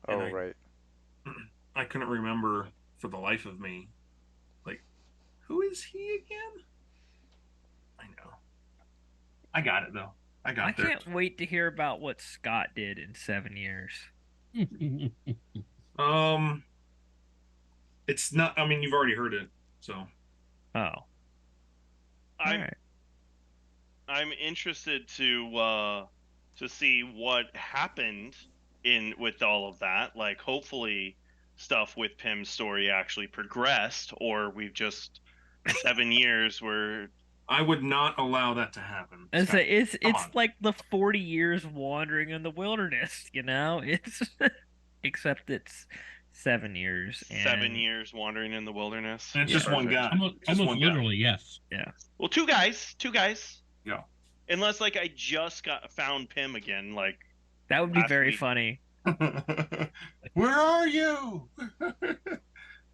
and Oh, right. I couldn't remember for the life of me. Like, who is he again? I know. I got it though. I I got there. can't wait to hear about what Scott did in 7 years. Um, it's not. I mean, you've already heard it, so Oh, all I'm right. I'm interested to see what happened in with all of that. Like, hopefully, stuff with Pim's story actually progressed, or we've just 7 years where I would not allow that to happen. And so Scott, come it's on. like the 40 years wandering in the wilderness, you know? It's except it's 7 years 7 years wandering in the wilderness. And it's yeah, just one Perfect. guy. Almost, It's just almost one guy. literally, yes. yeah. Well, two guys. Yeah. Unless like I just got found Pim again, like That would be last very week. funny. Where are you?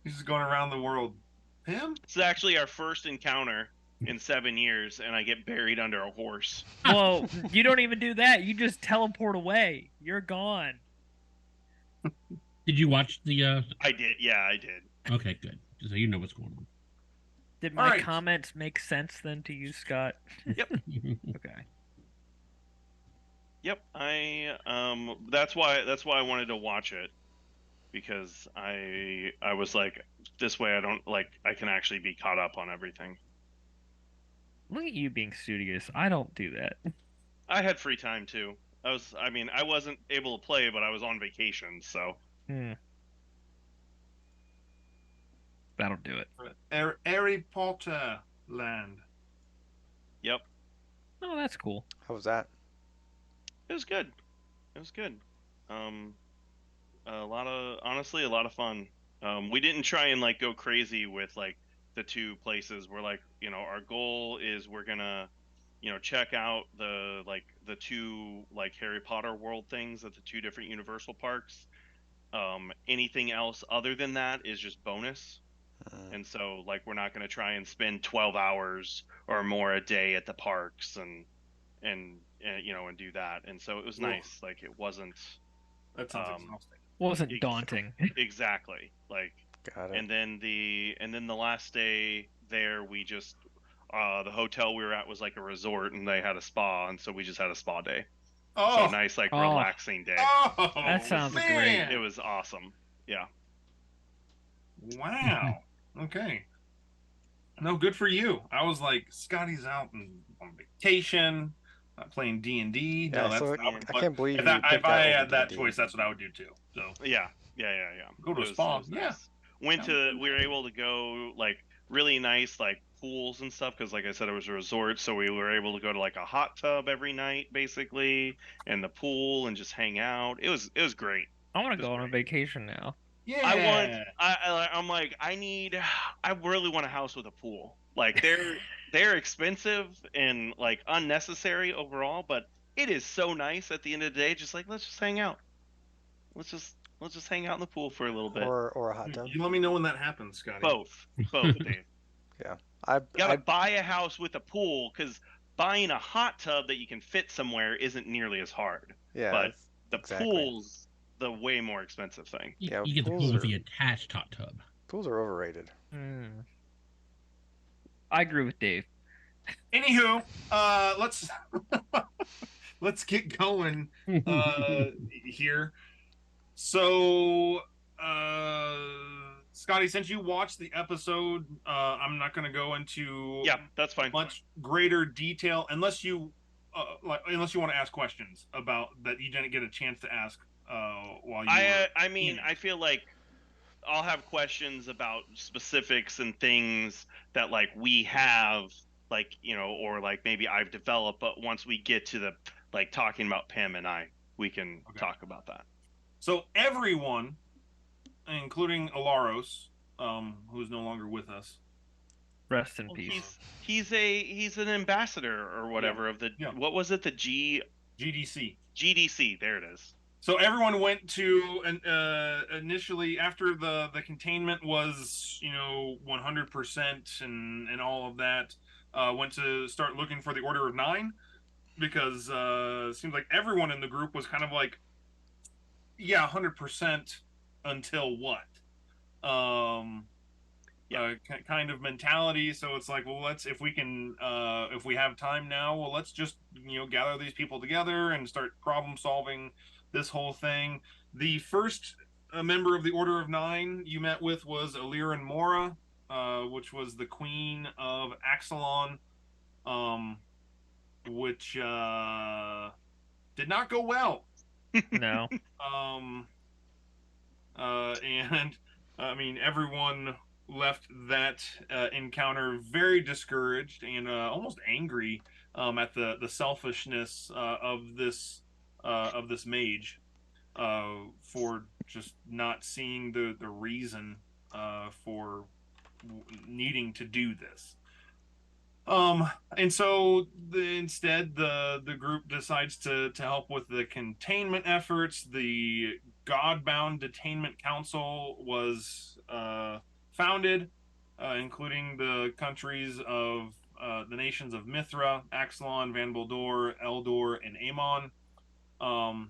He's just going around the world. Him? This is actually our first encounter in 7 years, and I get buried under a horse. Well, you don't even do that. You just teleport away. You're gone. Did you watch the? I did, yeah, I did. Okay, good. So you know what's going on. Did All my right. comments make sense then to you, Scott? Okay. Yep, that's why I wanted to watch it, because I was like, this way I can actually be caught up on everything. Look at you being studious. I don't do that. I had free time too. I wasn't able to play, but I was on vacation, so That'll do it. Harry Potter land. yep, Oh, that's cool. How was that? it was good. It was good. Honestly, a lot of fun. We didn't try and like go crazy with like the two places. We're like, our goal is we're gonna, check out the two like Harry Potter world things at the two different Universal parks. Anything else other than that is just bonus. And so like we're not gonna try and spend 12 hours or more a day at the parks and do that. And so it was nice. Like it wasn't That sounds exhausting. Wasn't daunting. exactly like. Got it. And then the last day there, we just the hotel we were at was like a resort, and they had a spa, and so we just had a spa day. Oh, So nice, like Oh. relaxing day. oh, That sounds man. It was awesome. Yeah. Wow. Okay. No, good for you. I was like, Scotty's out on vacation, not playing D&D. Yeah, No, that's so not I can't believe if, you that, picked if I that over had that D&D. choice, that's what I would do too. So Yeah. go to a It spa. was Yeah. nice. We were able to go like really nice like pools and stuff, because like I said, it was a resort, so we were able to go to like a hot tub every night basically, and the pool, and just hang out. It was great. I want to go on a vacation now. Yeah. I'm like, I really want a house with a pool. Like they're expensive and like unnecessary overall, but it is so nice at the end of the day. Just like, let's just hang out. Let's just hang out in the pool for a little bit. Or a hot tub. You let me know when that happens, Scotty. Both, Dave. Yeah. You gotta buy a house with a pool, because buying a hot tub that you can fit somewhere isn't nearly as hard. Yeah. But the exactly. pool's the way more expensive thing. You, Yeah, you get the pools pool with are- the attached hot tub. Pools are overrated. I agree with Dave. Anywho, let's let's get going here. So, Scotty, since you watched the episode, I'm not going to go into Yeah, that's fine. much greater detail unless you unless you want to ask questions about that you didn't get a chance to ask while you were I mean, in it. I feel like I'll have questions about specifics and things that like we have, like, or like maybe I've developed, but once we get to the like talking about Pam and I, we can talk about that. So everyone, including Alaros, who's no longer with us. Rest in peace. He's an ambassador or whatever of the what was it, the GDC. GDC, there it is. So everyone went to initially after the containment was 100% and all of that, went to start looking for the Order of Nine, because it seems like everyone in the group was kind of like yeah, 100% until what? Um, Yeah. kind of mentality. So it's like, well, let's if we have time now, well, let's just gather these people together and start problem solving this whole thing. The first member of the Order of Nine you met with was Aliran Mora, which was the Queen of Axelon, um, which did not go well. No. Um, and I mean, everyone left that encounter very discouraged and almost angry at the selfishness of this mage for just not seeing the reason for needing to do this. And so instead, the group decides to help with the containment efforts. The Godbound Detainment Council was founded, including the countries of the nations of Mithra, Axelon, Van Buldor, Eldor, and Amon. Um,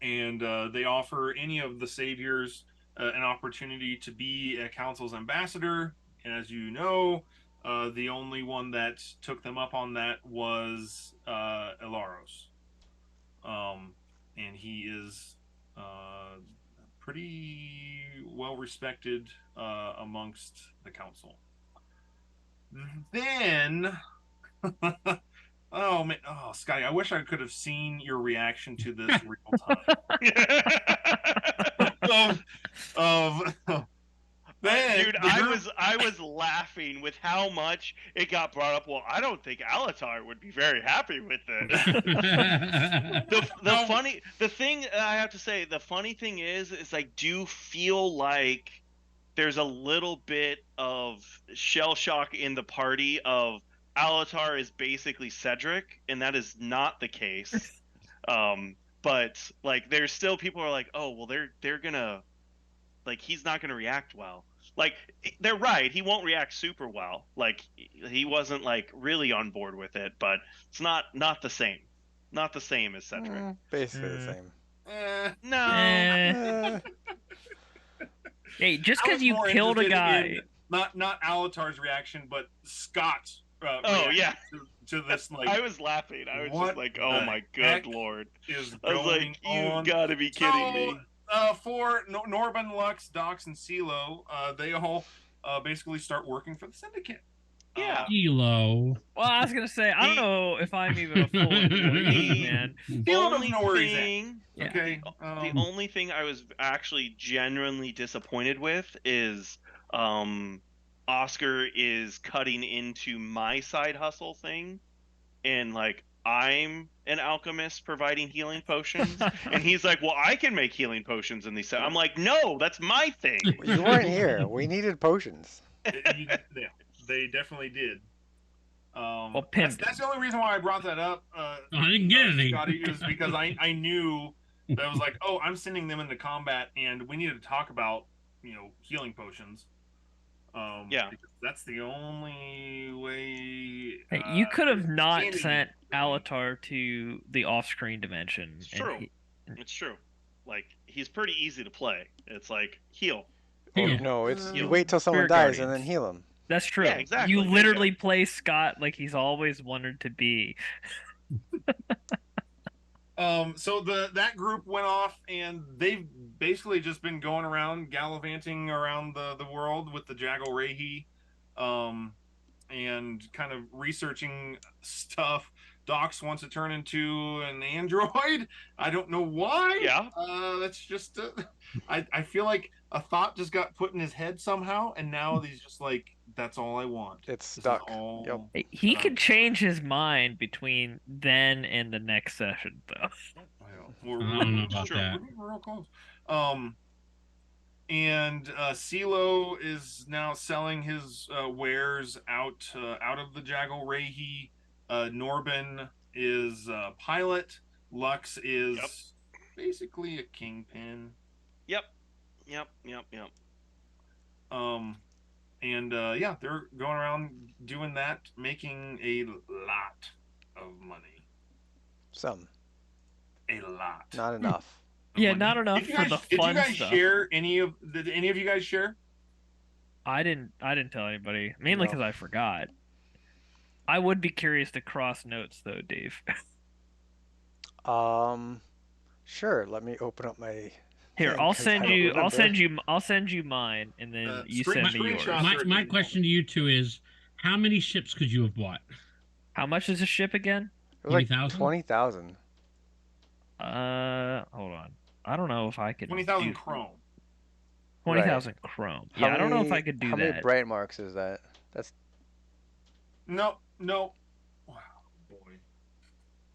and they offer any of the saviors an opportunity to be a council's ambassador. And as you know, the only one that took them up on that was Elaros. And he is pretty well respected amongst the council. Then, oh man, oh Scotty, I wish I could have seen your reaction to this real time. of then Dude, I was laughing with how much it got brought up. Well, I don't think Alatar would be very happy with this. The thing I have to say, the funny thing is I do feel like there's a little bit of shell shock in the party of Alatar is basically Cedric, and that is not the case. But like, there's still people who are like, oh well, they're gonna, like, he's not gonna react well. Like, they're right, he won't react super well. Like, he wasn't like really on board with it, but it's not the same. Not the same as Cedric. Basically the same. No. Eh, Hey, just I because was you more killed a interested guy. in not Alatar's reaction, but Scott's Oh, reaction yeah. to this. Like, I was laughing. I was what just like, "Oh the my heck good lord!" is I was going like, "You've on? got to be kidding me!" For Norban, Lux, Dox, and CeeLo, they all basically start working for the Syndicate. Yeah. Elo. Well, I was gonna say I don't The- know if I'm even a full employee, man. CeeLo doesn't know where he's at. thing, Yeah. Okay. the only thing I was actually genuinely disappointed with is Oscar is cutting into my side hustle thing, and like, I'm an alchemist providing healing potions, and he's like, well, I can make healing potions in these. I'm like, no, that's my thing. you weren't here. We needed potions. Yeah, they definitely did. Well, pimped. That's the only reason why I brought that up. I didn't get any. Scotty, is because I knew that I was like, oh, I'm sending them into combat, and we need to talk about healing potions. Yeah. Because that's the only way. Hey, you could have not sanity sent for me. Alatar to the off-screen dimension. It's and true. It's true. Like, he's pretty easy to play. It's like, heal. Oh, Yeah. no, it's you Heal. wait till someone Spirit dies and Guardians. then heal them. That's true. Yeah, exactly. You There you literally play Scott like he's always wanted to be. So that group went off, and they've basically just been going around gallivanting around the world with the Jagal Rehi, and kind of researching stuff. Dox wants to turn into an android. I don't know why. Yeah. That's just. I feel like a thought just got put in his head somehow, and now he's just like, "That's all I want." It's This is stuck. all- Yep. Hey, he could change his mind between then and the next session, though. We're, I don't know about sure, that. we're real close. And CeeLo is now selling his wares out of the Jagal Rehi. Norban is pilot. Lux is Yep. basically a kingpin. Yep. And yeah, they're going around doing that, making a lot of money. Some. A lot. Not enough. Yeah, not enough for the Did you fun guys stuff. share did any of you guys share? I didn't tell anybody, mainly No. because I forgot. I would be curious to cross notes though, Dave. Um, sure. Let me open up my Here, thing because I don't remember. I'll send you mine, and then you send me yours. Screenshots are My question to you two is, how many ships could you have bought? How much is a ship again? It was like 20,000? 20,000. Hold on. I don't know if I could 20,000 do chrome. 20,000 chrome. How Yeah, I don't know if I many could do how many that. bright marks is that? That's No, no. Wow, boy.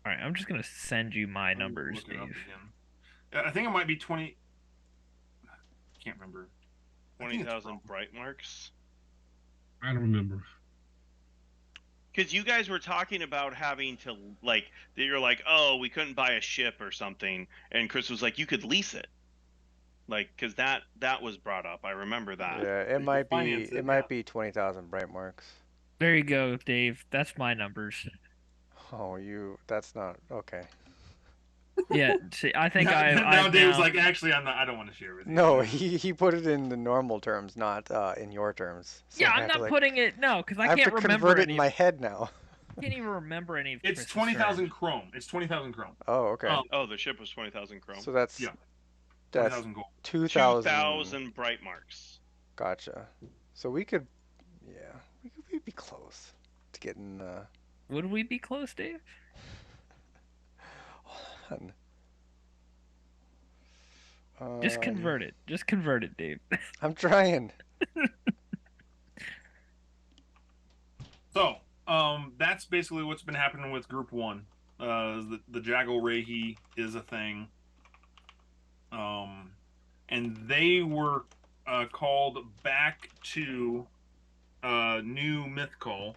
All right, I'm just gonna send you my Ooh, numbers, look it up Dave. again. I think it might be 20. Can't remember. I think it's 20,000 chrome. bright marks. I don't remember. Because you guys were talking about having to like, you're like, oh, we couldn't buy a ship or something, and Chris was like, you could lease it, like, because that was brought up. I remember that. yeah. It You might could be finance it it, might yeah. be 20,000 bright marks. There you go, Dave. That's my numbers. Oh, that's not okay. Yeah, see, I think Now I've Dave was now. like, actually, I don't want to share with you. No, he put it in the normal terms, not in your terms. So Yeah, I I'm have to not like putting it. No, because I I have to can't remember convert it in any. my head now. Can't even remember any of It's Chris's 20,000 terms. chrome. It's 20,000 chrome. Oh, okay. Oh, the ship was 20,000 chrome. So that's Yeah, that's 20,000 gold. 2,000. 2,000 bright marks. Gotcha. So we could, yeah, we'd be close to getting. Would we be close, Dave? Hold Just on. convert it. Just convert it, Dave. I'm trying. So, that's basically what's been happening with Group One. The Jaggle Rehi is a thing. And they were called back to New Mythcall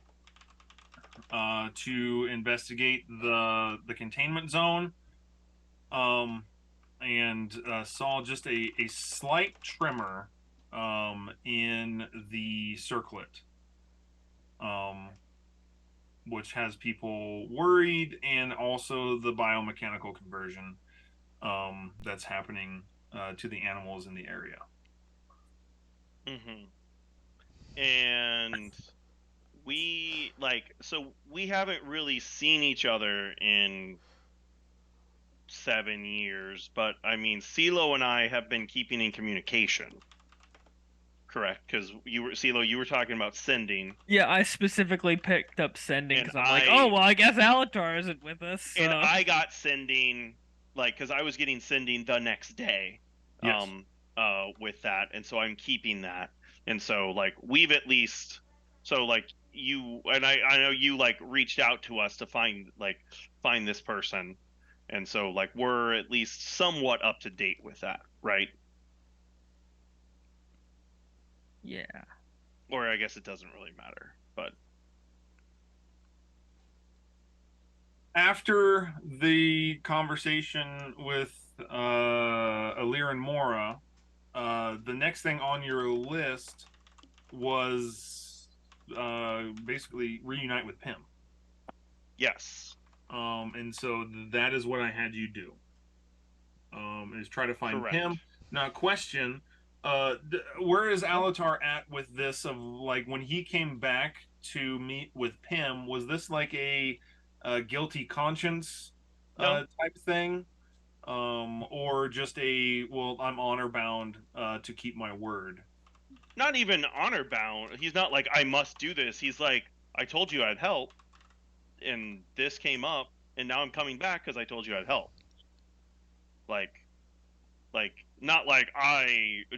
to investigate the containment zone. And saw just a slight tremor in the circlet. Which has people worried, and also the biomechanical conversion that's happening to the animals in the area. And we so we haven't really seen each other in 7 years, but I mean, CeeLo and I have been keeping in communication. Correct, because CeeLo, you were talking about sending. Yeah, I specifically picked up sending because And I'm like, oh well, I guess Alatar isn't with us. So. And I got sending, because I was getting sending the next day. Yes. With that, and so I'm keeping that, and so we've at least, so you and I know you reached out to us to find this person, and so we're at least somewhat up to date with that, right? Yeah. Or I guess it doesn't really matter, but After the conversation with Alir and Mora, the next thing on your list was basically reunite with Pim. yes. And so that is what I had you do. Is try to find Correct. Pim. Now, question: where is Alatar at with this? Of when he came back to meet with Pim, was this a guilty conscience type thing, or just I'm honor bound to keep my word? Not even honor bound. He's not I must do this. He's I told you I'd help, and this came up, and now I'm coming back because I told you I'd help. Not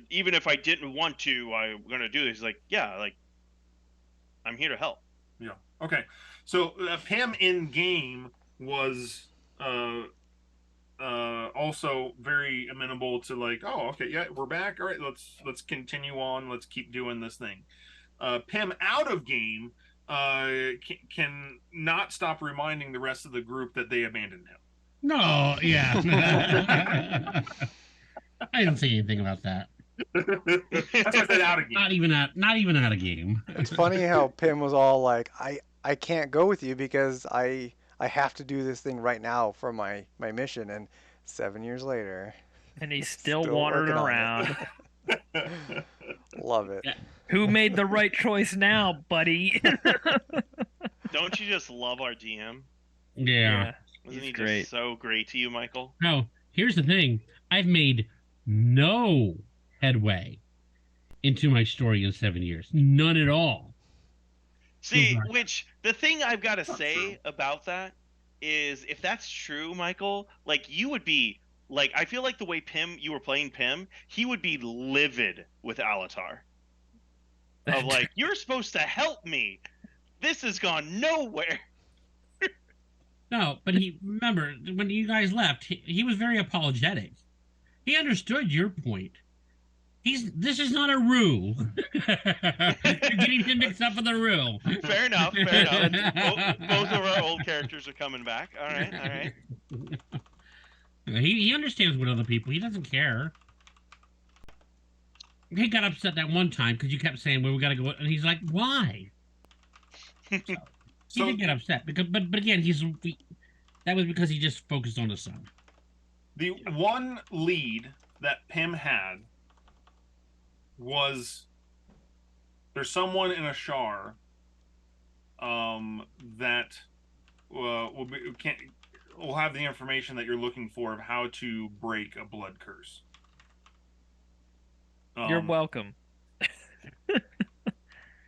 even if I didn't want to, I'm gonna do this. Yeah, I'm here to help. Yeah. Okay. So Pam in game was also very amenable to oh, okay, yeah, we're back. All right, let's continue on. Let's keep doing this thing. Pim out of game can not stop reminding the rest of the group that they abandoned him. No, yeah. I don't say anything about that. That's why I said out of game. Not even out of game. It's funny how Pim was all like, I can't go with you because I have to do this thing right now for my mission, and 7 years later. And he's still Still wandering working on around. it. Love it. Yeah. Who made the right choice now, buddy? Don't you just love our DM? Yeah. Wasn't He's he great. just so great to you, Michael? No, here's the thing. I've made no headway into my story in 7 years. None at all. See, Right. which the thing I've got to Not say true. about that is if that's true, Michael, like you would be like I feel like the way you were playing Pim, he would be livid with Alatar. Of like, you're supposed to help me. This has gone nowhere. No, but remember, when you guys left, he was very apologetic. He understood your point. This is not a ruse. You're getting him mixed up with a ruse. Fair enough, fair enough. Both of our old characters are coming back. All right, all right. He understands what other people. He doesn't care. He got upset that one time because you kept saying, "Well, we got to go," and he's like, "Why?" He So did get upset because, but again, that was because he just focused on the son. the one lead that Pim had was there's someone in a Shar that will have the information that you're looking for of how to break a blood curse. You're welcome.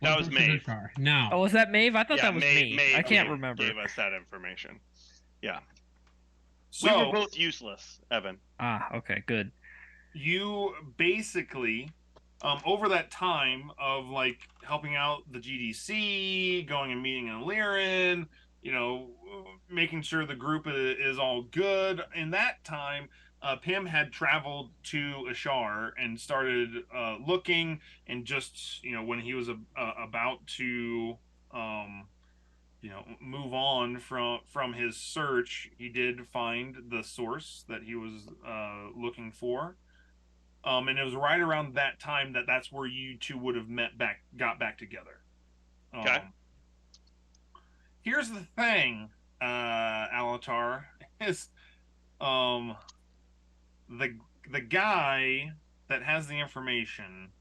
That was Maeve. No. Oh, was that Maeve? I thought Yeah, that was me. Maeve I can't remember. Gave us that information. Yeah. So We were both useless, Evan. Ah, okay, good. you basically over that time of like helping out the GDC, going and meeting in Lyran, making sure the group is all good. In that time, Pim had traveled to Ashar and started looking, and just when he was about to move on from his search, he did find the source that he was looking for. And it was right around that time that's where you two would have got back together. Okay. Here's the thing, Alatar, is the guy that has the information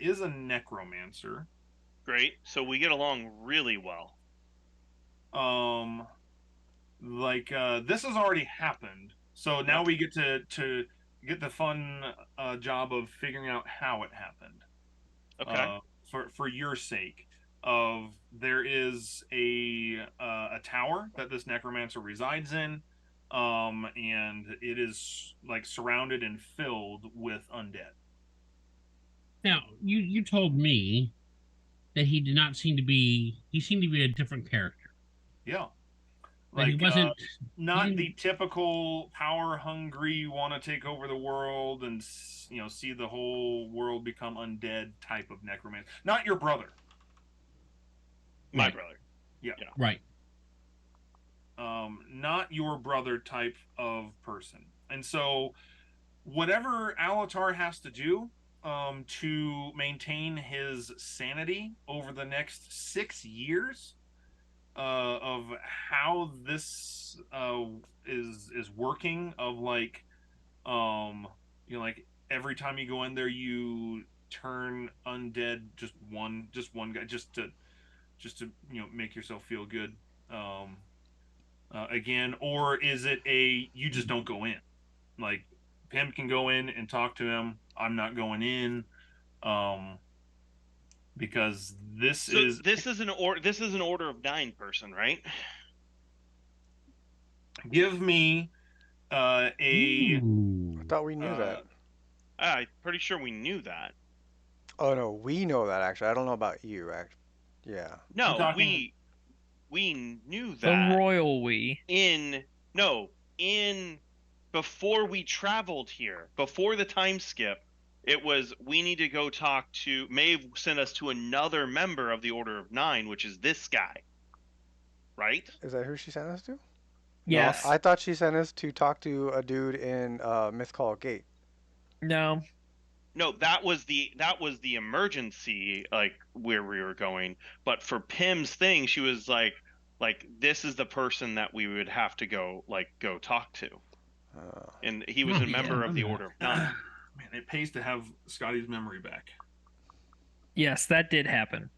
is a necromancer. Great. So we get along really well. This has already happened, so now we get to get the fun job of figuring out how it happened. Okay. For your sake, there is a tower that this necromancer resides in, and it is like surrounded and filled with undead. Now, you told me that he did not seem to be. He seemed to be a different character. Yeah. Like he wasn't not the typical power hungry, want to take over the world and see the whole world become undead type of necromancer. Not your brother. My brother. Yeah. Right. Not your brother type of person. And so whatever Alatar has to do to maintain his sanity over the next 6 years, of how this is working, of like like every time you go in there you turn undead just one guy just to make yourself feel good again, or is it you just don't go in, like Pim can go in and talk to him, I'm not going in, because this is an order of 9 person, right? give me I thought we knew that. I'm pretty sure we knew that. Oh no, we know that actually. I don't know about you. Actually, yeah. No, we knew The that royal we. before we traveled here, before the time skip. It was, we need to go talk to, Maeve sent us to another member of the Order of 9, which is this guy. Right? Is that who she sent us to? Yes. No, I thought she sent us to talk to a dude in Mythcall Gate. No. No, that was the emergency, like where we were going. But for Pim's thing, she was like this is the person that we would have to go talk to. and he was Oh, a member yeah, of the yeah. Order of Nine. Man, it pays to have Scotty's memory back. Yes, that did happen.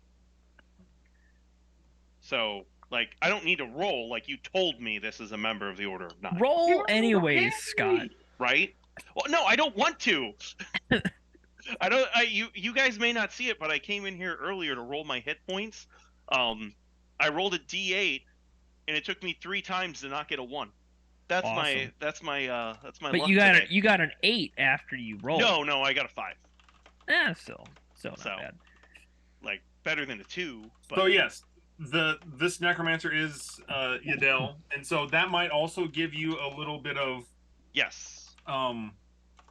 So, like, I don't need to roll. Like, you told me this is a member of the Order of Nine, Roll anyways, Scott. right? Well, no, I don't want to. I don't. You guys may not see it, but I came in here earlier to roll my hit points. I rolled a D8, and it took me 3 times to not get a 1. That's Awesome. my But luck you got today. you got an 8 after you rolled. No, I got a 5. Still not So, bad. Like, better than a 2. But So yes, this necromancer is Yadel, and so that might also give you a little bit of yes, I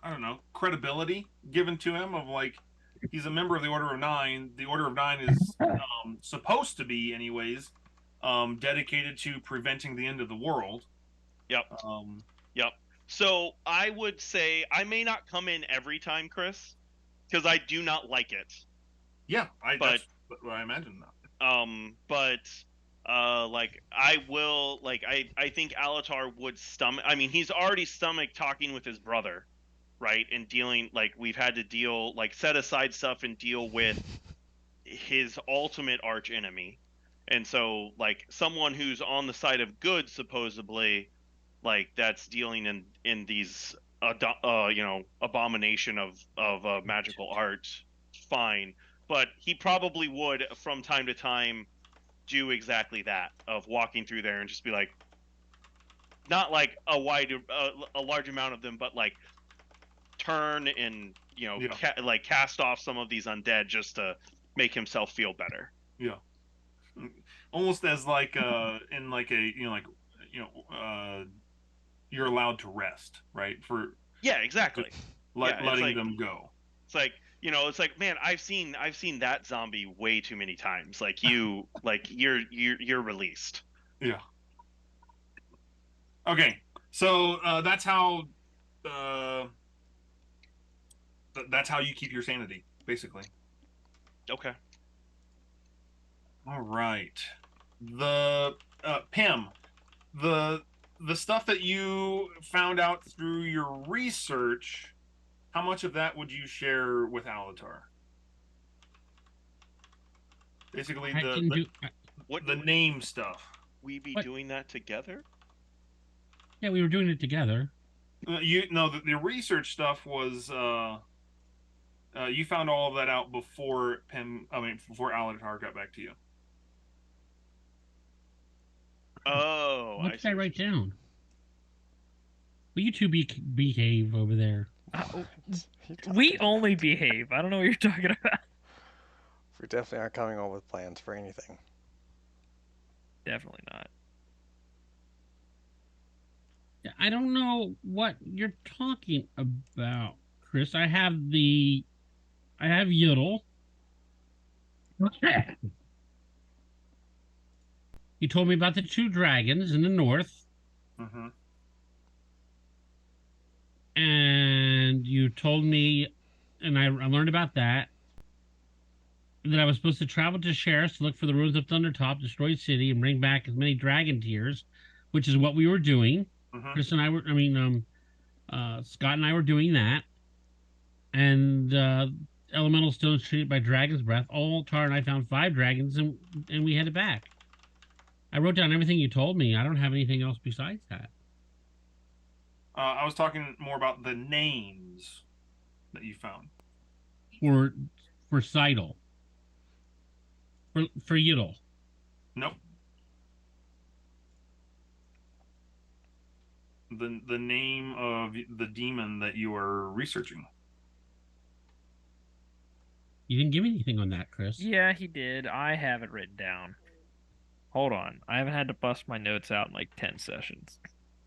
don't know, credibility given to him of like he's a member of the Order of Nine. The Order of Nine is supposed to be, anyways, dedicated to preventing the end of the world. Yep. Yep. So I would say I may not come in every time, Chris, because I do not like it. Yeah, but that's what I imagine that. Like I will, like I think Alatar would stomach. I mean, he's already stomached talking with his brother, right? And dealing, like, we've had to deal, like, set aside stuff and deal with his ultimate arch enemy. And so, like, someone who's on the side of good, supposedly, like, that's dealing in these abomination of magical art, fine. But he probably would, from time to time, do exactly that, of walking through there and just be like, not like a large amount of them, but like turn and cast off some of these undead just to make himself feel better. Yeah, almost as like in like a you're allowed to rest, right? For yeah, exactly. letting them go. It's like, it's like, man, I've seen that zombie way too many times. Like, you like you're released. Yeah. Okay, so that's how you keep your sanity, basically. Okay. All right. The Pim, the stuff that you found out through your research, how much of that would you share with Alatar? Basically, the name stuff. We be What? doing that together? Yeah, we were doing it together. The research stuff was you found all of that out before before Alatar got back to you. Oh, What did I write down? Will you two behave over there? We only behave. I don't know what you're talking about. We definitely aren't coming up with plans for anything. Definitely not. I don't know what you're talking about, Chris. I have Yodel. What's that? You told me about the 2 dragons in the north. Mm-hmm. And you told me, and I learned about that, that I was supposed to travel to Sheriff's to look for the ruins of Thundertop, destroy the city, and bring back as many dragon tears, which is what we were doing. Mm-hmm. Chris and I were, Scott and I were doing that. And elemental stones treated by dragon's breath. Alatar and I found 5 dragons, and we headed back. I wrote down everything you told me. I don't have anything else besides that. I was talking more about the names that you found. For Seidel. For Yiddle. Nope. The name of the demon that you are researching. You didn't give me anything on that, Chris. Yeah, he did. I have it written down. Hold on. I haven't had to bust my notes out in like 10 sessions.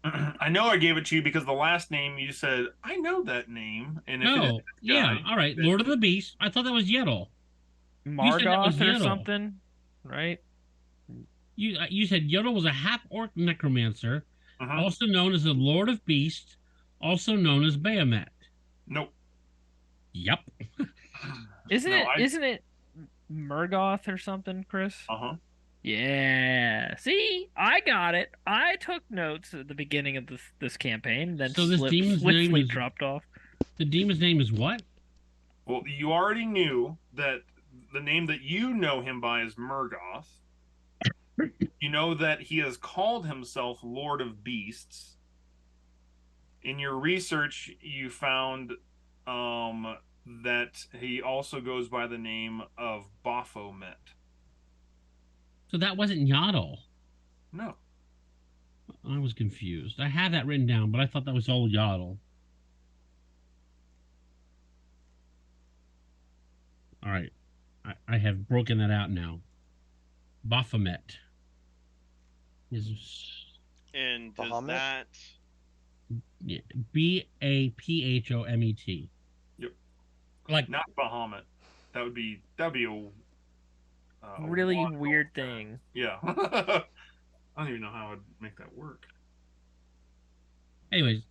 I know I gave it to you because the last name you said, I know that name. And if Oh, yeah. All right. Lord of the Beast. I thought that was Yiddle. Margoth or something, right? You said Yodel was a half-orc necromancer, Uh-huh. also known as the Lord of Beasts, also known as Bahamut. Nope. Yep. Isn't it Murgoth or something, Chris? Uh-huh. Yeah. See, I got it. I took notes at the beginning of this campaign, then So this demon's name swiftly is dropped off. the demon's name is what? Well, you already knew that the name that you know him by is Murgoth. You know that he has called himself Lord of Beasts. In your research, you found that he also goes by the name of Baphomet. So that wasn't Yaddle. No. I was confused. I had that written down, but I thought that was all Yaddle. All right. I have broken that out now. Baphomet is And does Bahamut? that Baphomet. Yep. Like Not Bahamut. That'd be a Really wild weird term. thing. Yeah. I don't even know how I'd make that work. anyways,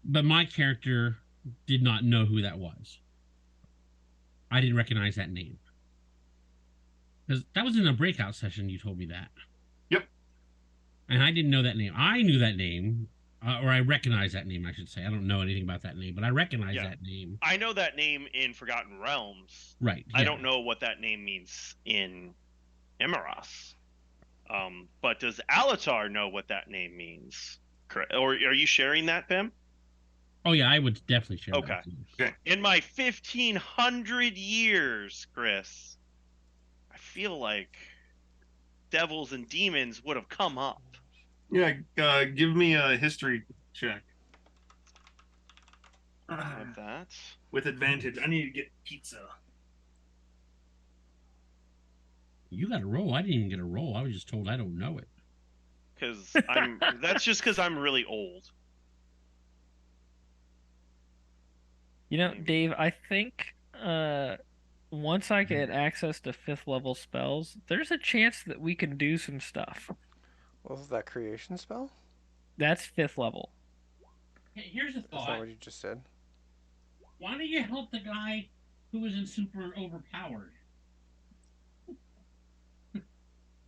but my character did not know who that was. I didn't recognize that name. Because that was in a breakout session, you told me that. Yep. And I didn't know that name. I knew that name, or I recognized that name, I should say. I don't know anything about that name, but I recognize Yeah. that name. I know that name in Forgotten Realms. Right. I yeah. don't know what that name means in Emeras. But does Alatar know what that name means? Or are you sharing that, Pim? Oh, yeah, I would definitely share Okay. that with you. Okay. In my 1500 years, Chris, I feel like devils and demons would have come up. Yeah, give me a history check. I have that. With advantage. I need to get pizza. You got a roll. I didn't even get a roll. I was just told I don't know it. Because that's just because I'm really old. You know, Maybe. Dave, I think once I get access to 5th level spells, there's a chance that we can do some stuff. What was that creation spell? That's 5th level. Hey, here's a Is that thought. what you just said? Why don't you help the guy who isn't super overpowered?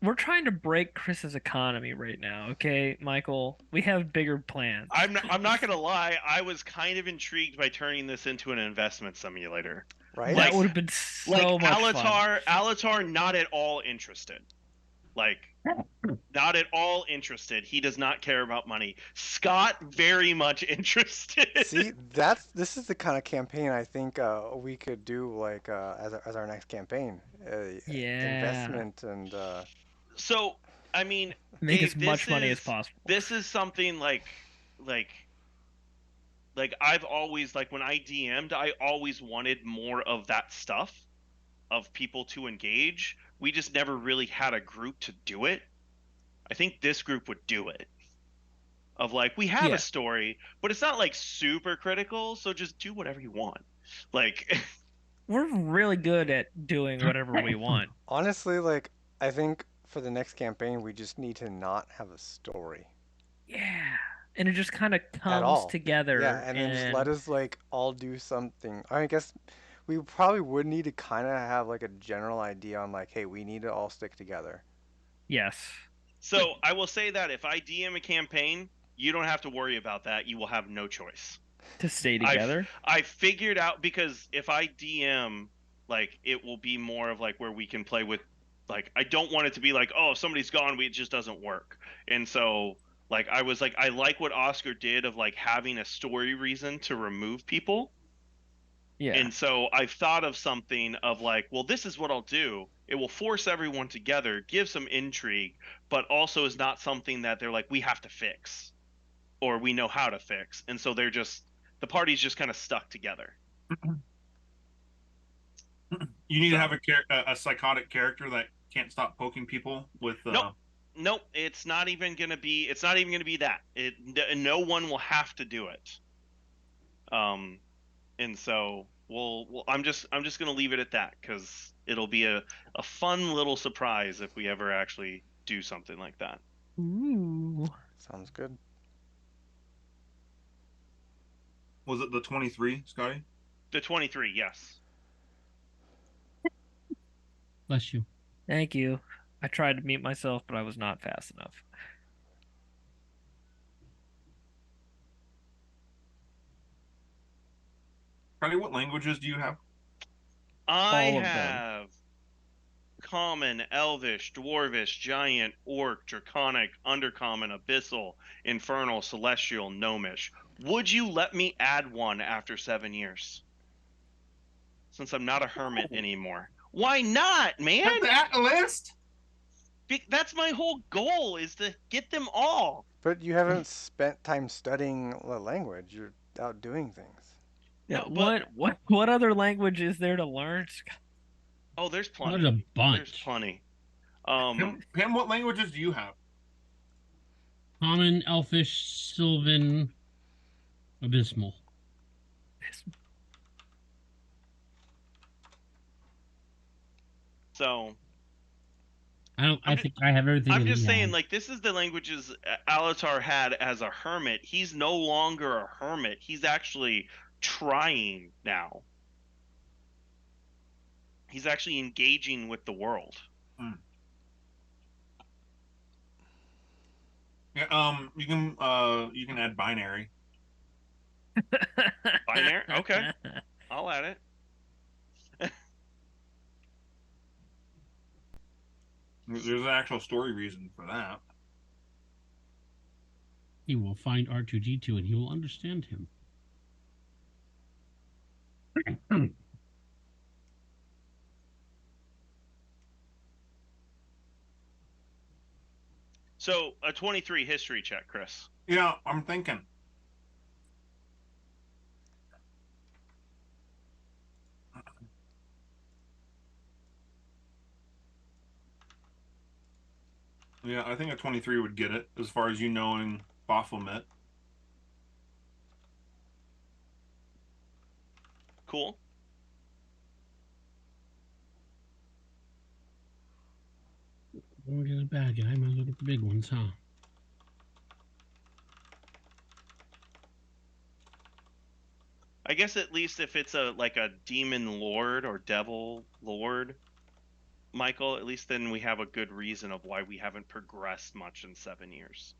We're trying to break Chris's economy right now, okay, Michael? We have bigger plans. I'm not gonna lie. I was kind of intrigued by turning this into an investment simulator. Right? That Like- would have been so much fun. Alatar, not at all interested. Like, not at all interested. He does not care about money. Scott, very much interested. See, this is the kind of campaign I think we could do like as our next campaign. Yeah. Investment and So, I mean, Make Dave, as much money as is- possible. This is something like I've always when I DM'd, I always wanted more of that stuff, of people to engage. We just never really had a group to do it. I think this group would do it. Of we have Yeah. a story, but it's not super critical, so just do whatever you want. We're really good at doing whatever we want. honestly, like I think for the next campaign we just need to not have a story Yeah. And it just kind of at comes all. together. Yeah, and then just let us like all do something. I guess we probably would need to kind of have like a general idea on like, hey, we need to all stick together. Yes. So I will say that if I DM a campaign, you don't have to worry about that. You will have no choice. To stay together. I figured out, because if I DM, it will be more of where we can play with, I don't want it to be oh, if somebody's gone, it just doesn't work. And so I was I like what Oscar did of having a story reason to remove people. Yeah. And so I've thought of something of well, this is what I'll do. It will force everyone together, give some intrigue, but also is not something that they're we have to fix, or we know how to fix. And so the party's just kind of stuck together. You need to have a psychotic character that can't stop poking people with. Nope, it's not even gonna be. It's not even gonna be that. No one will have to do it. And so I'm just gonna leave it at that, because it'll be a fun little surprise if we ever actually do something like that. Ooh. Sounds good. Was it the 23, Scotty? The 23, yes. Bless you. Thank you. I tried to mute myself, but I was not fast enough. Freddie, what languages do you have? I All of them. have common, elvish, dwarvish, giant, orc, draconic, undercommon, abyssal, infernal, celestial, gnomish. Would you let me add one after 7 years? Since I'm not a hermit anymore. Why not, man? Put that list. That's my whole goal, is to get them all. But you haven't spent time studying the language. You're out doing things. Yeah, No, but what other language is there to learn? oh, there's There's plenty. a There's bunch. plenty. Pam, what languages do you have? Common, Elfish, Sylvan, Abysmal. So I think I have everything. I'm that just he saying, has. like, this is the languages Alatar had as a hermit. He's no longer a hermit. He's actually trying now. He's actually engaging with the world. Yeah, you can add binary. Binary? Okay. I'll add it. There's an actual story reason for that. He will find R2D2 and he will understand him. So, a 23 history check, Chris. Yeah, I'm thinking. Yeah, I think a 23 would get it, as far as you knowing Baphomet. Cool. We're just a bad guy. Might as well get the big ones, huh? I guess at least if it's like a demon lord or devil lord, Michael, at least then we have a good reason of why we haven't progressed much in 7 years.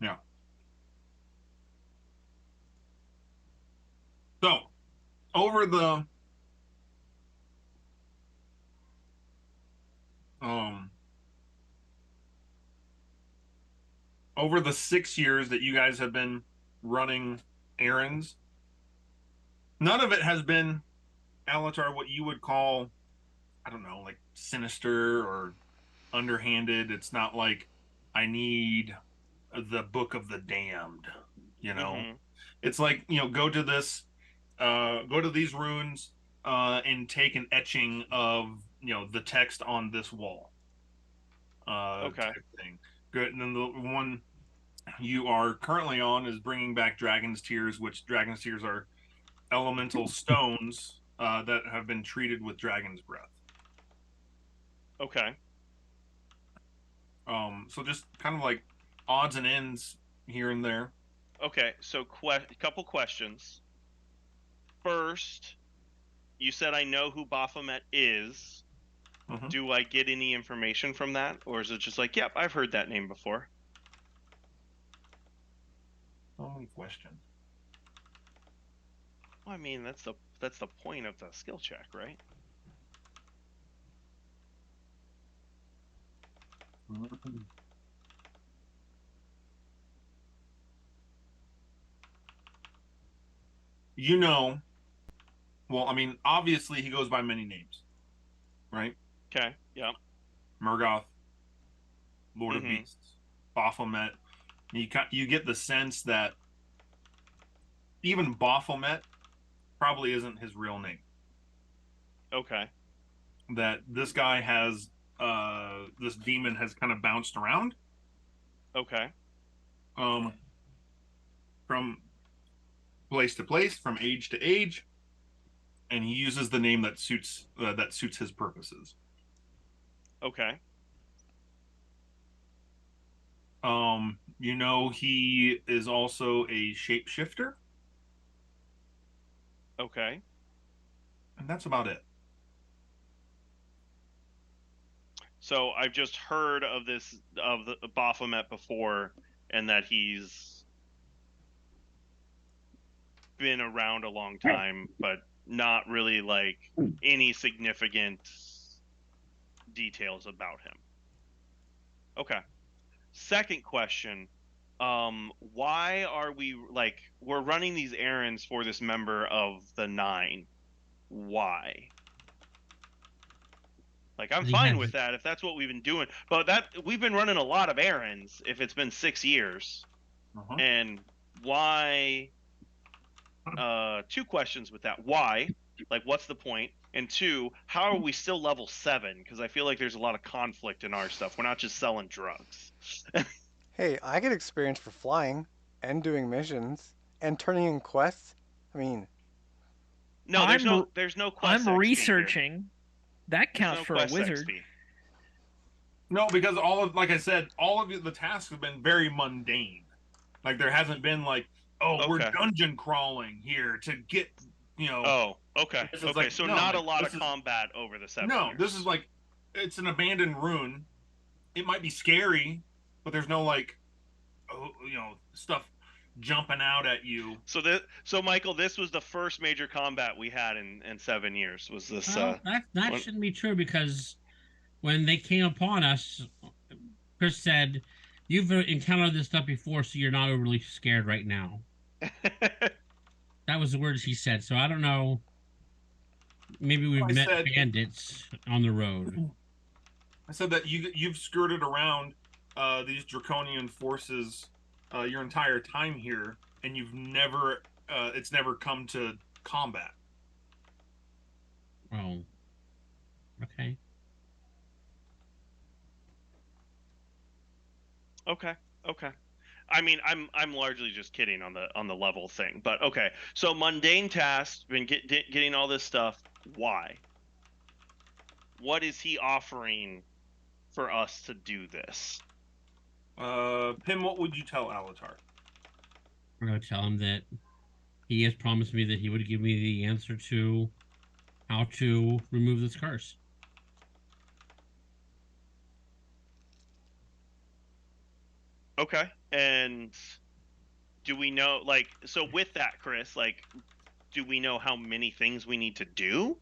Yeah. So, over the um over the 6 years that you guys have been running errands, none of it has been, Alatar, what you would call, I don't know, like sinister or underhanded. It's not like I need the Book of the Damned, you know. Mm-hmm. It's like, go to this, go to these runes, and take an etching of, the text on this wall. Okay. Type thing. Good. And then the one you are currently on is bringing back Dragon's Tears, which Dragon's Tears are elemental stones that have been treated with Dragon's Breath. Okay. So just kind of like odds and ends here and there. Okay, so couple questions. First, you said I know who Baphomet is. Mm-hmm. Do I get any information from that, or is it just like, yep, I've heard that name before? So many questions. Well, I mean, that's the point of the skill check, right? Mm-hmm. Well, I mean, obviously he goes by many names, right? Okay, yeah. Murgoth, Lord of Mhm. Beasts, Baphomet. You get the sense that even Baphomet probably isn't his real name. Okay. That this guy has, this demon has kind of bounced around. Okay. From place to place, from age to age, and he uses the name that suits his purposes. Okay. He is also a shapeshifter. Okay. and that's about it. So I've just heard of the Baphomet before, and that he's been around a long time, but not really like any significant details about him. Okay. Second question. Why are we like we're running these errands for this member of the Nine? Why? Like, I'm He fine has with that if that's what we've been doing, but that we've been running a lot of errands if it's been 6 years. And why? Two questions with that. Why? Like, what's the point? And two, how are we still level 7? Because I feel like there's a lot of conflict in our stuff. We're not just selling drugs. Hey, I get experience for flying and doing missions and turning in quests. I mean, No, there's no quest I'm XP here. researching. That There's counts no for a quest wizard. XP. No, because like I said, all of the tasks have been very mundane. Like there hasn't been like, oh, we're Okay. dungeon crawling here to get, Oh, okay. This is Okay, like, so no, not a like, lot this of is- combat over the 7 no, years. this is like, it's an abandoned ruin. It might be scary, but there's no like, stuff jumping out at you. So Michael, this was the first major combat we had in 7 years. Was this? Well, that one- shouldn't be true, because when they came upon us, Chris said, "You've encountered this stuff before, so you're not overly scared right now." That was the words he said. So I don't know. Maybe we've I met said- bandits on the road. I said that you've skirted around these draconian forces your entire time here, and you've never it's never come to combat. Oh, okay. Okay. Okay. I mean, I'm largely just kidding on the level thing, but okay. So mundane tasks, been getting all this stuff. Why? What is he offering for us to do this? Pim, what would you tell Alatar? I'm gonna tell him that he has promised me that he would give me the answer to how to remove this curse. Okay. And do we know, like, so with that, Chris, like, do we know how many things we need to do?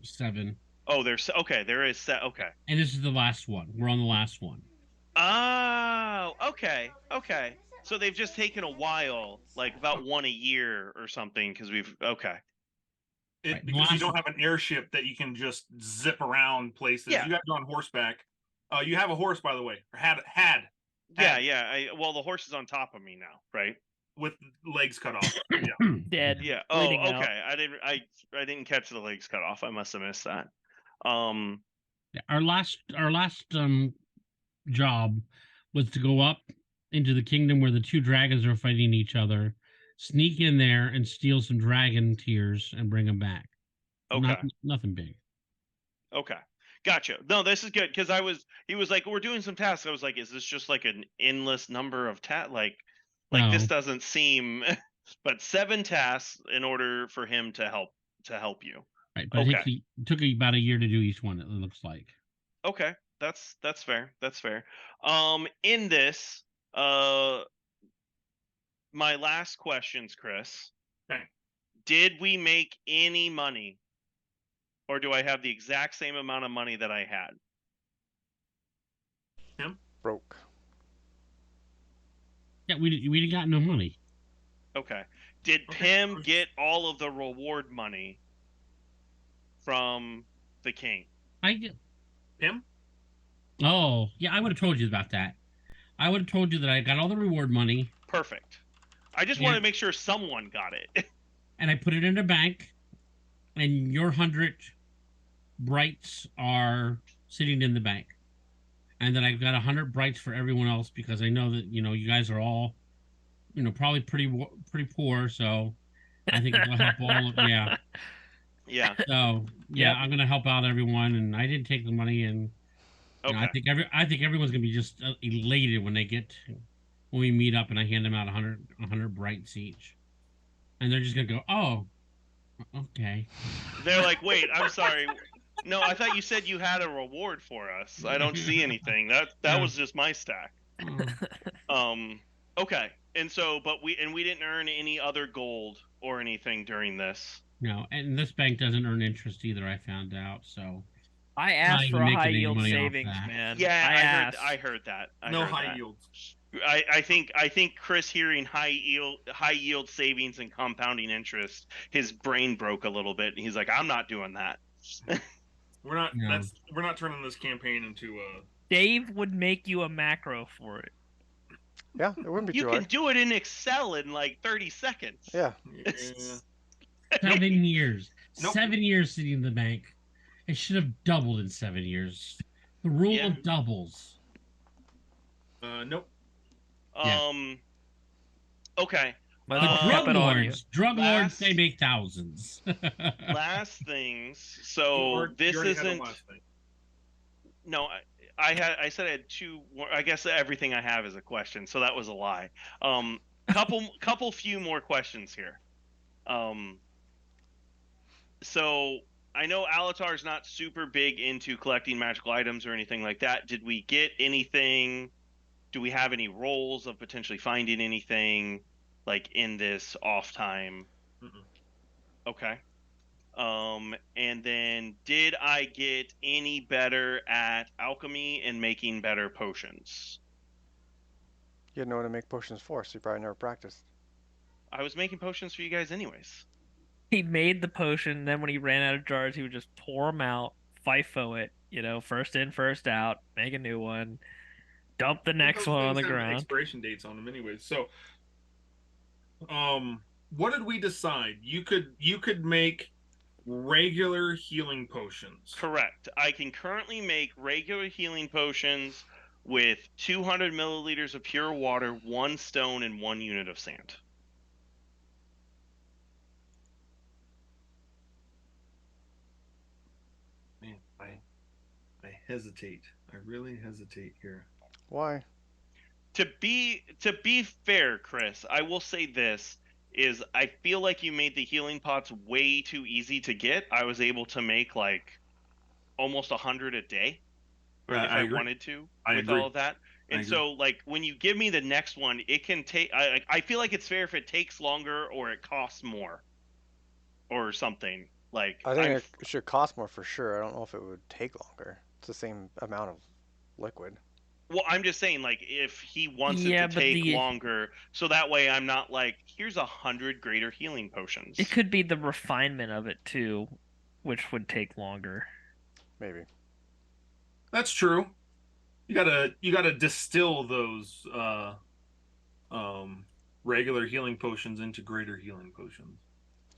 7. Oh, okay. There is set. Okay. And this is the last one. We're on the last one. Oh, okay. Okay. So they've just taken a while, like about one a year or something, because okay. Right. Because you don't have an airship that you can just zip around places. Yeah. You got to go on horseback. You have a horse, by the way, or had Yeah. Well, the horse is on top of me now, right? with legs cut off. Yeah. Dead. Yeah. Oh, bleeding okay. out. I didn't catch the legs cut off. I must have missed that. Yeah, our last job was to go up into the kingdom where the two dragons are fighting each other, sneak in there and steal some dragon tears and bring them back. Okay. Nothing big. Okay. Gotcha. No, this is good, because he was like, we're doing some tasks. I was like, is this just like an endless number of tasks? Like No. this doesn't seem, but 7 tasks in order for him to help you. Right, but Okay. it took about a year to do each one, it looks like. Okay. That's fair. That's fair. In this, my last questions, Chris. Okay. Did we make any money, or do I have the exact same amount of money that I had? broke. Yeah, we got no money. Okay. Did Pim get all of the reward money from the king? Pim? Oh, yeah, I would have told you about that. I would have told you that I got all the reward money. Perfect. I just wanted to make sure someone got it. And I put it in a bank, and your 100 brights are sitting in the bank. And then I've got 100 brights for everyone else, because I know that, you guys are all, probably pretty poor, so I think it'll help all of, yeah. Yeah. So, yeah, Yep. I'm going to help out everyone, and I didn't take the money, and Okay. I think everyone's going to be just elated when we meet up and I hand them out 100 brights each. And they're just going to go, "Oh, Okay. They're like, wait, I'm sorry. No, I thought you said you had a reward for us. I don't see anything. That Yeah. was just my stack. Um. Okay. And so, but we didn't earn any other gold or anything during this. No, and this bank doesn't earn interest either. I found out, so I I'm not asked for even a high making any yield money off savings, that. man. Yeah, I I heard. asked. I heard that. I No heard high that. yields. I think Chris hearing high yield savings and compounding interest, his brain broke a little bit, and he's like, I'm not doing that. No. We're not turning this campaign into a. Dave would make you a macro for it. Yeah, it wouldn't be You too can hard. do it in Excel in like 30 seconds. Yeah. Yeah. 7 years. Nope. 7 years sitting in the bank. It should have doubled in 7 years. The rule Yeah. of doubles. Nope. Okay. But The we'll drug keep it on you. lords. Drug lords, Last- they make thousands. Last things. So You this already had the isn't. last thing. No, I said I had two. I guess everything I have is a question, so that was a lie. Couple few more questions here. So I know Alatar's not super big into collecting magical items or anything like that. Did we get anything? Do we have any roles of potentially finding anything like in this off time? Mm-mm. Okay. And then did I get any better at alchemy and making better potions? You had no one to make potions for, so you probably never practiced. I was making potions for you guys anyways. He made the potion, then when he ran out of jars, he would just pour them out, FIFO it, first in, first out, make a new one, dump the next Those one on things the have ground. expiration dates on them, anyways. So, what did we decide? You could make regular healing potions. Correct. I can currently make regular healing potions with 200 milliliters of pure water, 1 stone, and 1 unit of sand. Man, I hesitate. I really hesitate here. Why? To be fair, Chris, I will say this is I feel like you made the healing pots way too easy to get. I was able to make like almost 100 a day if I agree. wanted to I with agree. all of that. And agree. so like when you give me the next one, it can take I feel like it's fair if it takes longer or it costs more or something. Like I think it should cost more for sure. I don't know if it would take longer. It's the same amount of liquid. well, I'm just saying, like, if he wants Yeah, it to but take longer, so that way I'm not like, here's 100 greater healing potions. It could be the refinement of it too, which would take longer. Maybe. That's true. You gotta distill those regular healing potions into greater healing potions.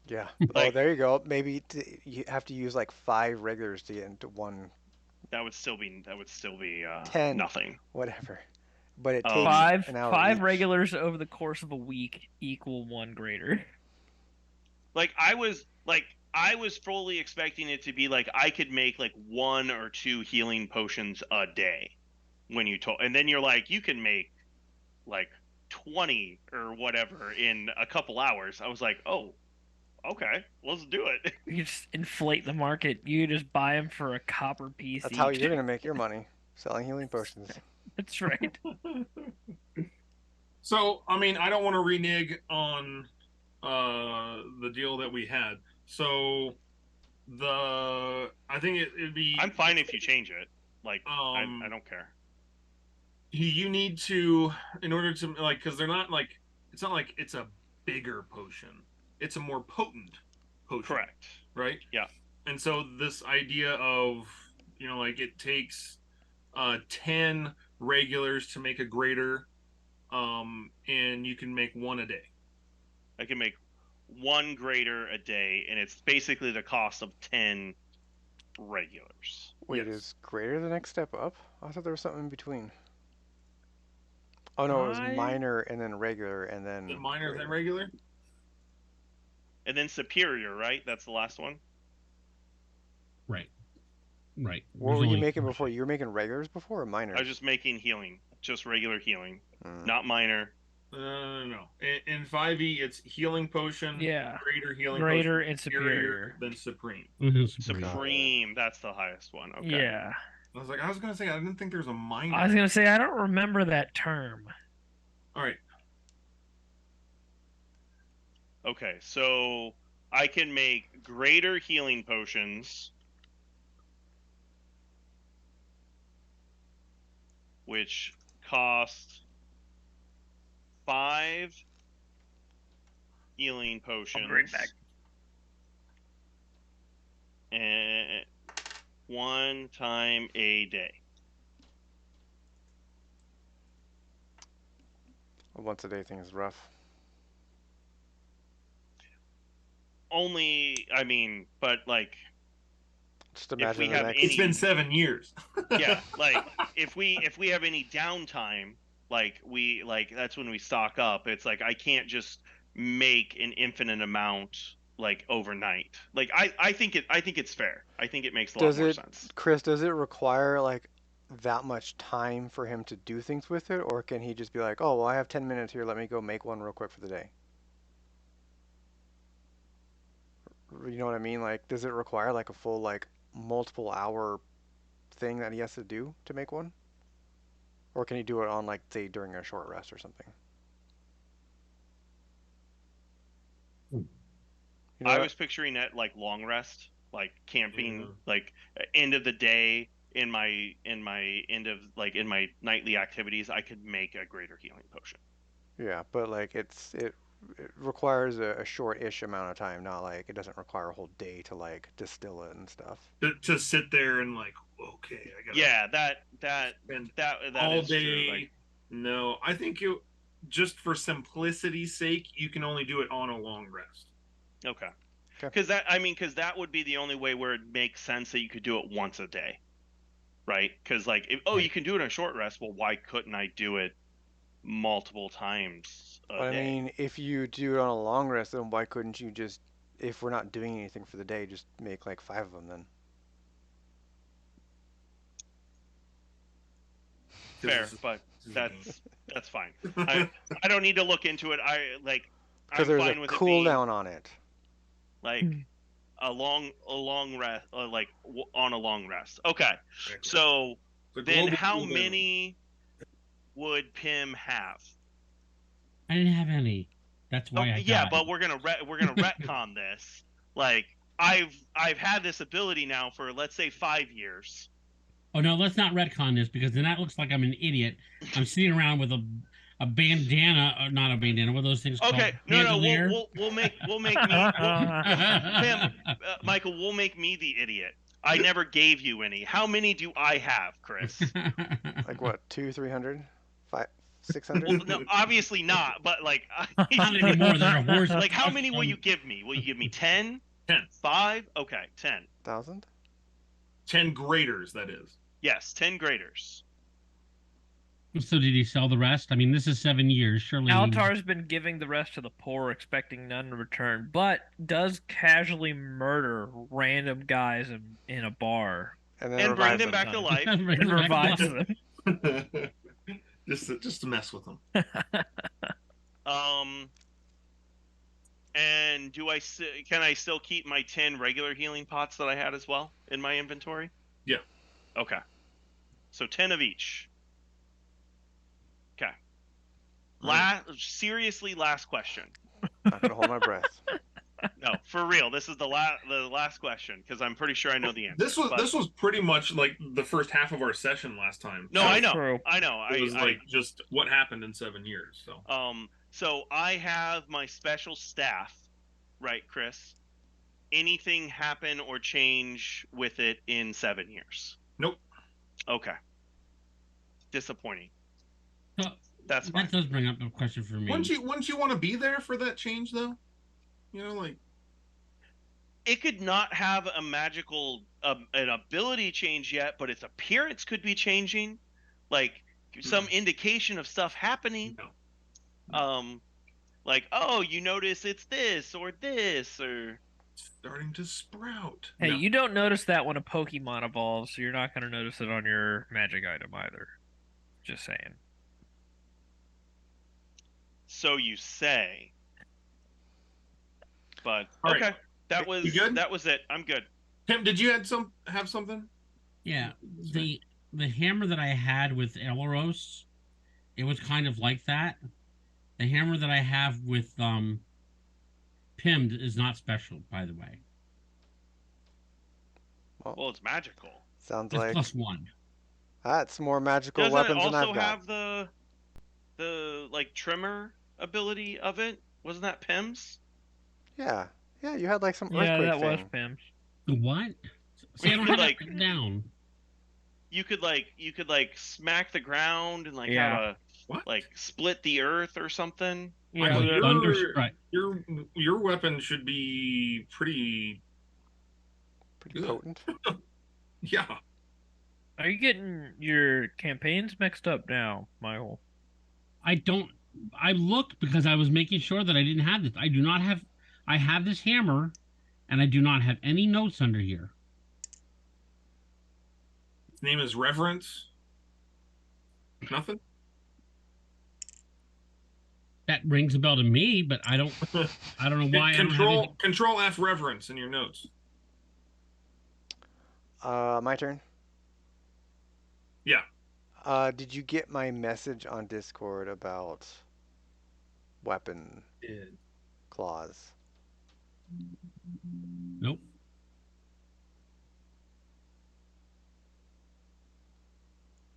Yeah. Like- Oh, there you go. Maybe you have to use like 5 regulars to get into one, That would still be 10. nothing. whatever. But it takes Five an hour five each. regulars over the course of a week equal 1 greater. Like I was fully expecting it to be like I could make like 1 or 2 healing potions a day when you told, and then you're like you can make like 20 or whatever in a couple hours. I was like, oh, okay, let's do it. You just inflate the market. You just buy them for a copper piece That's each. how you're gonna make your money, selling healing potions. That's right. So, I mean, I don't want to renege on the deal that we had. So, I think it'd be. I'm fine if you change it. Like I don't care. You need to, in order to like, because they're not like, it's not like it's a bigger potion. It's a more potent potion. Correct. Right. Yeah. And so this idea of like it takes 10 regulars to make a greater, and you can make 1 a day. I can make 1 greater a day, and it's basically the cost of 10 regulars. Wait, Yes. is greater the next step up? I thought there was something in between. Oh no, it was minor and then regular and then The minor greater. than regular. And then superior, right? That's the last one. Right. Right. What There's were you only making 4 before? You were making regulars before or minors? I was just making healing, just regular healing, Mm. not minor, No. In 5e, it's healing potion, Yeah. greater healing Greater potion, and superior, superior. then supreme. Supreme, that's the highest one. Okay. Yeah. I was like, I was gonna say, I didn't think there was a minor. I was gonna say I don't remember that term. All right. Okay, so I can make greater healing potions, which cost 5 healing potions back. and 1 time a day. A once a day thing is rough. Only, I mean, but like, Just if imagine we the have next. It's been any, 7 years. yeah, like if we have any downtime, like that's when we stock up. It's like I can't just make an infinite amount like overnight. Like I think it's fair. I think it makes a lot Does more it, sense. Chris? Does it require like that much time for him to do things with it, or can he just be like, "Oh, well, I have 10 minutes here. Let me go make one real quick for the day." You know what I mean? Like, does it require like a full like multiple hour thing that he has to do to make one, or can he do it on like say during a short rest or something? You know I what? was picturing that like long rest, like camping, Yeah. like end of the day in my nightly activities, I could make a greater healing potion. Yeah, but like it requires a short-ish amount of time, not like it doesn't require a whole day to like distill it and stuff. To sit there and like, okay, I gotta Yeah, spend that all is true. Like, day. No, I think you just for simplicity's sake, you can only do it on a long rest. okay. Okay. Because that would be the only way where it makes sense that you could do it once a day, right? Because like, you can do it on a short rest. Well, why couldn't I do it multiple times a But I day? mean, if you do it on a long rest, then why couldn't you just, if we're not doing anything for the day, just make like 5 of them then? Fair, but This is a game. that's fine. I don't need to look into it. Because I'm there's a fine with it being cooldown on it. like a long rest, on a long rest. Okay, so then how cooldown. many would Pim have? I didn't have any. That's why I Yeah, died. but we're gonna retcon this. Like I've had this ability now for let's say 5 years. Oh no, let's not retcon this because then that looks like I'm an idiot. I'm sitting around with a bandana, or not a bandana. What are those things called? Okay, no, Bandolier? we'll make me Pim, Michael. We'll make me the idiot. I never gave you any. How many do I have, Chris? Like what, 200, 300, 500, Well, 600? no, obviously not. But like, Not anymore. There's a horse. like, how many will you give me? Will you give me 10? 10. 5? Okay, 10. 1,000? 10 graders, that is. Yes, 10 graders. So did he sell the rest? I mean, this is 7 years. Surely. Altar's been giving the rest to the poor, expecting none in return, but does casually murder random guys in a bar And then And bring revive them them. back to life. and revives them. just to mess with them. Um, and can I still keep my 10 regular healing pots that I had as well in my inventory? Yeah. Okay. So 10 of each. Okay. Seriously, last question. Not gonna hold my breath. No, for real. This is the last question because I'm pretty sure I know the answer. This was pretty much like the first half of our session last time. No, So I know. True. I know. It was like just what happened in 7 years. So I have my special staff, right, Chris? Anything happen or change with it in 7 years? Nope. Okay. Disappointing. So, That's fine. that does bring up a question for me. Wouldn't you want to be there for that change though? You know, like It could not have a magical an ability change yet, but its appearance could be changing, like some indication of stuff happening. no. Like, oh, you notice it's this or this or Starting to sprout. Hey, No. you don't notice that when a Pokemon evolves, so you're not going to notice it on your magic item either. Just saying. So you say. But All okay, right. You good? that was it. I'm good. Tim, did you have something? Yeah, the hammer that I had with Emeras, it was kind of like that. The hammer that I have with Pimmed is not special, by the way. Well, Well, it's magical. sounds It's like +1. that's more magical Doesn't it weapons than also I've got. have the like trimmer ability of it? Wasn't that Pim's? Yeah, yeah. You had like some Yeah, earthquake that was thing. Pim's. The what? See, I You don't could have that like written down. you could like smack the ground and like have Yeah. a What? like split the earth or something. Yeah, Michael, Like Thunderstrike. your weapon should be pretty Pretty good. potent. Yeah. are you getting your campaigns mixed up now, Michael? I don't. I looked because I was making sure that I didn't have this. I do not have. I have this hammer, and I do not have any notes under here. His name is Reverence. Nothing? That rings a bell to me, but I don't. I don't know why I don't have anything. Control F Reverence in your notes. My turn. Yeah. Did you get my message on Discord about weapon claws? Nope.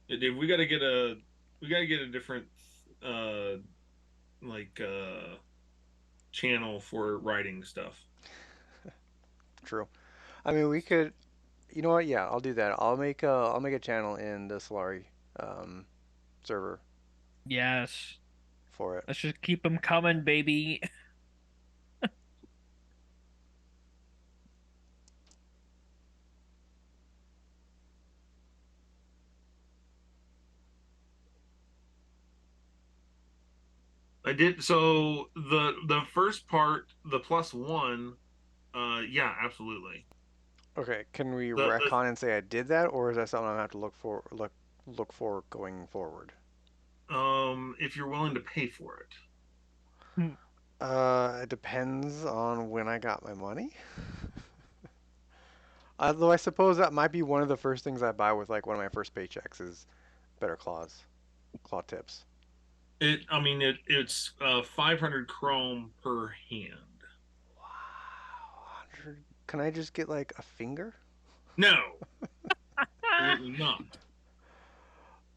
Yeah, Dave, we gotta get a different uh like channel for writing stuff. True. I mean, we could. You know what? Yeah, I'll do that. I'll make a channel in the Solari server Yes. for it. Let's just keep them coming, baby. I did so the first part, the +1, yeah, absolutely. Okay, can we The retcon and say I did that, or is that something I'm gonna have to look for going forward? if you're willing to pay for it. It depends on when I got my money. Although I suppose that might be one of the first things I buy with like one of my first paychecks is better claw tips. It's 500 chrome per hand. Wow, 100. Can I just get like a finger? No, absolutely not.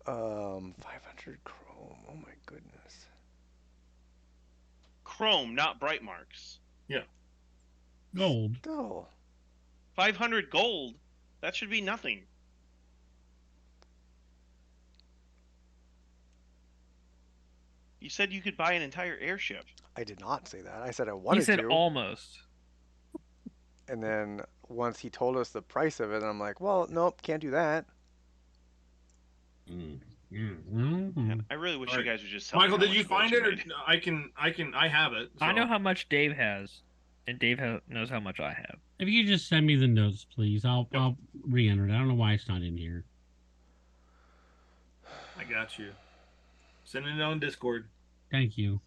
500 chrome. Oh my goodness. Chrome, not bright marks. Yeah. Gold. Still. 500 gold. That should be nothing. You said you could buy an entire airship. I did not say that. I said I He wanted said to. almost. And then once he told us the price of it, I'm like, well, nope, can't do that. And I really wish All you right. guys would just tell me Michael, how did much you gold find it? Or made. I have it. I know so. how much Dave has, and Dave knows how much I have. If you could just send me the notes, please, I'll Yep. I'll re-enter it. I don't know why it's not in here. I got you. Send it on Discord. Thank you.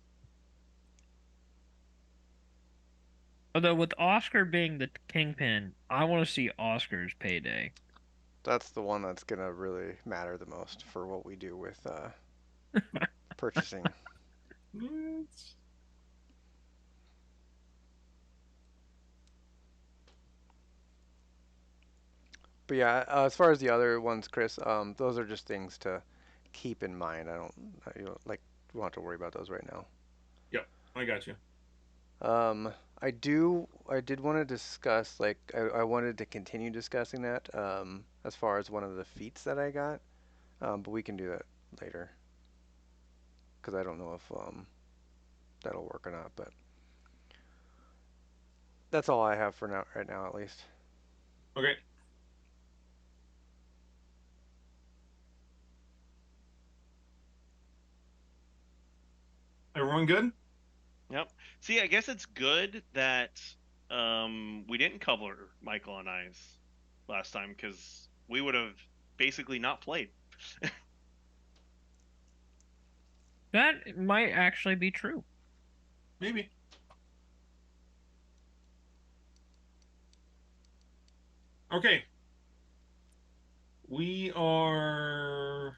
Although with Oscar being the kingpin, I want to see Oscar's payday. That's the one that's gonna really matter the most for what we do with purchasing. But yeah, as far as the other ones, Chris, those are just things to keep in mind. You don't like we don't have to worry about those right now. Yep, I got you. I did want to discuss, like, I wanted to continue discussing that, as far as one of the feats that I got, but we can do that later, because I don't know if, that'll work or not, but that's all I have for now, right now, at least. Okay. Everyone good? Yep. See, I guess it's good that we didn't cover Michael and I's last time because we would have basically not played. That might actually be true. Maybe. Okay. We are.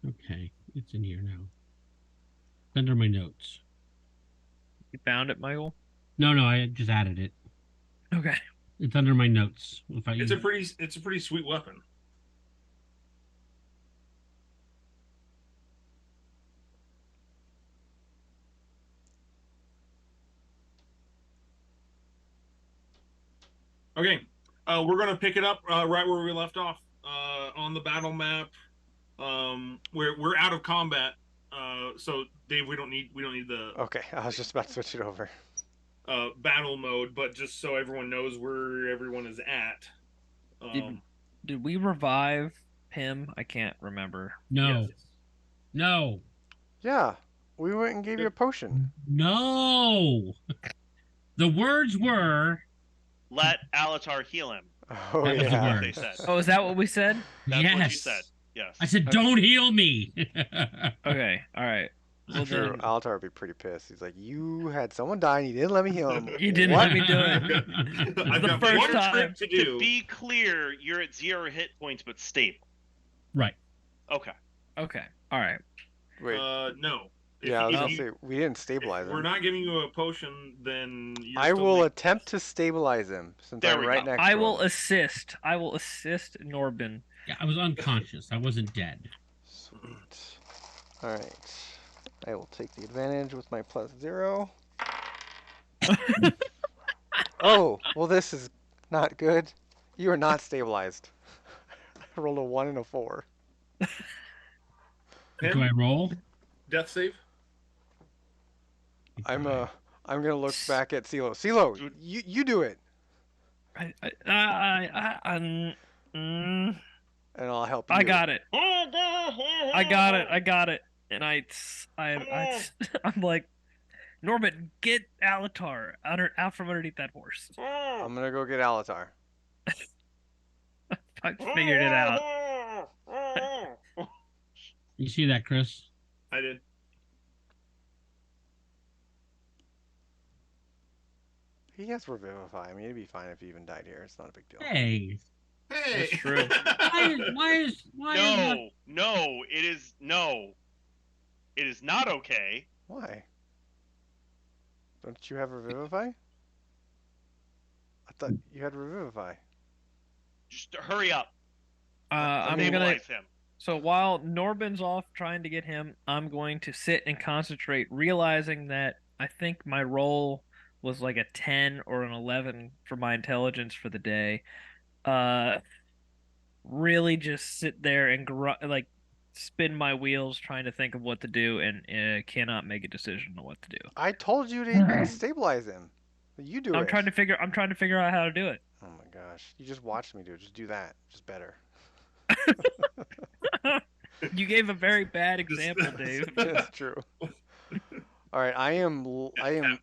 Okay, it's in here now. It's under my notes. You found it, Michael? No, I just added it. Okay. It's under my notes. It's a pretty sweet weapon. Okay, we're gonna pick it up right where we left off on the battle map. We're out of combat, so Dave, we don't need the Okay, I was just about to switch it over. battle mode, but just so everyone knows where everyone is at. Did we revive him? I can't remember. No, Yes. no, Yeah, we went and gave you a potion. no. The words were. Let Alatar heal him. Oh That was the yeah. word. They said. Oh, is that what we said? That's yes. what you said. Yes. I said, Okay. don't heal me. Okay, all right. Well, True. then Altar would be pretty pissed. He's like, you had someone die and you didn't let me heal him. You didn't What? let me do it. I've the got first one time. trick to do. To be clear, you're at 0 hit points but stable. Right. Okay. Okay, all right. Wait. No. Yeah, I was if gonna you- say we didn't stabilize if we're him. not giving you a potion, then you're I still will making- attempt to stabilize him since There I'm we right go. next I to will him. assist. I will assist Norbin. Yeah, I was unconscious. I wasn't dead. Sweet. All right. I will take the advantage with my +0. Oh, well, this is not good. You are not stabilized. I rolled a 1 and a 4. Do I Him? roll? Death save. I'm gonna look back at CeeLo. CeeLo, you do it, Mm, and I'll help you. I got it. I got it. And I'm like, Norbin, get Alatar out from underneath that horse. I'm gonna go get Alatar. I figured it out. You see that, Chris? I did. He has Revivify. I mean, it'd be fine if he even died here. It's not a big deal. Hey. Hey. That's true. No, it is not okay. Why? Don't you have Revivify? I thought you had Revivify. Just hurry up. I'm gonna. Stabilize him. So while Norbin's off trying to get him, I'm going to sit and concentrate, realizing that I think my roll was like a 10 or an 11 for my intelligence for the day. Really just sit there and like spin my wheels trying to think of what to do and cannot make a decision on what to do. I told you to stabilize him. You do it. I'm trying to figure out how to do it. Oh my gosh! You just watched me do it. Just do that. Just better. You gave a very bad example, Dave. That's true. All right, I am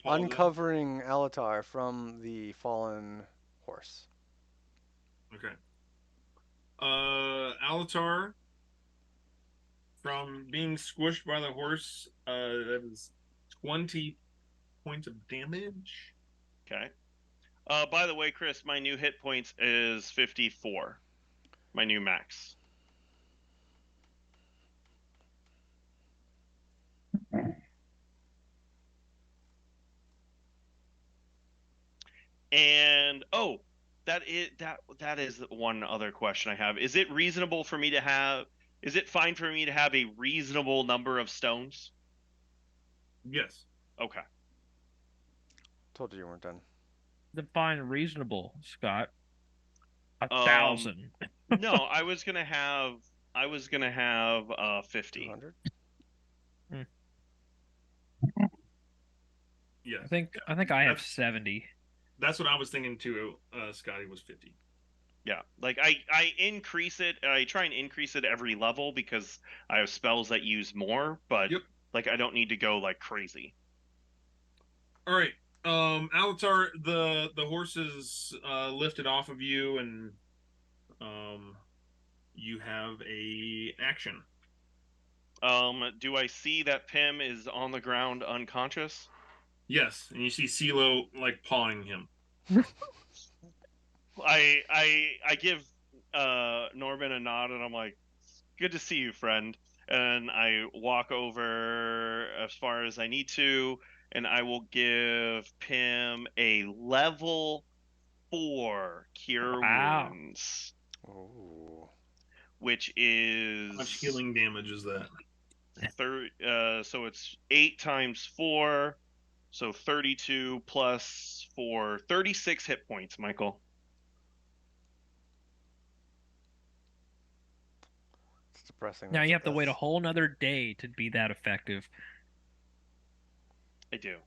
uncovering Alatar from the fallen horse. Okay. Alatar, from being squished by the horse, that is 20 points of damage. Okay. By the way, Chris, my new hit points is 54. My new max. And that is one other question I have. Is it reasonable for me to have? Is it fine for me to have a reasonable number of stones? Yes. Okay. Told you you weren't done. Define reasonable, Scott. 1,000. No, I was gonna have 50. 200. Yes. I think I have 70. That's what I was thinking too. Scotty was 50. Yeah, like I increase it. I try and increase it every level because I have spells that use more, but Yep. like I don't need to go like crazy. All right. Alatar, the horses lifted off of you, and you have a action. Do I see that Pim is on the ground unconscious? Yes, and you see CeeLo like pawing him. I give Norman a nod, and I'm like, good to see you, friend. And I walk over as far as I need to, and I will give Pim a level 4 cure Wow. wounds, Oh. which How much is healing damage is that? so it's 8 times 4, so 32 plus 4, 36 hit points, Michael. It's depressing. Now you have to wait a whole nother day to be that effective. I do.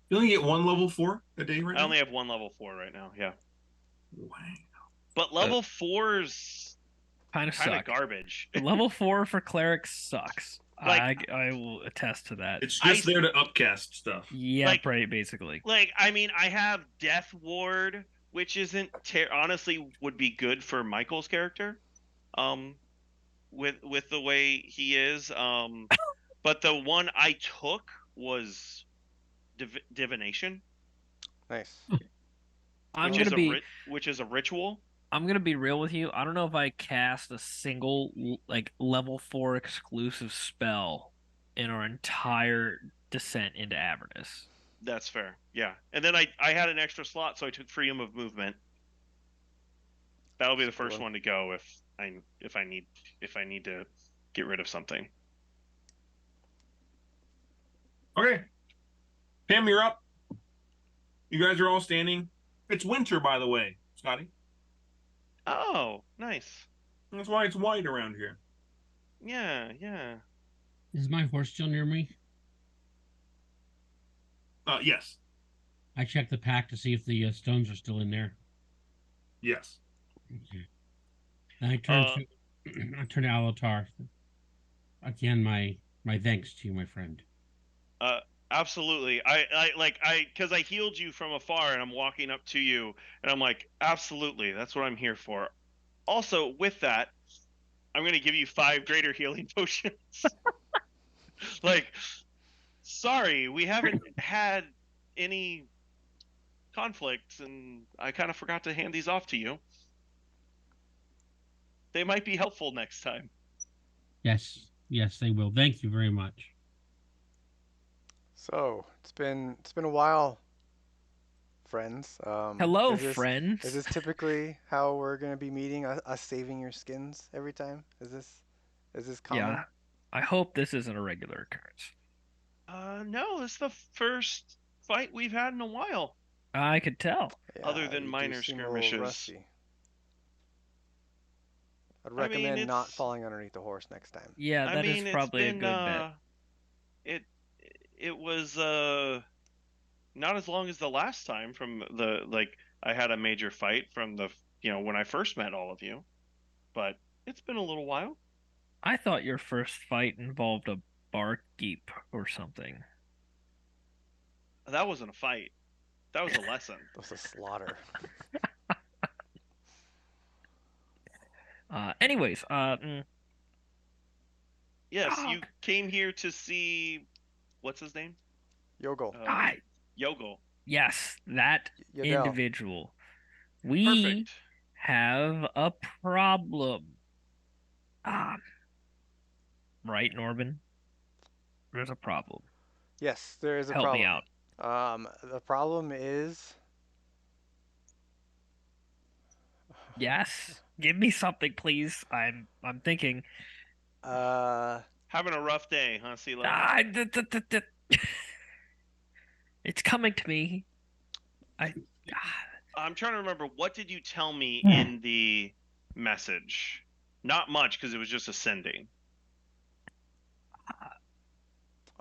You only get one level 4 a day right I now? only have one level 4 right now, yeah. Wow. But level 4's Kind of kind of suck. garbage. Level 4 for clerics sucks. Like- I will attest to that. It's just I- there to upcast stuff. Yeah, like- basically. Like, I mean, I have Death Ward, which isn't honestly would be good for Michael's character, with the way he is. But the one I took was divination, Nice. I'm which gonna is be which is a ritual. I'm gonna be real with you. I don't know if I cast a single like level 4 exclusive spell in our entire descent into Avernus. That's fair. Yeah. And then I had an extra slot, so I took freedom of movement. That'll be the first one to go if I need to get rid of something. Okay. Pam, you're up. You guys are all standing. It's winter, by the way, Scotty. Oh, nice. That's why it's white around here. Yeah, yeah. Is my horse still near me? Yes. I check the pack to see if the stones are still in there. Yes. Okay. And I turn to Alatar. Again, my thanks to you, my friend. Absolutely. Because I healed you from afar, and I'm walking up to you, and I'm like, absolutely, that's what I'm here for. Also, with that, I'm going to give you 5 greater healing potions. Like, sorry, we haven't had any conflicts, and I kind of forgot to hand these off to you. They might be helpful next time. Yes, they will. Thank you very much. So it's been a while, friends. Hello, is this, friends. Is this typically how we're gonna be meeting? Us saving your skins every time? Is this common? Yeah. I hope this isn't a regular occurrence. No, it's the first fight we've had in a while. I could tell. Yeah, Other than you do minor seem a little skirmishes. rusty. I'd I mean, recommend not it's- falling underneath the horse next time. Yeah, I that is mean, it's probably a been good bet. it was not as long as the last time from I had a major fight from when I first met all of you, but it's been a little while. I thought your first fight involved a barkeep or something. That wasn't a fight. That was a lesson. That was a slaughter. Anyways, Yes, you came here to see what's his name? Yogo. Yogo. Yes, that Yadel. individual. We Perfect. have a problem. Right, Norbin? There's a problem. Yes, there is a Help problem. me out. The problem is Yes, give me something, please. I'm thinking. Having a rough day, huh, CeeLo? It's coming to me. I'm trying to remember, what did you tell me in the message? Not much, because it was just ascending.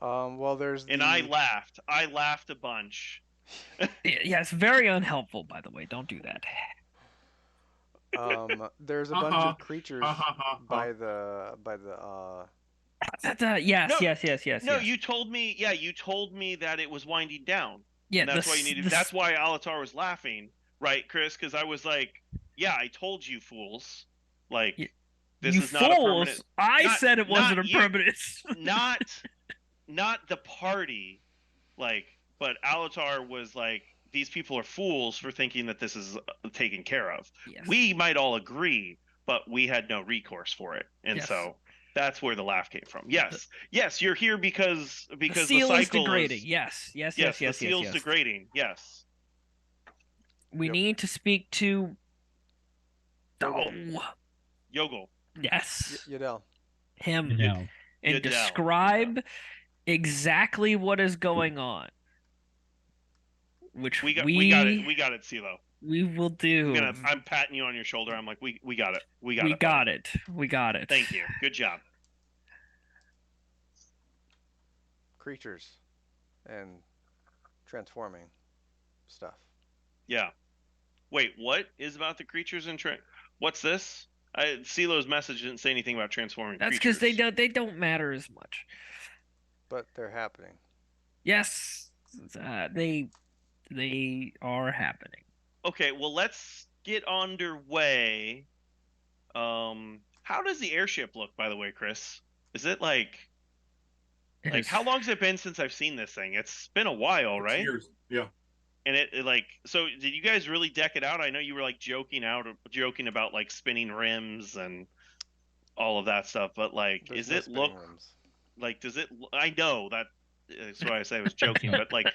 well, there's And I laughed. I laughed a bunch. Yeah, it's very unhelpful, by the way. Don't do that. there's a bunch of creatures by the Yes. No, you told me. Yeah, you told me that it was winding down. Yeah, And that's why you needed. That's why Alatar was laughing, right, Chris? Because I was like, "Yeah, I told you, fools." Like, This You is not a fools! permanent. I not- said it wasn't a not you. permanent. Not the party, like, but Alatar was like, these people are fools for thinking that this is taken care of. Yes. We might all agree, but we had no recourse for it, and Yes. so that's where the laugh came from. Yes, you're here because The the seal is cycle degrading. Yes. the seal's degrading. Yes, We Yep. need to speak to. Yogel. Oh, Yogel. yes, Yadel. him, No. and Yadel. describe exactly what is going on. Which We got it. We got it, CeeLo. We will do. I'm patting you on your shoulder. I'm like, we got it. We got We it. got buddy. it. We got it. Thank you. Good job. Creatures and transforming stuff. Yeah. Wait, what is about the creatures and what's this? CeeLo's message didn't say anything about transforming That's creatures. because they don't matter as much. But they're happening. Yes, they are happening. Okay, well, let's get underway. How does the airship look, by the way, Chris? Is it like how long's it been since I've seen this thing? It's been a while, right? Years. Yeah. And it like, so did you guys really deck it out? I know you were like joking about like spinning rims and all of that stuff, but like, There's is no it spinning look rims. like, does it? I know that. That's why I say I was joking, but like,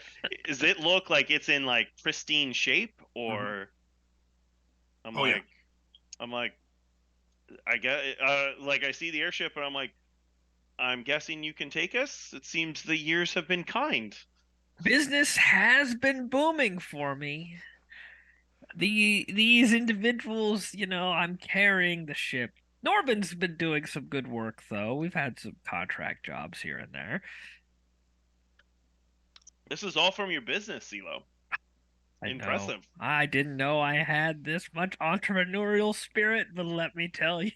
does it look like it's in like pristine shape, or? I'm Oh, yeah. I get, like I see the airship, and I'm like, I'm guessing you can take us. It seems the years have been kind. Business has been booming for me. These individuals, I'm carrying the ship. Norbin's been doing some good work, though. We've had some contract jobs here and there. This is all from your business, CeeLo. I Impressive. know. I didn't know I had this much entrepreneurial spirit, but let me tell you.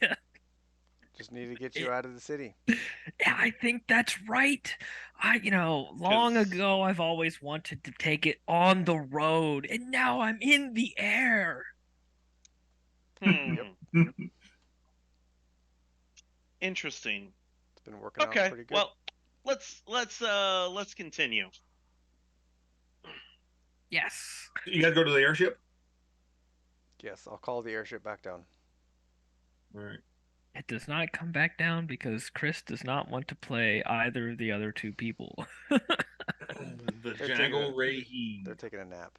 Just need to get you out of the city. Yeah, I think that's right. Long ago, I've always wanted to take it on the road, and now I'm in the air. Interesting. It's been working out pretty good. Well, let's continue. Yes. You guys go to the airship? Yes, I'll call the airship back down. All right. It does not come back down because Chris does not want to play either of the other two people. The Jaggle Ray He. They're taking a nap.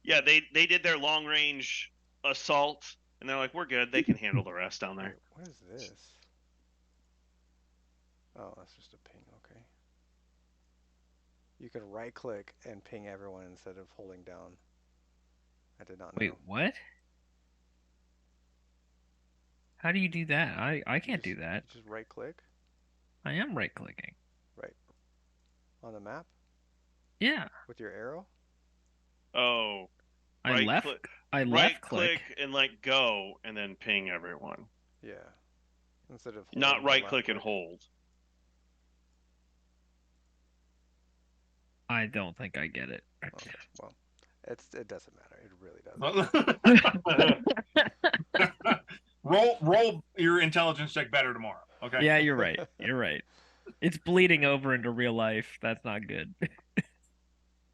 Yeah, they did their long range assault, and they're like, we're good. They can handle the rest down there. Wait, what is this? Oh, that's just a ping. Okay. You can right click and ping everyone instead of holding down. I did not know. Wait, what? How do you do that? I can't do that. Just right click. I am right clicking. Right. On the map? Yeah. With your arrow? Oh. I right left click, left click and like go and then ping everyone. Yeah. Instead of not right click and hold. I don't think I get it. Okay, well, it doesn't matter. It really doesn't. roll your intelligence check better tomorrow. Okay. Yeah, you're right. You're right. It's bleeding over into real life. That's not good.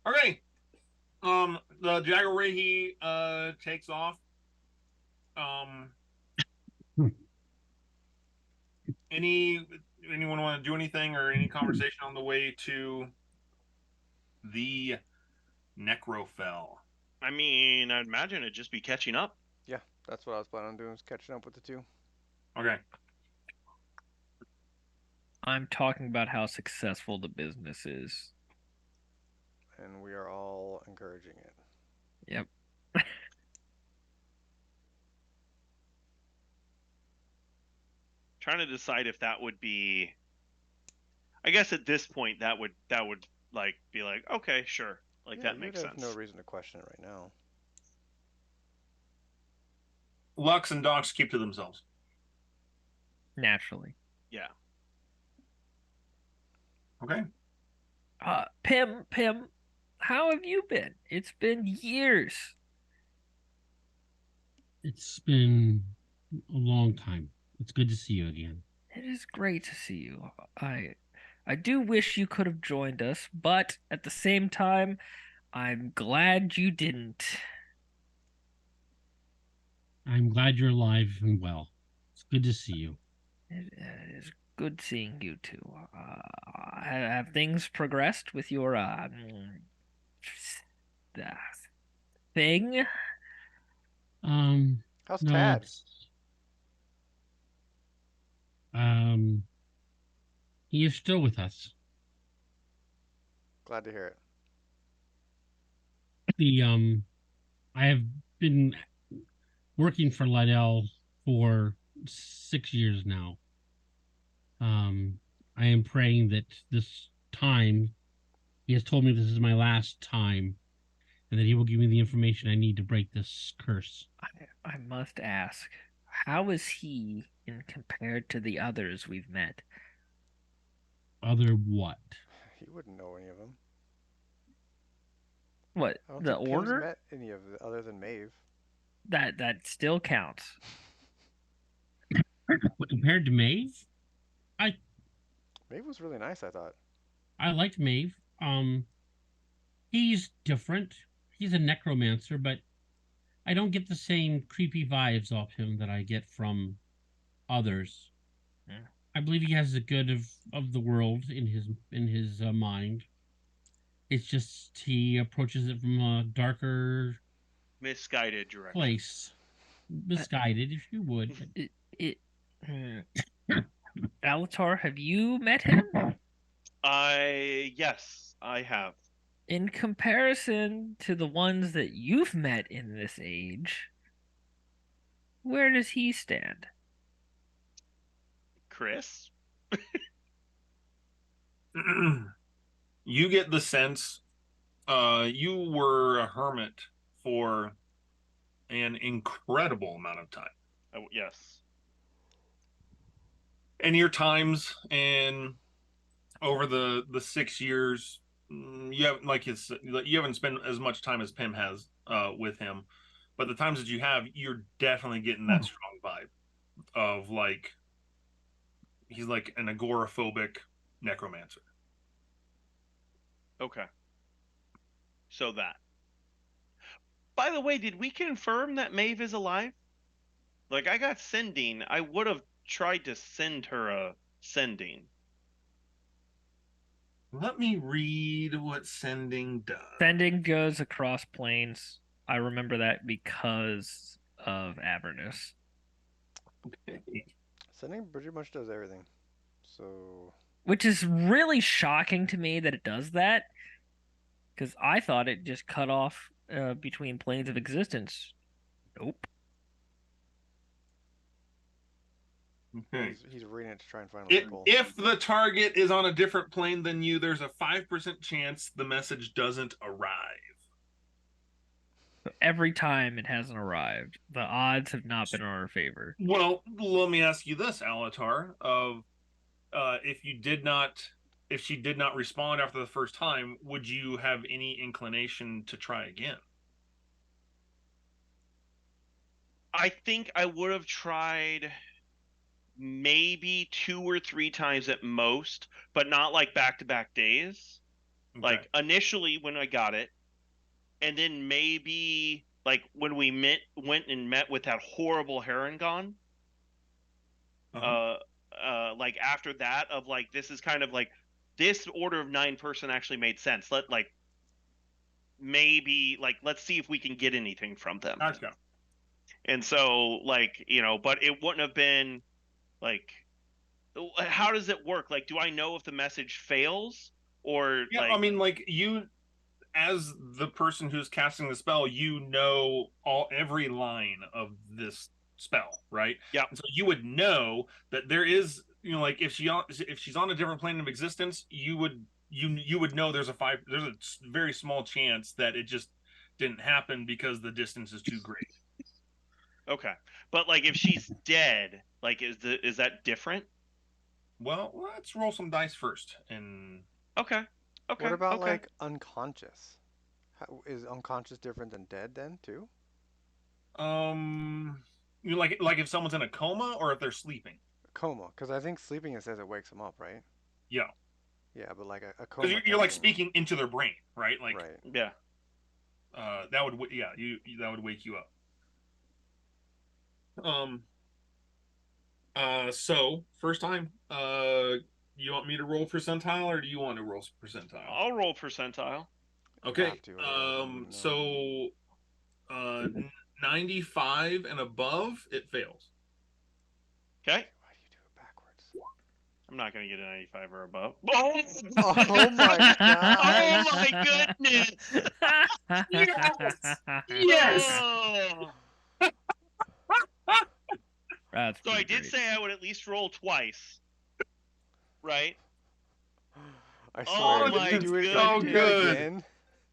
Okay. The Jagger Ray takes off. Anyone want to do anything or any conversation on the way to the Necrofell? I mean, I'd imagine it'd just be catching up. Yeah, that's what I was planning on doing, is catching up with the two. Okay. I'm talking about how successful the business is. And we are all encouraging it. Yep. Trying to decide if that would be. I guess at this point that would like be like, okay, sure, like that makes sense. No reason to question it right now. Lux and Docs keep to themselves. Naturally. Yeah. Okay. Pim, how have you been? It's been years. It's been a long time. It's good to see you again. It is great to see you. I do wish you could have joined us, but at the same time, I'm glad you didn't. I'm glad you're alive and well. It's good to see you. It is good seeing you too. Have things progressed with your uh, thing? Um, How's no, Tad? it's um, he is still with us. Glad to hear it. The I have been working for Liddell for 6 years now. Um, I am praying that this time, he has told me this is my last time, and that he will give me the information I need to break this curse. I must ask, how is he in compared to the others we've met? Other what? He wouldn't know any of them. What, I don't the think Pim's order? met any of the other than Maeve. That still counts. But compared to Maeve, I Maeve was really nice, I thought. I liked Maeve. He's different. He's a necromancer, but I don't get the same creepy vibes off him that I get from others. Hmm. I believe he has the good of the world in his mind. It's just he approaches it from a darker Misguided direction. place, misguided, if you would. But It hmm. Alatar, have you met him? Yes, I have. In comparison to the ones that you've met in this age, where does he stand? Chris? You get the sense you were a hermit for an incredible amount of time. Yes. And your times and over the 6 years, you haven't you haven't spent as much time as Pim has with him, but the times that you have, you're definitely getting that strong vibe of like he's like an agoraphobic necromancer. Okay. So that. By the way, did we confirm that Maeve is alive? Like, I got sending. I would have tried to send her a sending. Let me read what sending does. Sending goes across planes. I remember that because of Avernus. Okay. Sending pretty much does everything. So Which is really shocking to me that it does that, because I thought it just cut off between planes of existence. Nope. Okay. he's reading it to try and find a loophole. If the target is on a different plane than you, there's a 5% chance the message doesn't arrive. Every time it hasn't arrived, the odds have not been in our favor. Well, let me ask you this, Alatar. Of if you did not, if she did not respond after the first time, would you have any inclination to try again? I think I would have tried maybe 2 or 3 times at most, but not like back to back days. Okay. Like initially when I got it, and then maybe like when we went and met with that horrible Harangon. Uh-huh. Like after that, of like this is kind of like this Order of Nine person actually made sense. Maybe like let's see if we can get anything from them. Gotcha. And so like but it wouldn't have been like how does it work? Like, do I know if the message fails or Yeah, like? I mean, like you, as the person who's casting the spell, you know every line of this spell, right? Yeah. And so you would know that there is, like if she's on a different plane of existence, you would know there's a very small chance that it just didn't happen because the distance is too great. Okay, but like if she's dead, like is that different? Well, let's roll some dice first. And Okay. What Okay. about Okay. like unconscious? Is unconscious different than dead then too? um, You like if someone's in a coma or if they're sleeping. Coma, because I think sleeping it says it wakes them up, right? Yeah, Yeah, but like a because coma you're kind of like thing. speaking into their brain, right? Like Right. Yeah. that would yeah that would wake you up. Um. So first time. You want me to roll percentile or do you want to roll percentile? I'll roll percentile. If you have Okay. to, otherwise we wouldn't know. So 95 and above, it fails. Okay. Why do you do it backwards? I'm not gonna get a 95 or above. Oh my Oh gosh! my goodness! Yes! Oh. That's So I pretty did great. say I would at least roll twice, right? I Oh swear, my did so you do that good. again?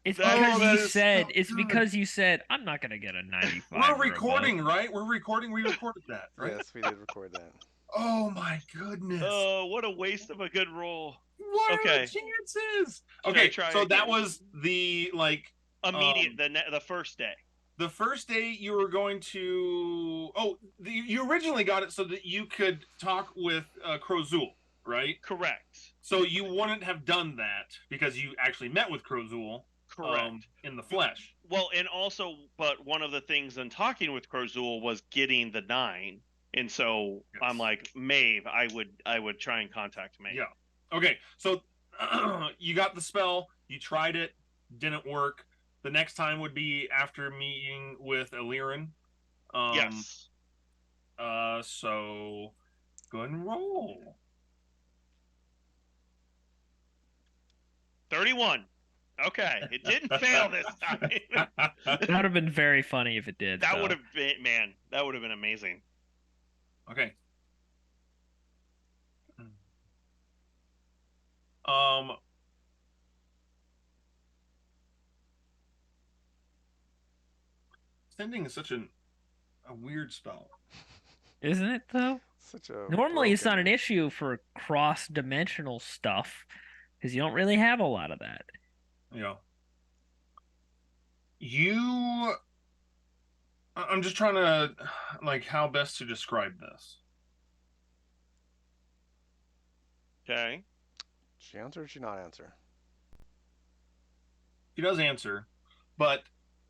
It's That because that you is so said it's good. because you said I'm not gonna get a 95 We're or above. recording, right? We're recording. We recorded that, right? Yes, we did record that. Oh my goodness. Oh, what a waste of a good roll. What are Okay. the chances? Should I Okay, try so that again? was the Immediate the first day. the first day you were going to you originally got it so that you could talk with Crozul, right? Correct. So you wouldn't have done that because you actually met with Crozul Correct. in the flesh. Well, and also, but one of the things in talking with Crozul was getting the 9, and so Yes. I'm like, Maeve, I would try and contact Maeve. Yeah. Okay, so you got the spell, you tried it, didn't work. The next time would be after meeting with Eliran. Yes. So go ahead and roll. 31. Okay, it didn't fail this time. It would have been very funny if it did. That though. would have been, man, that would have been amazing. Okay. Sending is such a weird spell. Isn't it though? Such a Normally, it's not an broken- issue for cross-dimensional stuff because you don't really have a lot of that. Yeah. I'm just trying to like how best to describe this. Okay. She answer or she not answer? He does answer, but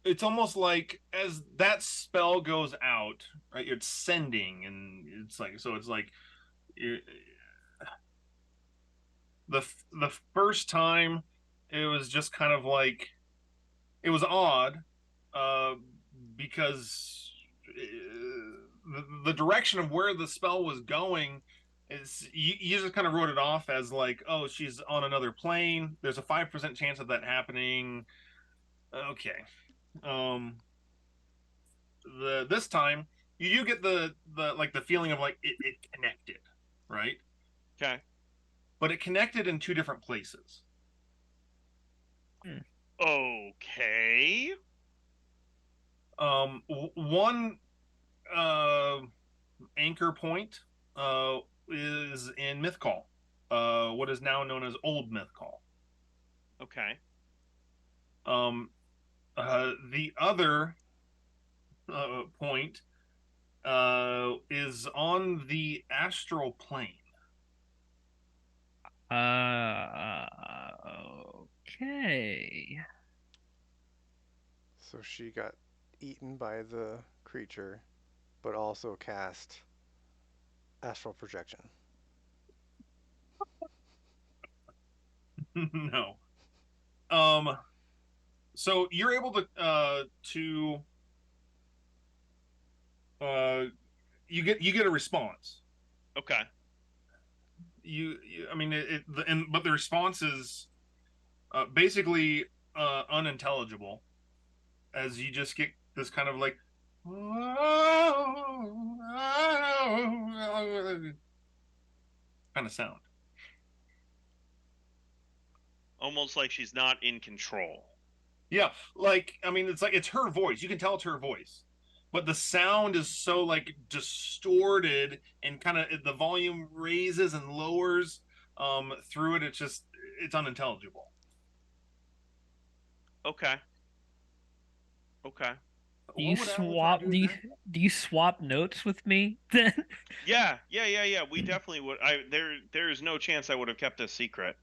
it's almost like as that spell goes out, right? It's sending, and it's like so. It's like the first time, it was just kind of like it was odd, uh, because the direction of where the spell was going is you just kind of wrote it off as like, oh, she's on another plane. There's a 5% chance of that happening. Okay. This time you do get the like the feeling of like it connected, right? Okay. But it connected in two different places. Okay. One anchor point is in Mythcall, what is now known as Old Mythcall. Okay. The other point is on the astral plane. Okay. So she got eaten by the creature, but also cast astral projection. No. So you're able to you get a response. Okay. I mean but the response is basically unintelligible, as you just get this kind of like kind of sound. Almost like she's not in control. Yeah, like I mean, it's like it's her voice. You can tell it's her voice, but the sound is so like distorted and kind of the volume raises and lowers through it. It's unintelligible. Okay. Okay. Do What you would Avatar swap? do Do you then? do you swap notes with me then? Yeah, we definitely would. There is no chance I would have kept a secret.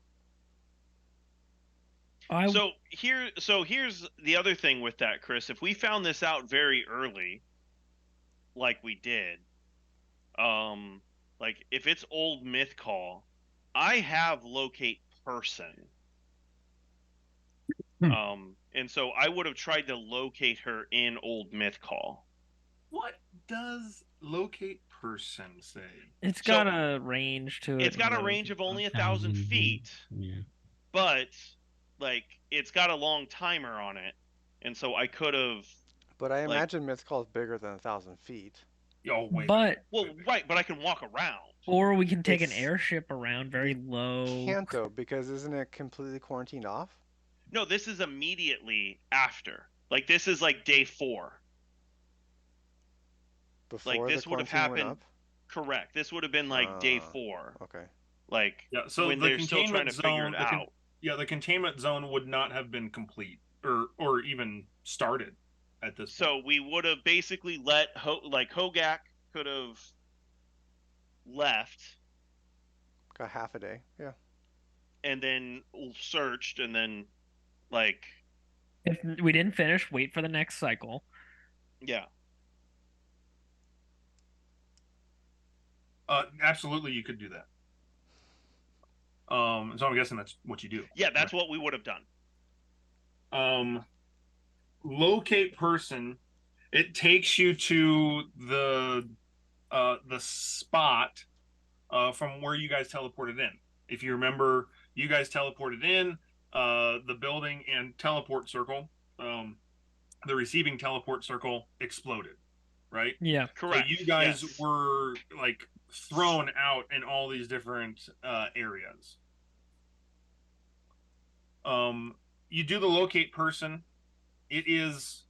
I So here's the other thing with that, Chris. If we found this out very early, like we did, um, like if it's old myth call, I have locate person. Hmm. And so I would have tried to locate her in old myth call. What does locate person say? it's So got a range to it it's and got a whatever. range of only 1,000 1,000. feet, Yeah. but like it's got a long timer on it, and so I could have But I like imagine Mythcall is bigger than 1,000 feet. Oh, way bigger. But well, Way bigger. right, but I can walk around. or we can take an It's airship around very you low. can't though because isn't it completely quarantined off No, this is immediately after. Like this is like day 4. Like before the this would have quarantine went happened. up? Correct. This would have been like day Uh, 4. okay. Like Yeah. So when the they're still trying containment to figure zone, it out. the containment zone would not have been complete or even started at this point. So we would have basically let Hogak could have left Got half a day. Yeah. and then searched and then like If we didn't finish, wait for the next cycle. yeah. Absolutely, you could do that. So I'm guessing that's what you do. Yeah, that's what we would have done. Locate person. It takes you to the spot from where you guys teleported in. If you remember, you guys teleported in the building and teleport circle. The receiving teleport circle exploded, right? Yeah. Correct. So you guys Yes. were like thrown out in all these different areas. You do the locate person. It is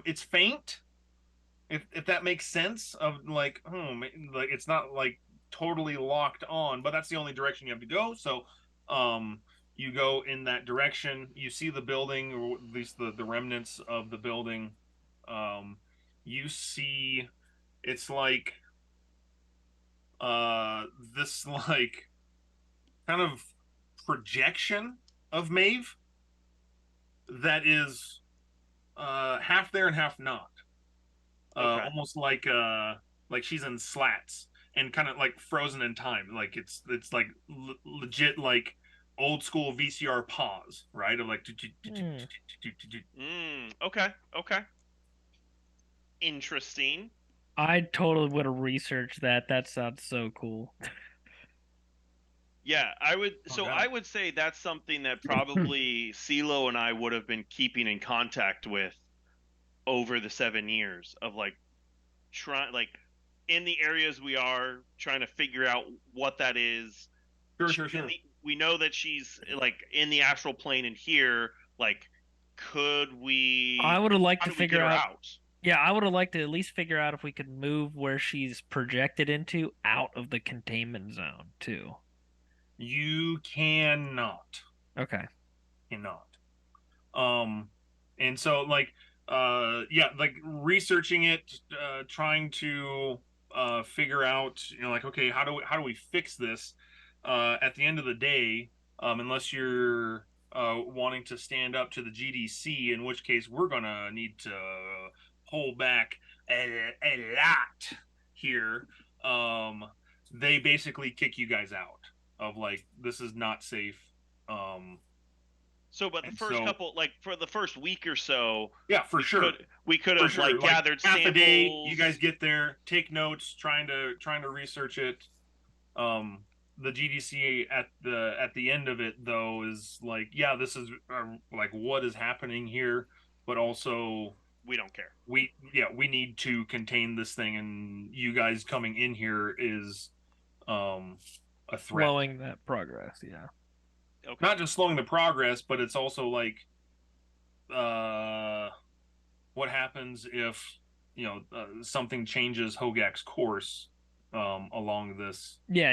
it's faint, if that makes sense. Of like, like it's not like totally locked on, but that's the only direction you have to go. So, you go in that direction. You see the building, or at least the remnants of the building. Um, you see, it's like this like kind of projection of Maeve that is half there and half not. Okay. Almost like she's in slats and kind of like frozen in time. Like it's like legit like old school VCR pause, right? Of like Okay. Okay. Interesting. I totally would have researched that. That sounds so cool. Yeah, I would. Oh, So God. I would say that's something that probably CeeLo and I would have been keeping in contact with over the 7 years of like trying, like in the areas we are trying to figure out what that is. Sure. We know that she's like in the astral plane in here. Like, could we? I would have liked How to do we get figure her out. out? Yeah, I would have liked to at least figure out if we could move where she's projected into out of the containment zone too. You cannot. Okay. Cannot. And so like yeah, like researching it, trying to figure out, like, okay, how do we fix this? At the end of the day, unless you're wanting to stand up to the GDC, in which case we're gonna need to pull back a lot here. They basically kick you guys out of like, this is not safe. So, but the And first so, couple, like for the first week or so, yeah, for sure. we could For have sure. like gathered half samples. a day, you guys get there, take notes, trying to research it. The GDC at the end of it though is like, yeah, this is like what is happening here, but also We don't care. we need to contain this thing, and you guys coming in here is a threat. Slowing that progress, yeah. Okay. Not just slowing the progress, but it's also like what happens if something changes Hogak's course along this Yeah.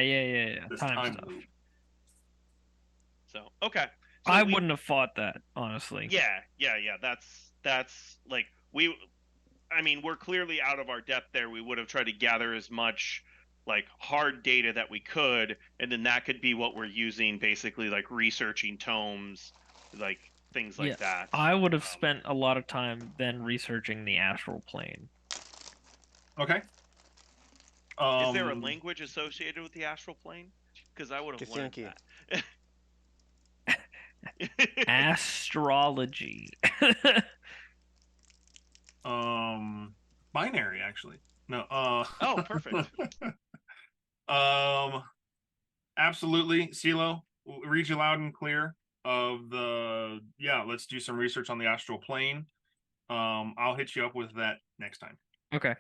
this Time time stuff. loop. So okay. So I wouldn't have fought that, honestly. Yeah. That's like we I mean, we're clearly out of our depth there. We would have tried to gather as much like hard data that we could, and then that could be what we're using, basically like researching tomes, like things Yeah, like that. I would have spent a lot of time then researching the astral plane. Okay. Is there a language associated with the astral plane? Because I would have learned Kasinki. that. Astrology. Binary actually. No. Oh, perfect. Absolutely, CeeLo. Read you loud and clear. Let's do some research on the astral plane. I'll hit you up with that next time. Okay.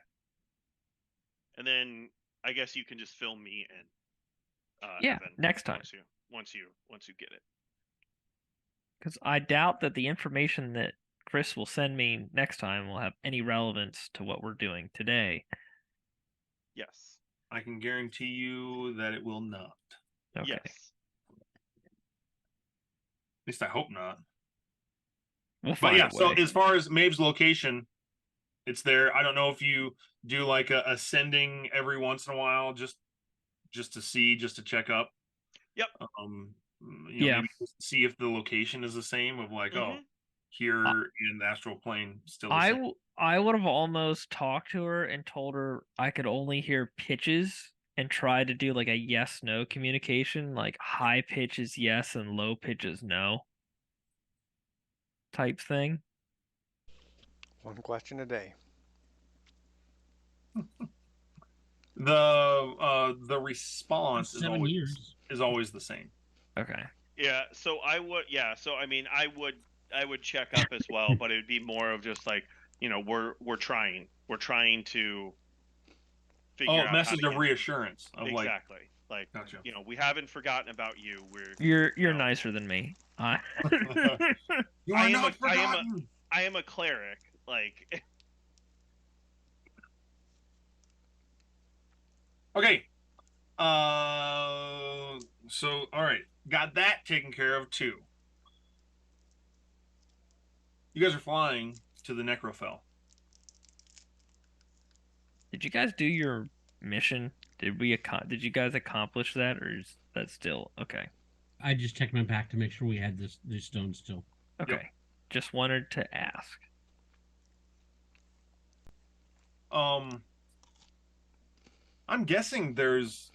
And then I guess you can just fill me in. Yeah, Evan, next time. Once you get it. Because I doubt that the information that Chris will send me next time will have any relevance to what we're doing today. Yes. I can guarantee you that it will not. Okay. Yes. At least I hope not. We'll But find yeah, a so way. as far as Maeve's location, it's there. I don't know if you do like a sending every once in a while, just to see, just to check up. Yep. Maybe just see if the location is the same. Of like, oh, here in the astral plane, still the same. I would have almost talked to her and told her I could only hear pitches and try to do like a yes/no communication, like high pitches yes and low pitches no type thing. One question a day. The response For 7 years. is always the same. Okay. Yeah. So I would. Yeah. So I mean, I would check up as well, but it would be more of just like, we're trying to figure out message how of to reassurance of exactly. Like, gotcha. we haven't forgotten about you. You're nicer than me. You are not forgotten. I am a cleric. Like. Okay. So all right, got that taken care of too. You guys are flying to the Necrofell. Did you guys do your mission? Did you guys accomplish that, or is that still okay? I just checked my pack to make sure we had these stones still. Okay. Yep. Just wanted to ask. I'm guessing there's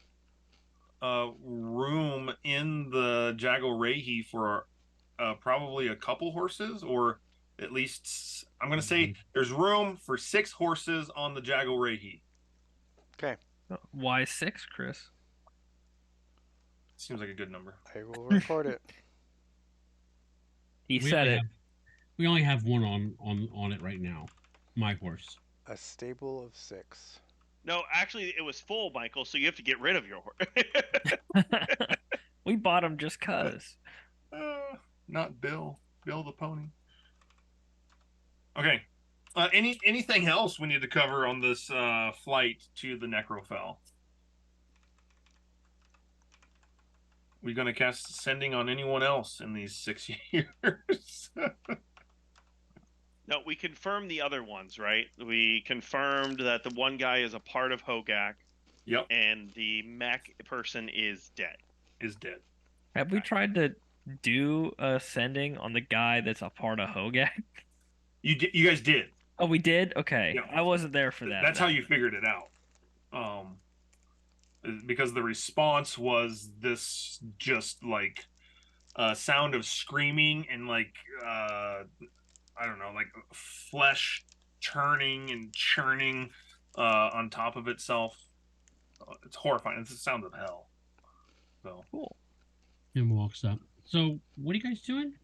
room in the Jagorahi for probably a couple horses, or at least I'm going to say there's room for 6 horses on the Jagorahi. Okay. Why 6, Chris? Seems like a good number. I will record it. He said it. We only have one on it right now. My horse. A stable of 6. No, actually, it was full, Michael. So you have to get rid of your horse. We bought him just cause. Not Bill. Bill the pony. Okay. Anything else we need to cover on this flight to the Necrofell? We gonna cast sending on anyone else in these 6 years? No, we confirmed the other ones, right? We confirmed that the one guy is a part of Hogak. Yep. And the mech person is dead. Have we tried to do a sending on the guy that's a part of Hogak? You guys did. Oh, we did? Okay. Yeah. I wasn't there for that. That's how you figured it out. Because the response was this just like sound of screaming and like I don't know, like flesh turning and churning on top of itself. It's horrifying. It's the sound of hell. So cool. Tim walks up. So, what are you guys doing?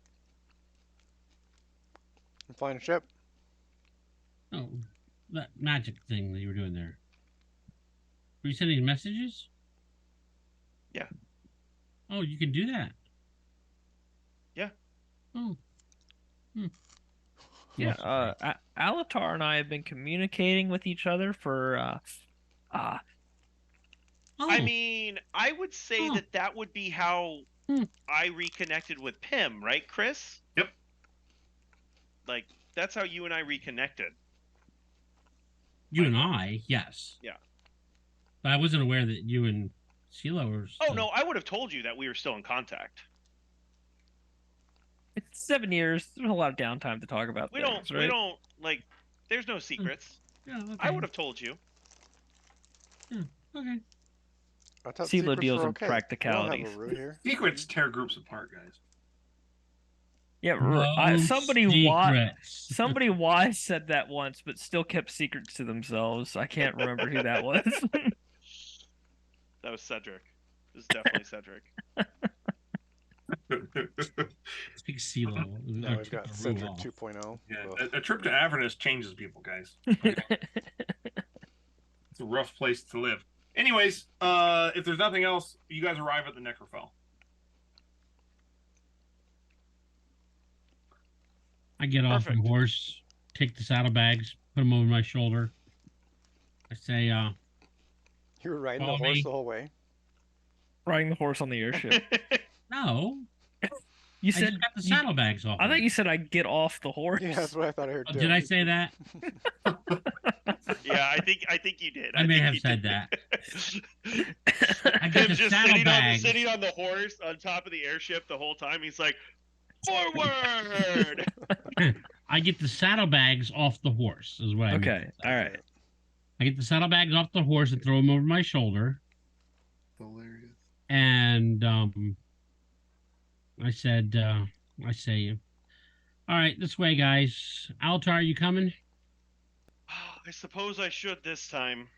I'm flying a ship. Oh, that magic thing that you were doing there. Were you sending messages? Yeah. Oh, you can do that. Yeah. Oh. Yeah. Alatar and I have been communicating with each other for I mean, I would say that would be how I reconnected with Pim, right, Chris? Yep. Like, that's how you and I reconnected. You and I, yes. Yeah. But I wasn't aware that you and CeeLo were. Oh no, I would have told you that we were still in contact. It's 7 years. There's a lot of downtime to talk about We things, don't. right? We don't like. There's no secrets. Yeah, okay. I would have told you. Yeah, okay. I thought CeeLo secrets deals were in okay. We don't have a practicalities. root here. Secrets tear groups apart, guys. Yeah, No secrets. somebody wise said that once, but still kept secrets to themselves. I can't remember who that was. That was Cedric. This is definitely Cedric. Speak CeeLo. Now we've got Cedric 2.0. Yeah, Ugh. a trip to Avernus changes people, guys. It's a rough place to live. Anyways, if there's nothing else, you guys arrive at the Necrophel. I get off Perfect. the horse, take the saddlebags, put them over my shoulder. I say, You were riding the Follow horse me. the whole way. Riding the horse on the airship. no. You I said just got the saddlebags off. I thought you said I'd get off the horse. Yeah, that's what I thought I heard. Oh, too. did I say that? Yeah, I think you did. I may think have you said did. I got Him the just saddlebags. sitting on the horse on top of the airship the whole time. He's like, forward. I get the saddlebags off the horse, is what I mean. Okay, all right. I get the saddlebags off the horse and throw them over my shoulder. Hilarious. And I say, all right, this way, guys. Altar, you coming? I suppose I should this time.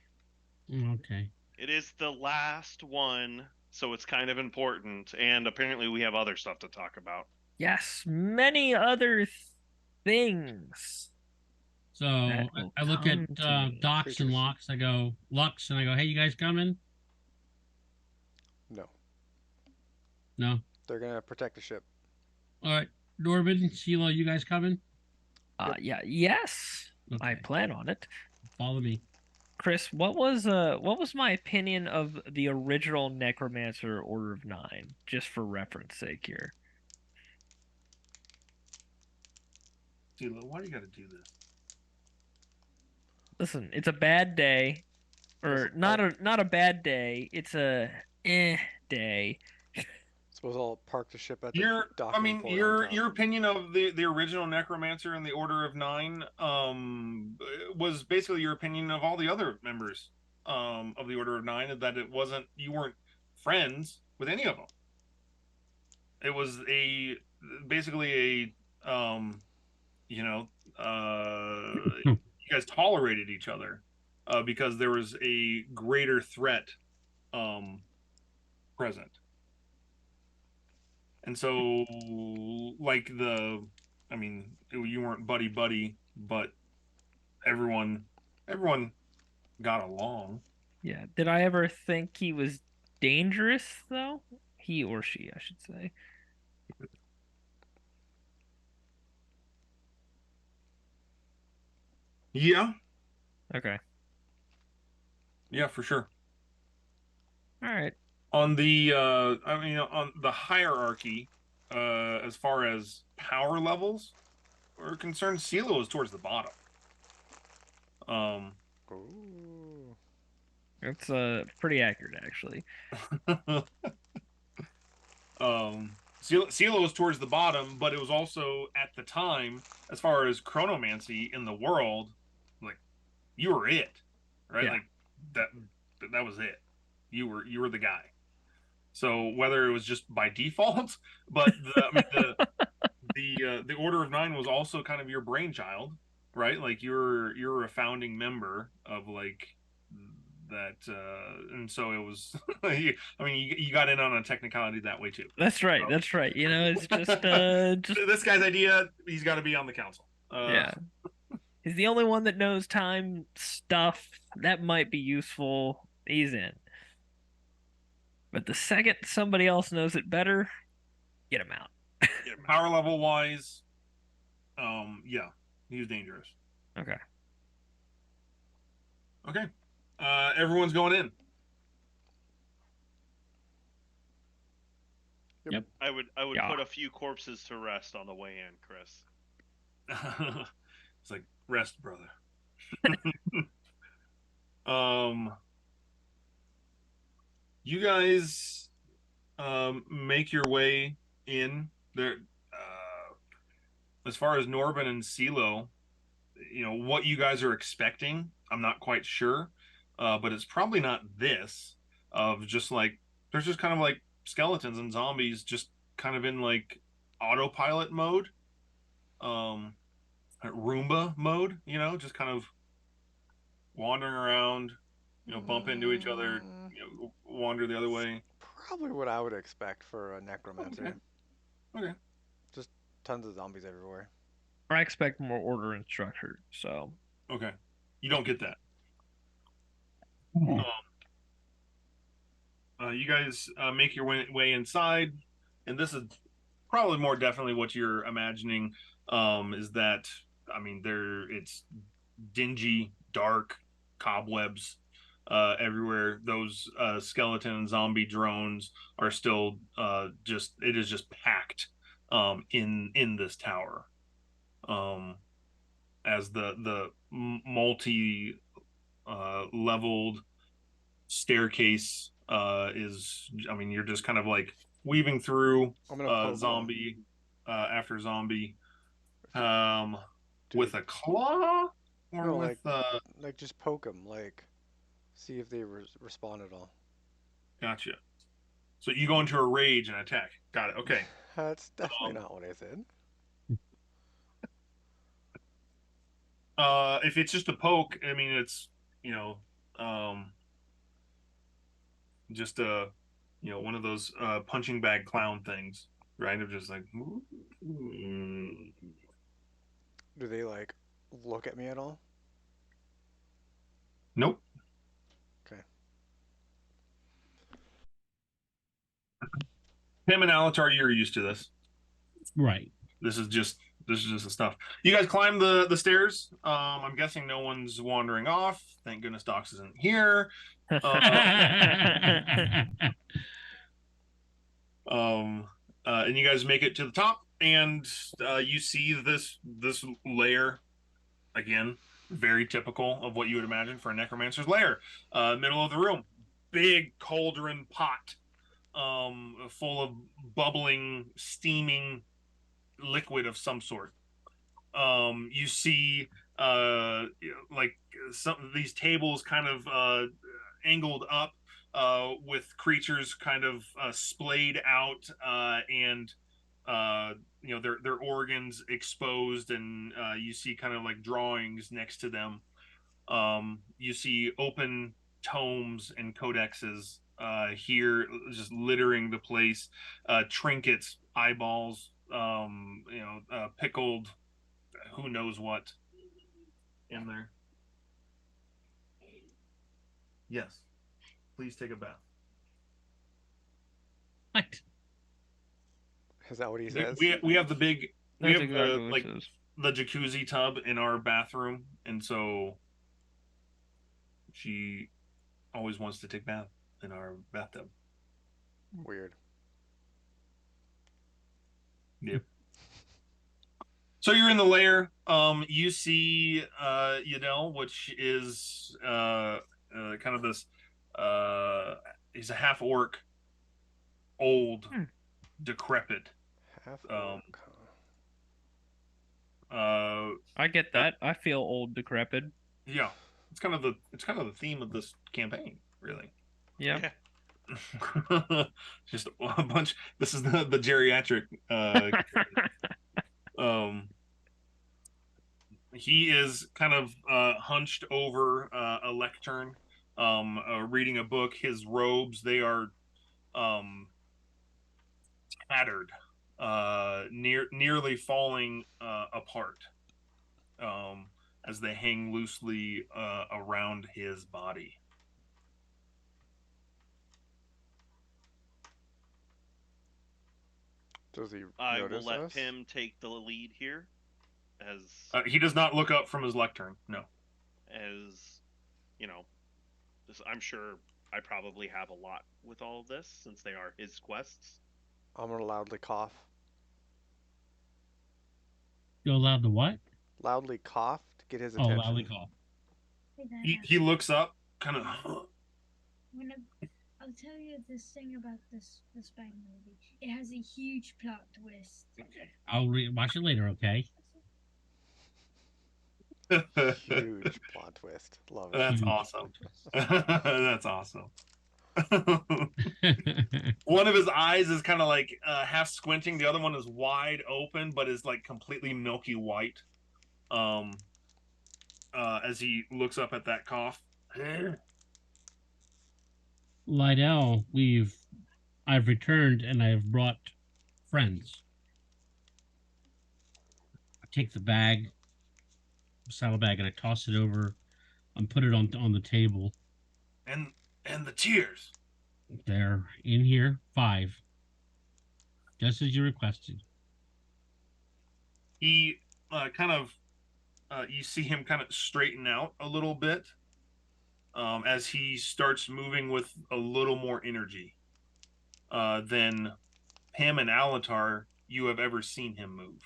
Okay. It is the last one, so it's kind of important. And apparently we have other stuff to talk about. Yes, many other things. So That I, will I look at come to me. Docs and Creatures. Lux. I go, Lux, and I go, hey, you guys coming? No, No. they're gonna protect the ship. All right. Norbin, Sheila, you guys coming? Yeah, yes. I Okay. plan on it. Follow me. Chris, what was my opinion of the original Necromancer Order of Nine, just for reference sake here? CeeLo, why do you got to do this? Listen, it's a bad day, or not a bad day. It's a day. Suppose I'll park the ship at the Your docking port on top. your opinion of the original Necromancer and the Order of Nine was basically your opinion of all the other members of the Order of Nine, that you weren't friends with any of them. It was basically a you guys tolerated each other because there was a greater threat present. And so, like you weren't buddy, but everyone got along. Yeah. Did I ever think he was dangerous, though? He or she, I should say. Yeah, Okay. yeah, for sure. All right. On the on the hierarchy, as far as power levels are concerned, CeeLo is towards the bottom. Ooh. It's pretty accurate, actually. CeeLo was towards the bottom, but it was also at the time, as far as chronomancy in the world, like you were it, right? Yeah. Like that was it. You were the guy. So whether it was just by default, but the Order of Nine was also kind of your brainchild, right? Like you're a founding member of like that, and so it was. You got in on a technicality that way too. That's right. So- That's right. You know, it's just This guy's idea. He's got to be on the council. yeah. He's the only one that knows time stuff that might be useful. He's in. But the second somebody else knows it better, get him out. Power level wise, yeah, he was dangerous. Okay. Okay, everyone's going in. I would Yeah. put a few corpses to rest on the way in, Chris. It's like rest, brother. Um, you guys make your way in there. As far as Norbin and CeeLo, what you guys are expecting, I'm not quite sure, but it's probably not this. Of just like there's just kind of like skeletons and zombies, just kind of in like autopilot mode, um, Roomba mode. Just kind of wandering around, bump into each other, Mm, wander the other way. probably what I would expect for a Okay. necromancer. Okay. Just tons of zombies everywhere. I expect more order and structure. So Okay. You don't get that. Hmm. You guys make your way inside, and this is probably more definitely what you're imagining. Is that I mean, it's dingy, dark, cobwebs everywhere. Those skeleton and zombie drones are still it is just packed in this tower. Um, as the multi leveled staircase is, I mean, you're just kind of like weaving through I'm gonna poke them. zombie after zombie, um Do they? with a claw or No, with like just poke them. Like see if they respond at all. gotcha. So you go into a rage and attack. Got it. Okay. That's definitely um not what I said. if it's just a poke, I mean, it's you know um just one of those punching bag clown things, right? Of just like Do they like look at me at all? nope. Okay. Him and Alatar, you're used to this. Right. This is just the stuff. You guys climb the stairs. I'm guessing no one's wandering off. Thank goodness Docs isn't here. Uh, um, and you guys make it to the top, and you see this lair again. Very typical of what you would imagine for a necromancer's lair. Middle of the room, big cauldron pot, full of bubbling, steaming liquid of some sort. You see like some of these tables kind of angled up with creatures kind of splayed out and their organs exposed, and you see kind of like drawings next to them. You see open tomes and codexes here, just littering the place. Trinkets, eyeballs, pickled who knows what in there. Yes, please take a bath. What? Is that what he We says? we have the big we that's have the exactly what like it says. the jacuzzi tub in our bathroom, and so she always wants to take bath in our bathtub. Weird. Yep. So you're in the lair. You see, which is kind of this. He's a half orc, old, Hmm. decrepit. Half Um, orc. I get that. I feel old, decrepit. yeah, it's kind of the theme of this campaign, really. Yeah. Yeah. Just a bunch. This is the geriatric. Um, he is kind of hunched over a lectern, reading a book. His robes, they are um, tattered, nearly falling apart, um, as they hang loosely around his body. Does he I will notice let us? Pim take the lead here, as He does not look up from his lectern. No. as you know, I'm sure I probably have a lot with all of this since they are his quests. I'm gonna loudly cough. You allowed the what? Loudly cough to get his Oh, loudly attention. call. He looks up kind of. I'll tell you this thing about this Bang movie. It has a huge plot twist. Okay. I'll watch it later, okay? Huge plot twist. Love it. That's Huge. awesome. That's awesome. One of his eyes is kind of like half squinting. The other one is wide open, but is like completely milky white. As he looks up at that cough. Lydell, I've returned and I've brought friends. I take the bag, saddle bag, and I toss it over and put it on the table. And the tears. They're in here, 5. Just as you requested. He you see him kind of straighten out a little bit as he starts moving with a little more energy than him and Alatar you have ever seen him move.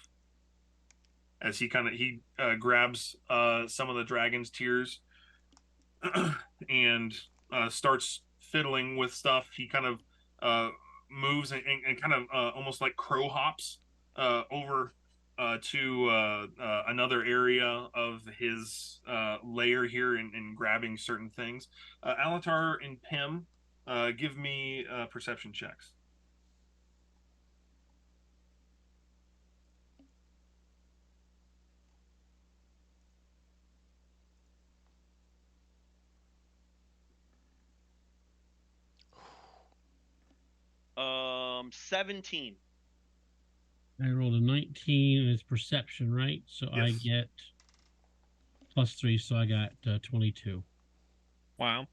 As he grabs some of the dragon's tears and starts fiddling with stuff. He kind of moves and kind of almost like crow hops over to another area of his layer here and grabbing certain things. Alatar and Pim, give me perception checks. Um, 17. I rolled a 19 and it's perception, right? So I Yes. get +3, so I got 22. Wow.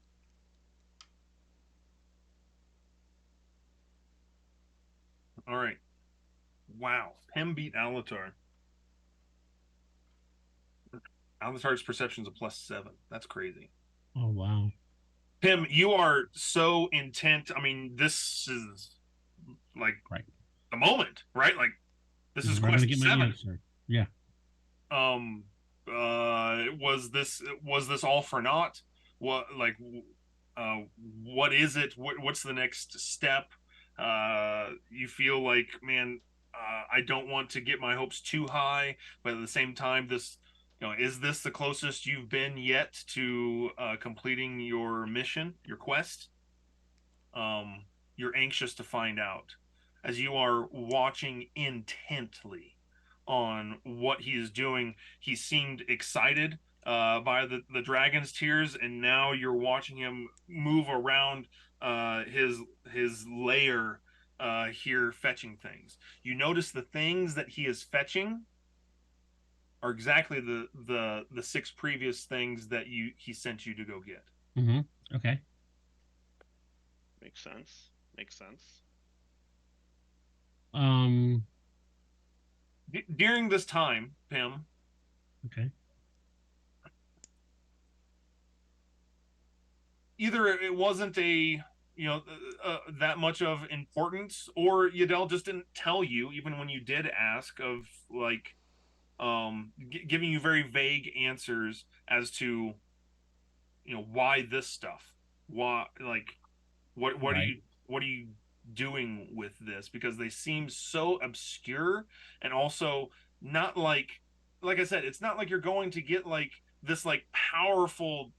All right. Wow. Pim beat Alatar. Alatar's perception's a +7. That's crazy. Oh, wow. Pim, you are so intent. I mean, this is like Right. the moment, right? Like this is We're going quest to get my 7. answer. Yeah. Was this all for naught? What is it? What's the next step? You feel like, man, I don't want to get my hopes too high, but at the same time, is this the closest you've been yet to completing your mission, your quest? You're anxious to find out as you are watching intently on what he is doing. He seemed excited by the dragon's tears, and now you're watching him move around his lair here, fetching things. You notice the things that he is fetching are exactly the 6 previous things that he sent you to go get. Mm-hmm. Okay. Makes sense. Makes sense. During this time, Pim, Okay. either it wasn't that much of importance, or Yadel just didn't tell you, even when you did ask, of like giving you very vague answers as to why this stuff, why, like what Right. are you doing with this, because they seem so obscure, and also not like I said, it's not like you're going to get like this like powerful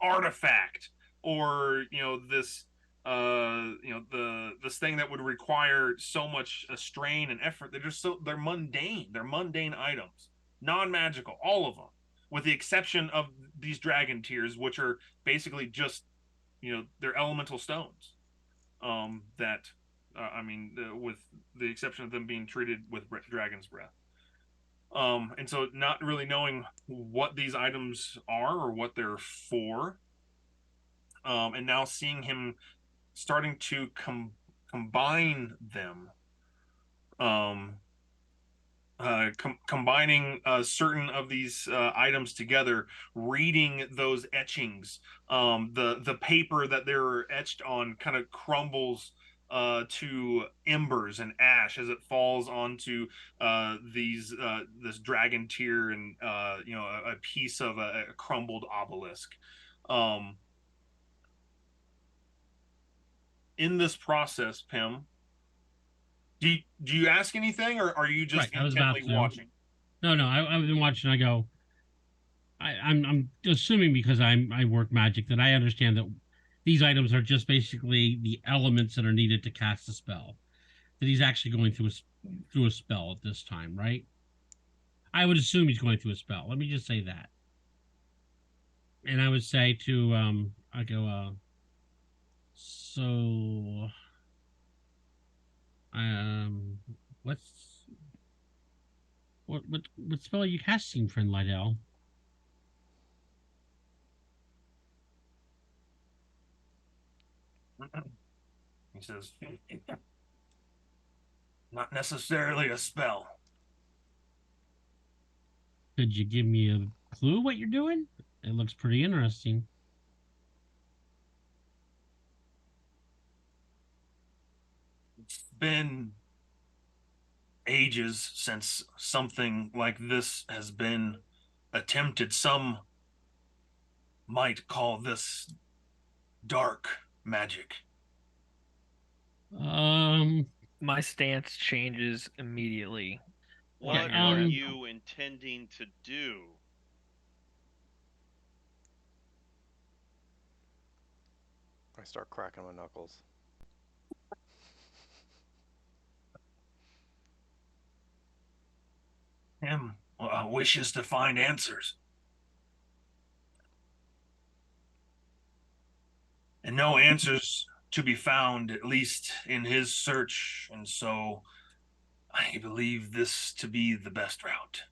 artifact, or this this thing that would require so much strain and effort. They're mundane. They're mundane items, non-magical, all of them, with the exception of these dragon tears, which are basically just they're elemental stones that with the exception of them being treated with dragon's breath. And so not really knowing what these items are or what they're for, and now seeing him starting to combine them, combining certain of these items together, reading those etchings. The paper that they're etched on kind of crumbles to embers and ash as it falls onto this dragon tear, and a piece of a crumbled obelisk. in this process, Pim, do you ask anything, or are you just Right, I was about intently to. watching? No, no, I've been watching. I go. I'm assuming because I work magic that I understand that these items are just basically the elements that are needed to cast a spell. That he's actually going through a spell at this time, right? I would assume he's going through a spell. Let me just say that. And I would say to I go so um what's what spell are you casting, friend Lydell? He says, not necessarily a spell. Could you give me a clue what you're doing? It looks pretty interesting. It's been ages since something like this has been attempted. Some might call this dark magic. Um, My stance changes immediately. What hear are that. you intending to do? I start cracking my knuckles. Him wishes to find answers. And no answers to be found, at least in his search. And so I believe this to be the best route.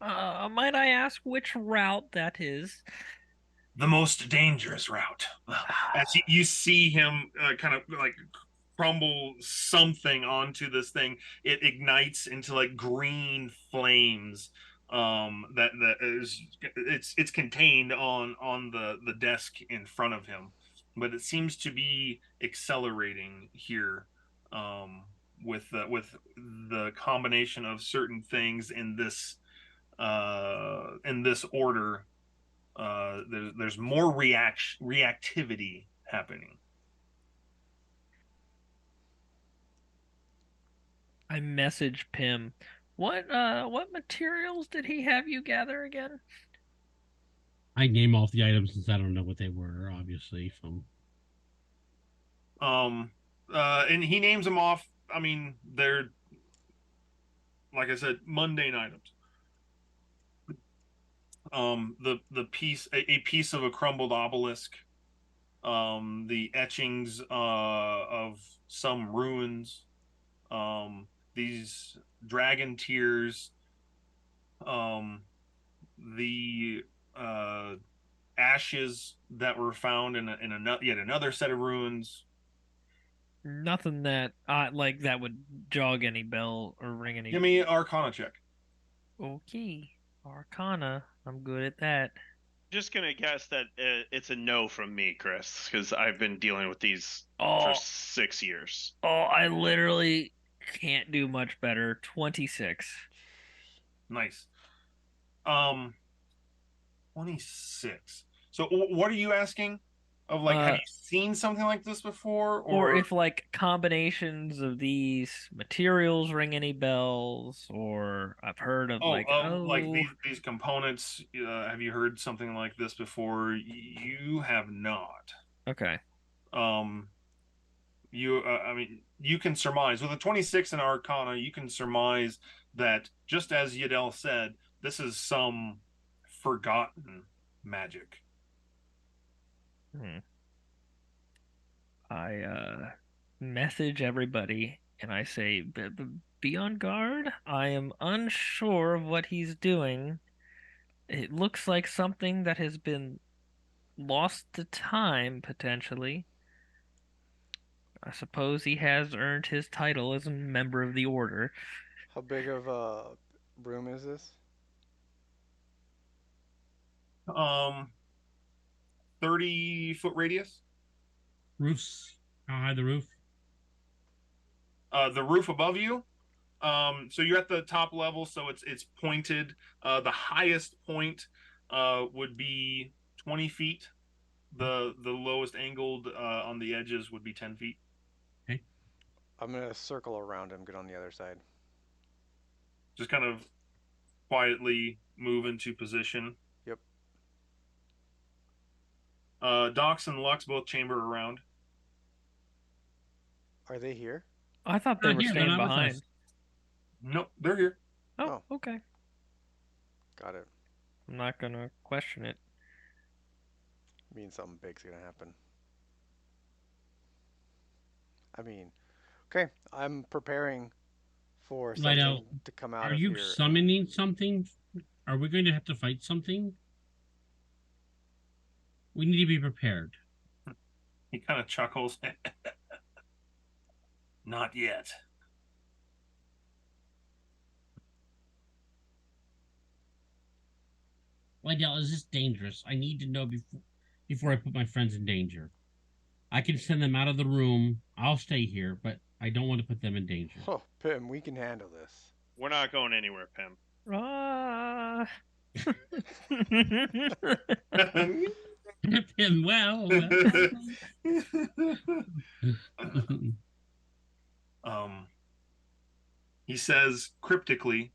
Might I ask which route that is? The most dangerous route. As you see him kind of like crumble something onto this thing, it ignites into like green flames. That is, it's contained on the desk in front of him, but it seems to be accelerating here. With the combination of certain things in this order, there's more reactivity happening. I message Pim. What materials did he have you gather again? I name off the items since I don't know what they were, obviously. From Um, and he names them off. I mean, they're like I said, mundane items. The piece, a piece of a crumbled obelisk. The etchings of some ruins. These dragon tears. Um, the ashes that were found in yet another set of ruins. Nothing that like that would jog any bell or ring any. Give me an Arcana check. Okay, Arcana. I'm good at that. Just gonna guess that it's a no from me, Chris, because I've been dealing with these for Oh, 6 years. I literally can't do much better. 26. Nice. 26. So what are you asking? Of like, have Uh, you seen something like this before, or or if like combinations of these materials ring any bells, or I've heard of oh, like, like oh, these components? Have you heard something like this before? You have not. okay. Um, I mean, you can surmise with a 26 in Arcana, you can surmise that just as Yadel said, this is some forgotten magic. Hmm. I message everybody and I say, Be on guard. I am unsure of what he's doing. It looks like something that has been lost to time, potentially. I suppose he has earned his title as a member of the order. How big of a room is this? Um, 30-foot radius. roofs, how high the roof? The roof above you. So you're at the top level, so it's pointed. The highest point would be 20 feet. The lowest angled on the edges would be 10 feet. Okay. I'm gonna circle around him, get on the other side. Just kind of quietly move into position. Yep. Dox and Lux both chamber around. Are they here? I thought they Not were here. They're staying not with behind. us. Nope, they're here. Oh, Oh. okay. Got it. I'm not gonna question it. Means something big's gonna happen. I mean, okay. I'm preparing for Lido, something to come out are of you here. summoning something? Are we going to have to fight something? We need to be prepared. He kind of chuckles. Not yet. Lydell, is this dangerous? I need to know before I put my friends in danger. I can send them out of the room. I'll stay here, but I don't want to put them in danger. Oh, Pim, we can handle this. We're not going anywhere, Pim. Ah. Pim, well. um, he says cryptically,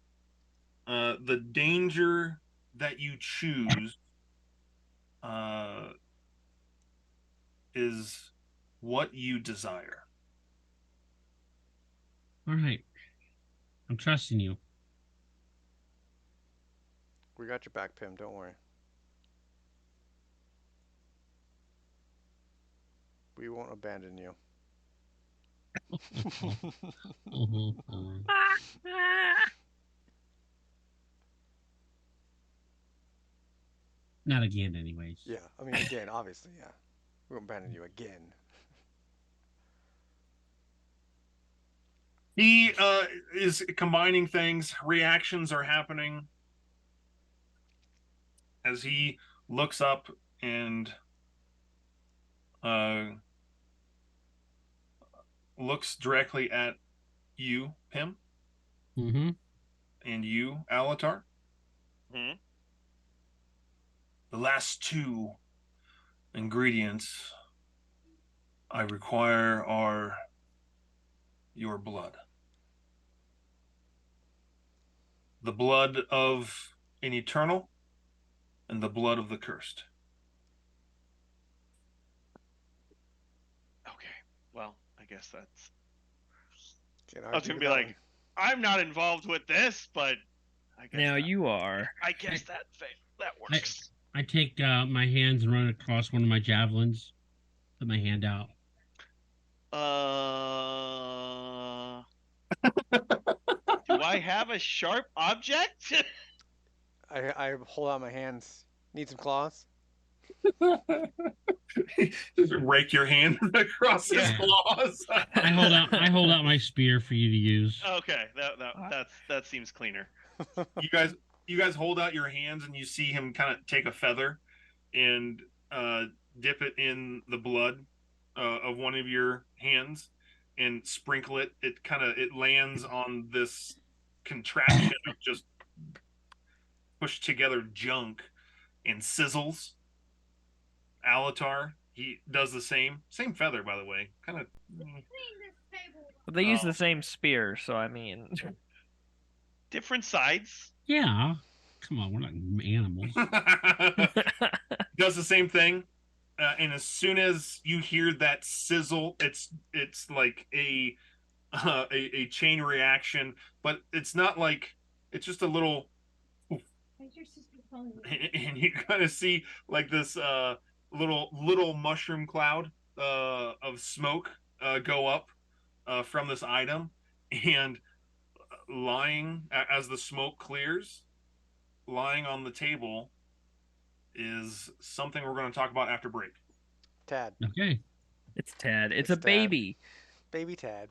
the danger that you choose is what you desire. All right. I'm trusting you. We got your back, Pim. Don't worry. We won't abandon you. Not again, anyways. Yeah, I mean, again, obviously, yeah. We won't abandon you again. He is combining things. Reactions are happening as he looks up and looks directly at you, Pim, Mm-hmm. and you, Alatar. Hmm? The last two ingredients I require are your blood. The blood of an eternal and the blood of the cursed. Okay. Well, I guess that's. Can't I was argue gonna with be that like, one. I'm not involved with this, but I guess Now that, you are. I guess that works. I take my hands and run across one of my javelins. Put my hand out. Do I have a sharp object? I hold out my hands. Need some claws? Just rake your hand across his Yeah. claws. I hold out my spear for you to use. Okay, that seems cleaner. you guys you guys hold out your hands and you see him kind of take a feather and dip it in the blood of one of your hands and sprinkle it. It lands on this contraption of just pushed together junk and sizzles. Alatar, he does the same feather, by the way. Kind of. But they use Oh. the same spear, so I mean. Different sides. Yeah. Come on, we're not animals. Does the same thing, and as soon as you hear that sizzle, it's like a chain reaction, but it's not like it's just a little, and you kind of see like this little mushroom cloud of smoke go up from this item, and lying as the smoke clears, lying on the table is something we're going to talk about after break. Tad. Okay. It's Tad. It's It's a Tad. baby. Baby Tad.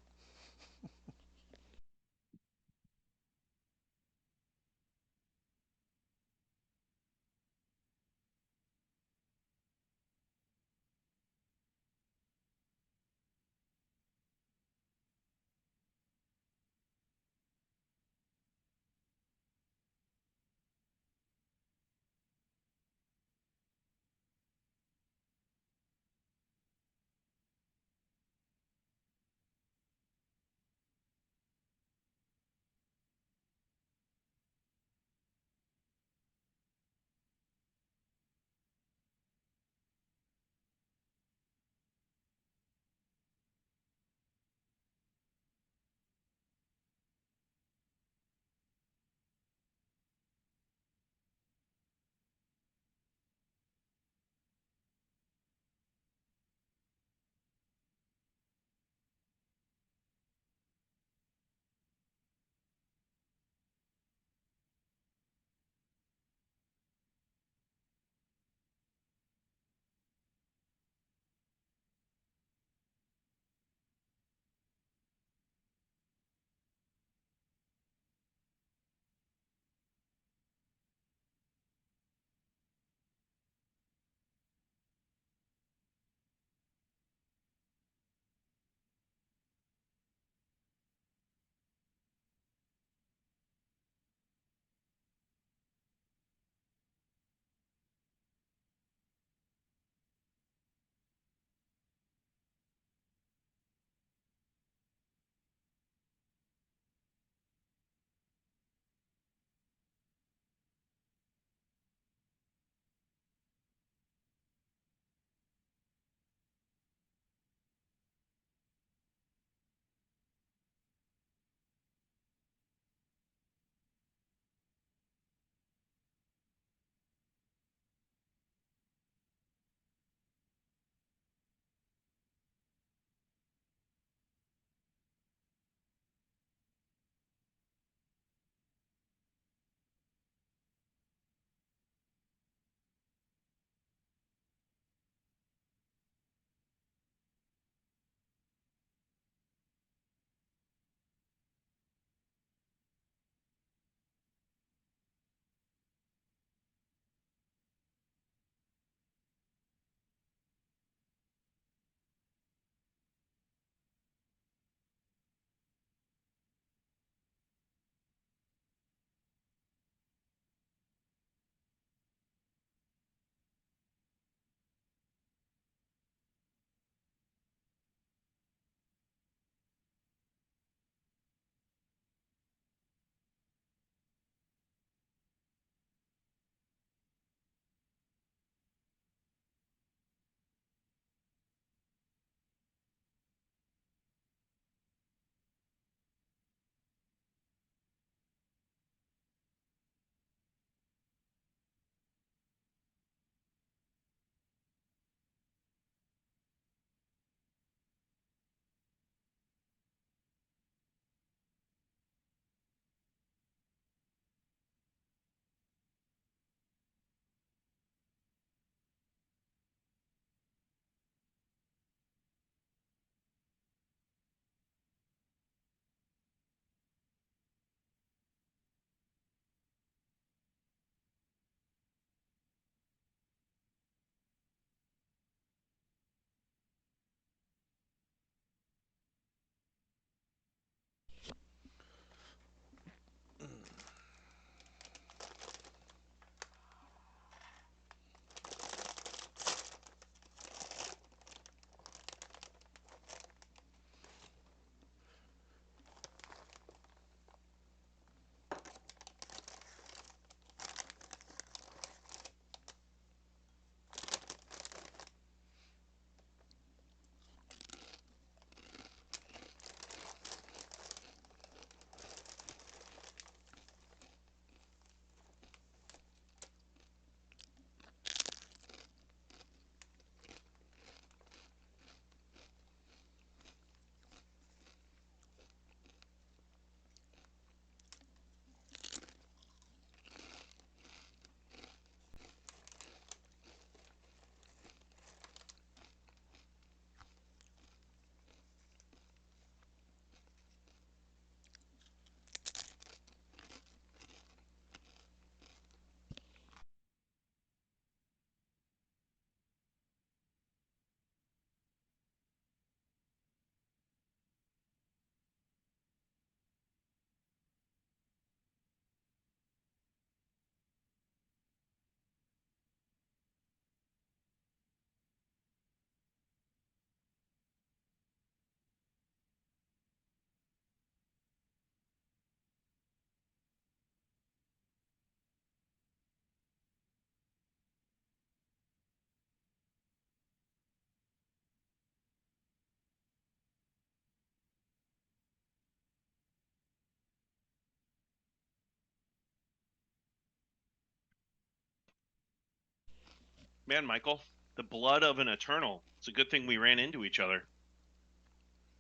Man, Michael, the blood of an eternal. It's a good thing we ran into each other.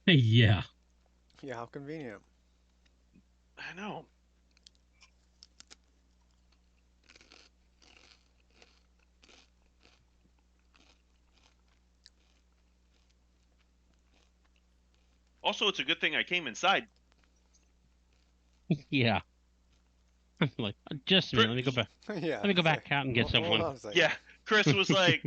Yeah. Yeah, how convenient. I know. Also, it's a good thing I came inside. Yeah. I'm like, just a minute. Let me go back. Yeah. Let me go It's like, back out and get hold someone. on a second. Yeah, Chris was like,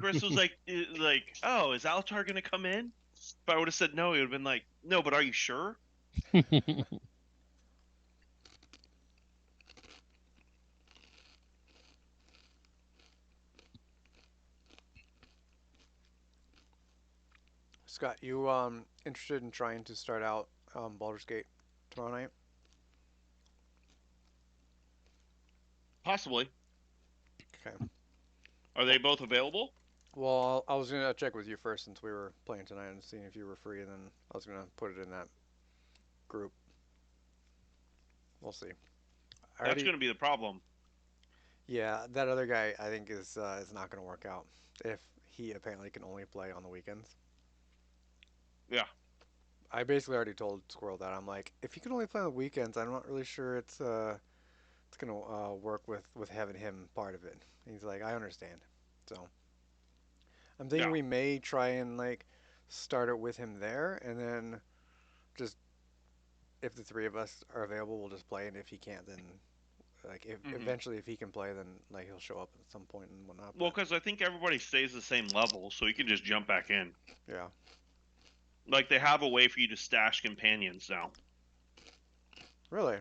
oh, is Alatar gonna come in? If I would have said no, he would have been like, no, but are you sure? Scott, you interested in trying to start out Baldur's Gate tomorrow night? Possibly. Okay. Are they both available? Well, I was gonna check with you first since we were playing tonight and seeing if you were free, and then I was gonna put it in that group. We'll see. I That's already, gonna be the problem. yeah, that other guy I think is not gonna work out if he apparently can only play on the weekends. Yeah. I basically already told Squirrel that I'm like, if he can only play on the weekends, I'm not really sure it's gonna work with having him part of it. He's like, I understand. So I'm thinking Yeah. we may try and like start it with him there, and then just if the three of us are available, we'll just play, and if he can't, then like if hmm eventually if he can play, then like he'll show up at some point and whatnot. Well, But because I think everybody stays the same level, so you can just jump back in. yeah, Like they have a way for you to stash companions now. really,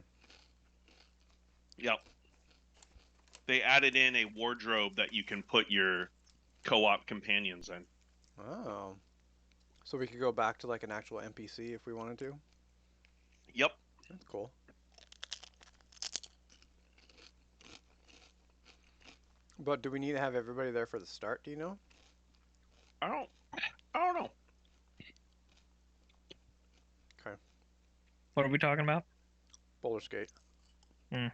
Yep. They added in a wardrobe that you can put your co-op companions in. oh, so we could go back to like an actual NPC if we wanted to. Yep. That's cool. But do we need to have everybody there for the start? Do you know? I don't. I don't know. Okay, What are we talking about? Boulder Skate. Hmm.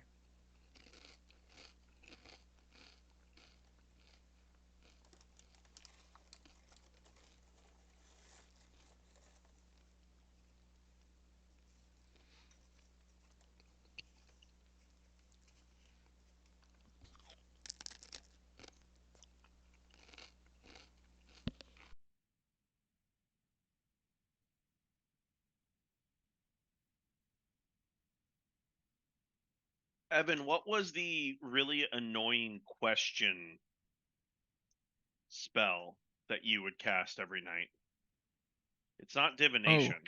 Evan, what was the really annoying question spell that you would cast every night? It's not Oh. divination.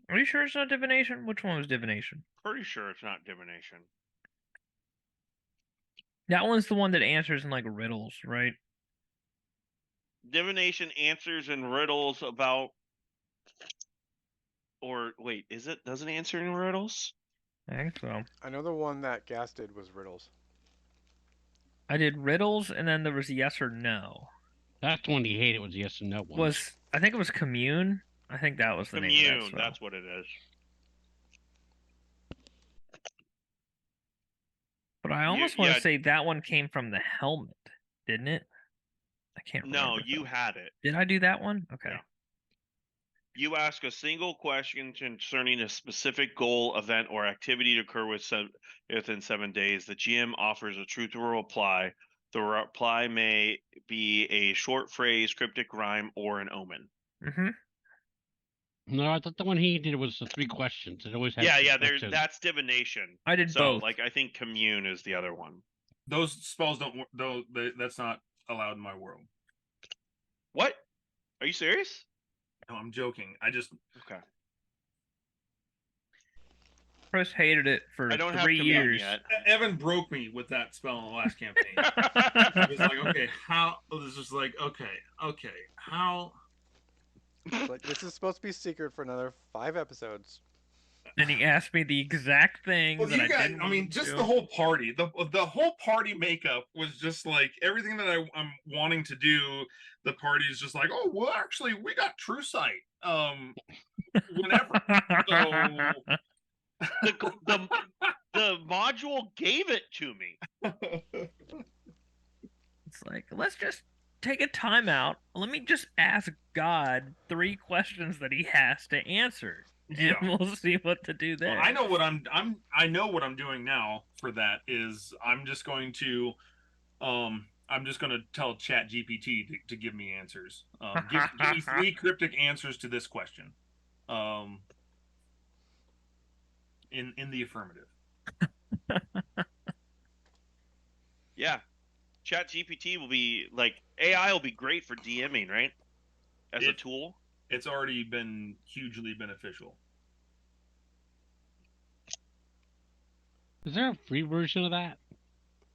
Are you sure it's not divination? Which one was divination? Pretty sure it's not divination. That one's the one that answers in like riddles, right? Divination answers in riddles about. Or wait, is it? Does it answer in riddles? I think so. I know the one that Gas did was riddles. I did riddles, and then there was yes or no. That's the one you hated was yes and no ones. Was I think it was commune? I think that was the name of that Commune. spell. That's what it is. But I almost want yeah. to say that one came from the helmet, didn't it? I can't remember. No, you had it. Did I do that one? Okay. Yeah. You ask a single question concerning a specific goal, event, or activity to occur within 7 days. The GM offers a truthful reply. The reply may be a short phrase, cryptic rhyme, or an omen. Mm-hmm. No, I thought the one he did was the 3 questions. It always had Yeah. questions. That's divination. I did so, both. like, I think commune is the other one. Those spells don't. That's not allowed in my world. What? Are you serious? No, I'm joking. I just Okay. Chris hated it for I don't have 3 commune years. yet. Evan broke me with that spell in the last campaign. I was like, okay, how? It was just like, okay, how? It's like this is supposed to be secret for another 5 episodes. And he asked me the exact thing Well, that you I guys, didn't. I mean, just the whole party, the whole party makeup was just like everything that I'm wanting to do. The party is just like, oh, well, actually, we got True Sight. Whenever. So the module gave it to me. It's like, let's just take a timeout. Let me just ask God 3 questions that he has to answer, and Yeah. we'll see what to do Well, there. I know what I know what I'm doing now for that is I'm just going to tell Chat GPT to give me answers. Give me 3 cryptic answers to this question. Um, in the affirmative. Yeah, Chat GPT will be like AI will be great for DMing, right? As a tool. It's already been hugely beneficial. Is there a free version of that?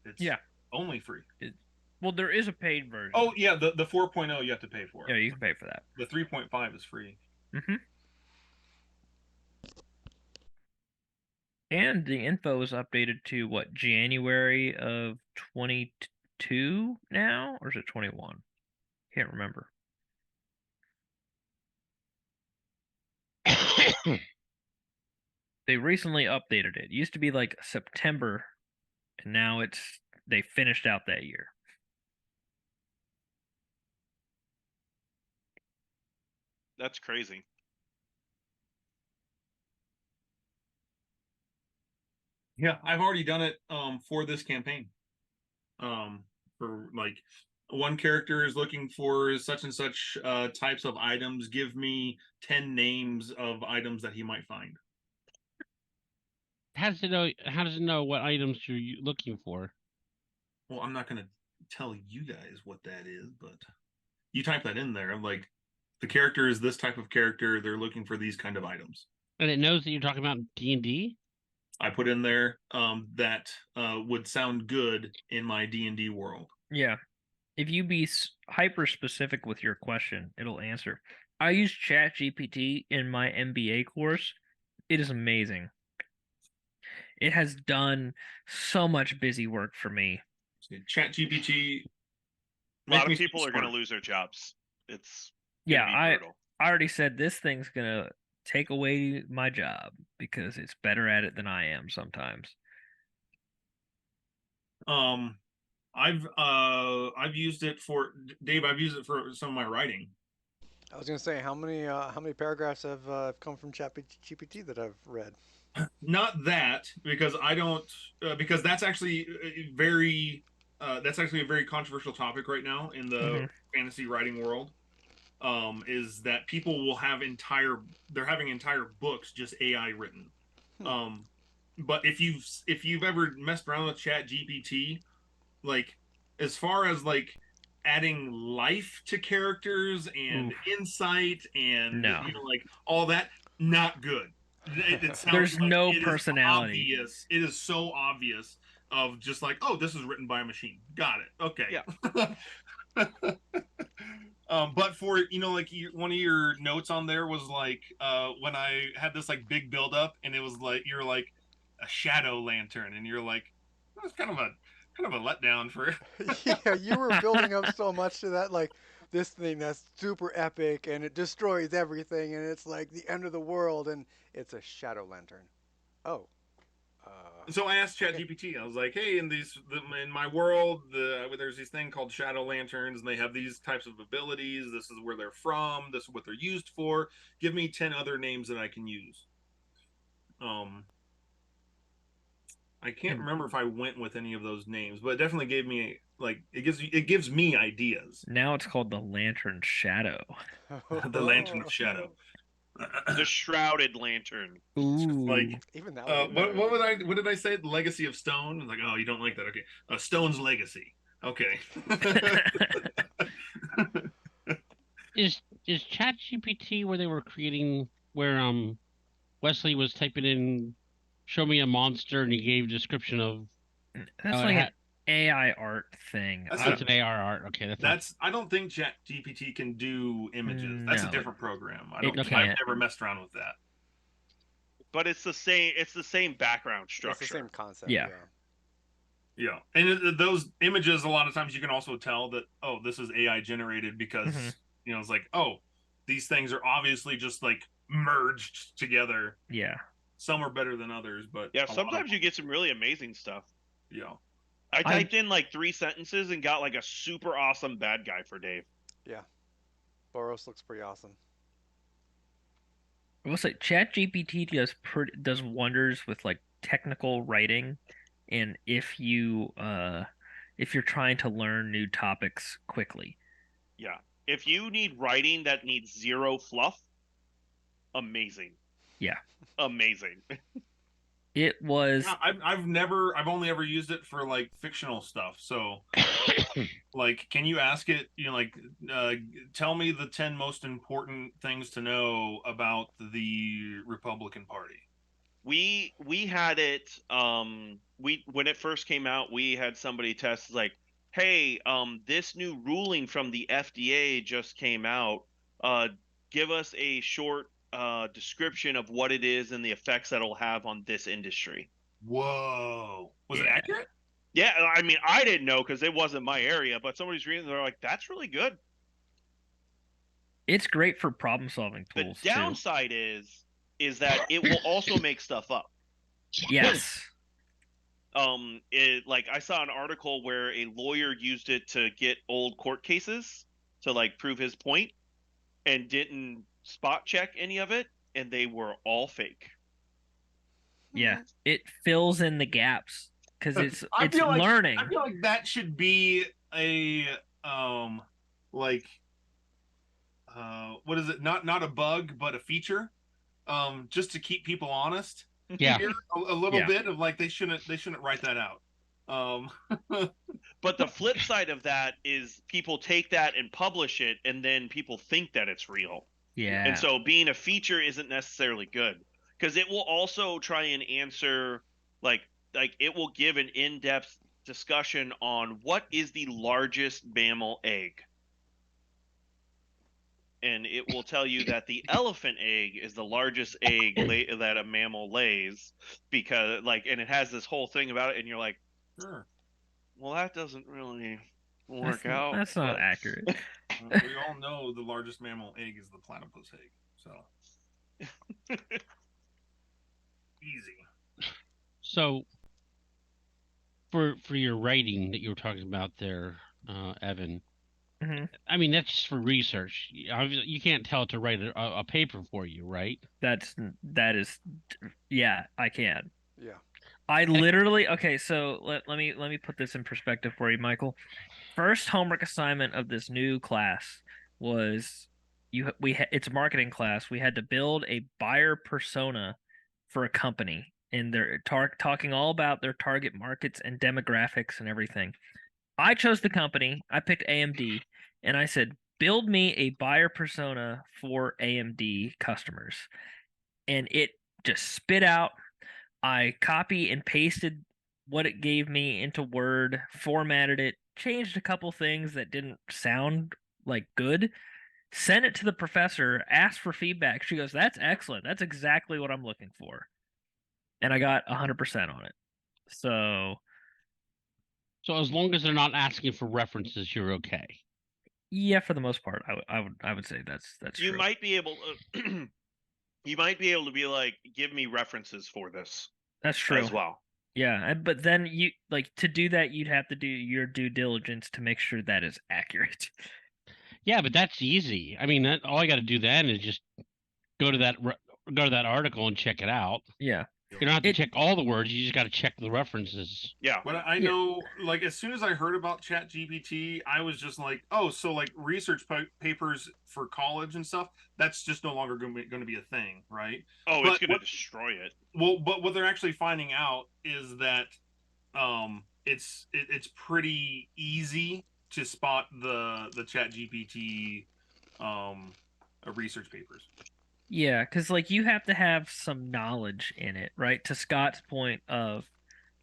It's Yeah. only free. Well, there is a paid version. Oh yeah, the 4.0 you have to pay for. Yeah, you can pay for that. The 3.5 is free. Mm-hmm. And the info is updated to what, January of 22 now, or is it 21? Can't remember. They recently updated it. It used to be like September, and now they finished out that year. That's crazy. Yeah, I've already done it for this campaign. For like one character is looking for such and such types of items. Give me 10 names of items that he might find. How does it know what items you're looking for? Well, I'm not going to tell you guys what that is, but you type that in there. I'm like, the character is this type of character. They're looking for these kind of items. And it knows that you're talking about D&D? I put in there that would sound good in my D&D world. Yeah. If you be hyper specific with your question, it'll answer. I use ChatGPT in my MBA course. It is amazing. It has done so much busy work for me. ChatGPT. A lot of people are going to lose their jobs. It's gonna be brutal. I already said this thing's gonna take away my job because it's better at it than I am sometimes. I've used it for Dave. I've used it for some of my writing. I was gonna say how many paragraphs have come from ChatGPT that I've read. Not that because I don't because that's actually that's actually a very controversial topic right now in the fantasy writing world. Is that people will have they're having entire books just AI written. But if you've ever messed around with Chat GPT, like as far as like adding life to characters and insight and like all that, not good. It sounds There's like no personality. It is so obvious of just like, oh, this is written by a machine. Got it. Okay. Yeah. But for like one of your notes on there was like when I had this like big build up and it was like you're like a shadow lantern and you're like that's kind of a letdown for Yeah, you were building up so much to that, like this thing that's super epic and it destroys everything and it's like the end of the world and it's a shadow lantern. Oh. So I asked ChatGPT. I was like, "Hey, in my world, there's this thing called shadow lanterns, and they have these types of abilities. This is where they're from. This is what they're used for. Give me 10 other names that I can use." I can't remember if I went with any of those names, but it definitely gave me like it gives me ideas. Now it's called the Lantern Shadow. The Lantern of Shadow. The Shrouded Lantern. Ooh. Like even that. What did I say? The Legacy of Stone. Like, oh, you don't like that? Okay, Stone's Legacy. Okay. Is ChatGPT where they were creating where Wesley was typing in "show me a monster" and he gave a description of that's like an AI art thing. That's an AR art. Okay, I don't think ChatGPT can do images. That's a different program. I've never messed around with that. But it's the same. It's the same background structure. It's the same concept. Yeah. Yeah, and those images, a lot of times you can also tell that, oh, this is AI generated because it's like, oh, these things are obviously just like merged together. Yeah. Some are better than others, but yeah, sometimes you get some really amazing stuff. Yeah. I typed in like 3 sentences and got like a super awesome bad guy for Dave. Yeah. Boros looks pretty awesome. I will say ChatGPT does wonders with like technical writing, and if you're trying to learn new topics quickly. Yeah. If you need writing that needs zero fluff, amazing. Yeah. Amazing. It was Yeah, I've only ever used it for like fictional stuff. So, like, can you ask it? Tell me the 10 most important things to know about the Republican Party. We had it we when it first came out, we had somebody test like, "Hey, this new ruling from the FDA just came out. Uh give us a short description of what it is and the effects that it'll have on this industry." Whoa, was it Yeah. accurate? Yeah, I mean, I didn't know because it wasn't my area, but somebody's reading, they're like, "That's really good." It's great for problem solving The tools too. downside is that it will also make stuff up. Yes. It like I saw an article where a lawyer used it to get old court cases to like prove his point and didn't spot check any of it, and they were all fake. Yeah. It fills in the gaps because it's I feel like learning. I feel like that should be a like what is it? Not a bug, but a feature. Just to keep people honest. Yeah. Here, a little Yeah. bit of like they shouldn't write that out. But the flip side of that is people take that and publish it, and then people think that it's real. Yeah. And so being a feature isn't necessarily good because it will also try and answer like it will give an in-depth discussion on what is the largest mammal egg. And it will tell you that the elephant egg is the largest egg that a mammal lays because and it has this whole thing about it, and you're like, Sure. well, that doesn't really work out. That's not accurate. We all know the largest mammal egg is the platypus egg. So easy. So for your writing that you were talking about there, Evan, Mhm. I mean that's just for research. You can't tell it to write a paper for you, right? That is yeah, I can. Yeah. I literally okay, so let me put this in perspective for you, Michael. First homework assignment of this new class was it's a marketing class. We had to build a buyer persona for a company, and they're talking all about their target markets and demographics and everything. I chose the company. I picked AMD, and I said, "Build me a buyer persona for AMD customers." And it just spit out. I copy and pasted what it gave me into Word, formatted it, changed a couple things that didn't sound like good, sent it to the professor, asked for feedback. She goes, "That's excellent. That's exactly what I'm looking for." And I got 100% on it. So, So as long as they're not asking for references, you're okay. yeah, for the most part, I would say that's You true. might be able to, you might be able to be like, give me references for this That's true. as well. Yeah, but then you like to do that, you'd have to do your due diligence to make sure that is accurate. Yeah, but that's easy. I mean, all I got to do then is just go to that article and check it out. Yeah. You don't have to check all the words. You just got to check the references. Yeah. But I know, like, as soon as I heard about ChatGPT, I was just like, oh, so like research papers for college and stuff, that's just no longer going to be a thing, right? Oh, But it's going to destroy it. Well, but what they're actually finding out is that it's pretty easy to spot the ChatGPT research papers. Yeah, because like you have to have some knowledge in it, right? To Scott's point of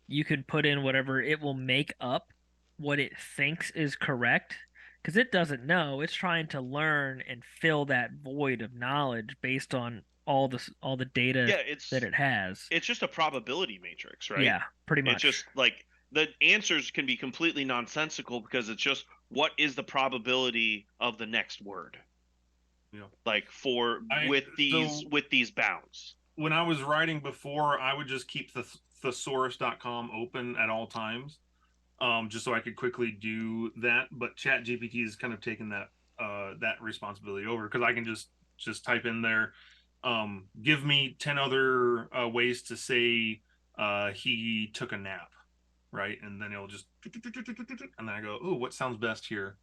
you could put in whatever, it will make up what it thinks is correct because it doesn't know. It's trying to learn and fill that void of knowledge based on all the data that it has. It's just a probability matrix, right? Yeah, pretty much. It's just like the answers can be completely nonsensical because it's just what is the probability of the next word. Yeah. Like with these bounds. When I was writing before, I would just keep the thesaurus.com open at all times. just so I could quickly do that. But ChatGPT is kind of taken that responsibility over, because I can just type in there, give me 10 other ways to say he took a nap, right? And then it'll just, and then I go, oh, what sounds best here?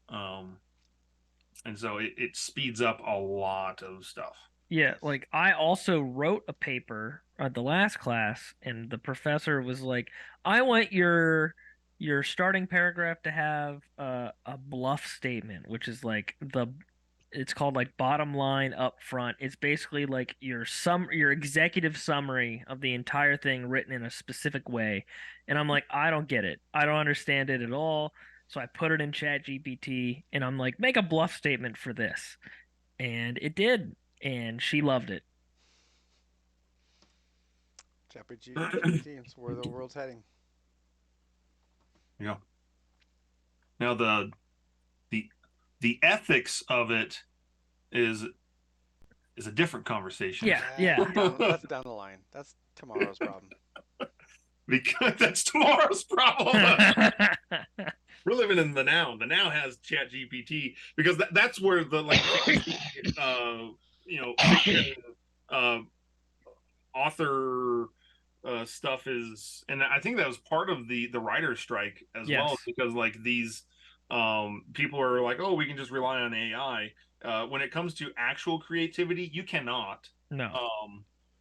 And so it speeds up a lot of stuff. Yeah, like I also wrote a paper at the last class, and the professor was like, "I want your starting paragraph to have a bluff statement, which is like it's called like bottom line up front. It's basically like your executive summary of the entire thing written in a specific way." And I'm like, "I don't get it. I don't understand it at all." So I put it in ChatGPT, and I'm like, "Make a bluff statement for this." And it did, and she loved it. GPT, it's where the world's heading. Yeah. Now the the ethics of it is a different conversation. Yeah. That's down the line. That's tomorrow's problem. Because that's tomorrow's problem. We're living in the now. The now has Chat GPT, because that's where the fiction, author stuff is, and I think that was part of the writer's strike as well, because like these people are like, oh, we can just rely on AI. When it comes to actual creativity, you cannot. No.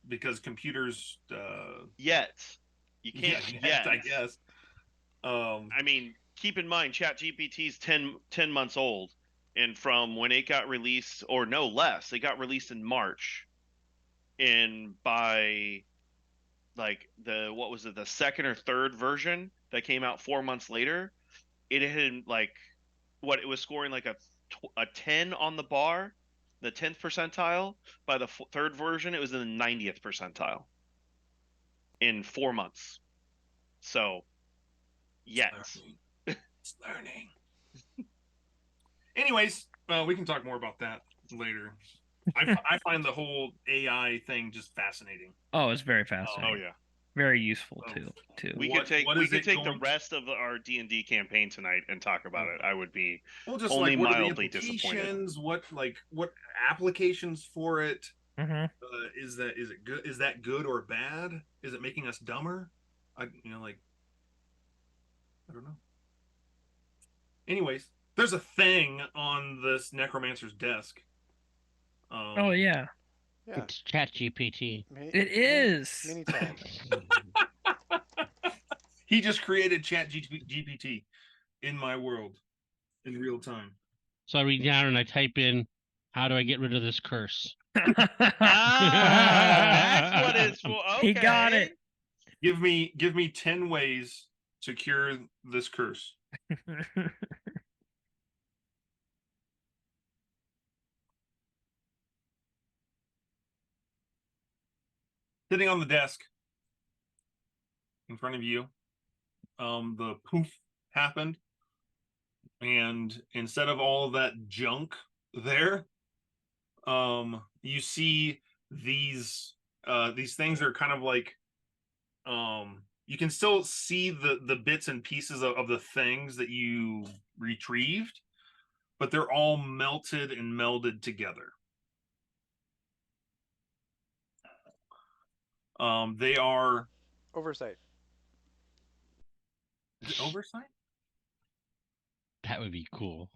Because computers yet you can't yet, I guess. I mean, keep in mind, ChatGPT is 10 months old, and from when it got released, or no less, it got released in March, and by like the second or third version that came out 4 months later, it had like it was scoring like a 10 on the bar, the 10th percentile. By the third version, it was in the 90th percentile in 4 months. So yes, it's learning. Anyways, we can talk more about that later. I find the whole AI thing just fascinating. Oh, it's very fascinating. Oh yeah, very useful too. We could take the rest of our D&D campaign tonight and talk about it. I would be just only like, what mildly disappointed. What applications for it? Mm-hmm. Is it good? Is that good or bad? Is it making us dumber? I don't know. Anyways, there's a thing on this necromancer's desk. Oh yeah. It's ChatGPT. It is. Mini tab. He just created ChatGPT in my world in real time. So I read down and I type in, "How do I get rid of this curse?" That's what it's for. Okay. He got it. Give me 10 ways to cure this curse. Sitting on the desk in front of you, the poof happened, and instead of all that junk there, you see these things are kind of like, you can still see the bits and pieces of the things that you retrieved, but they're all melted and melded together. They are oversight. Oversight? That would be cool.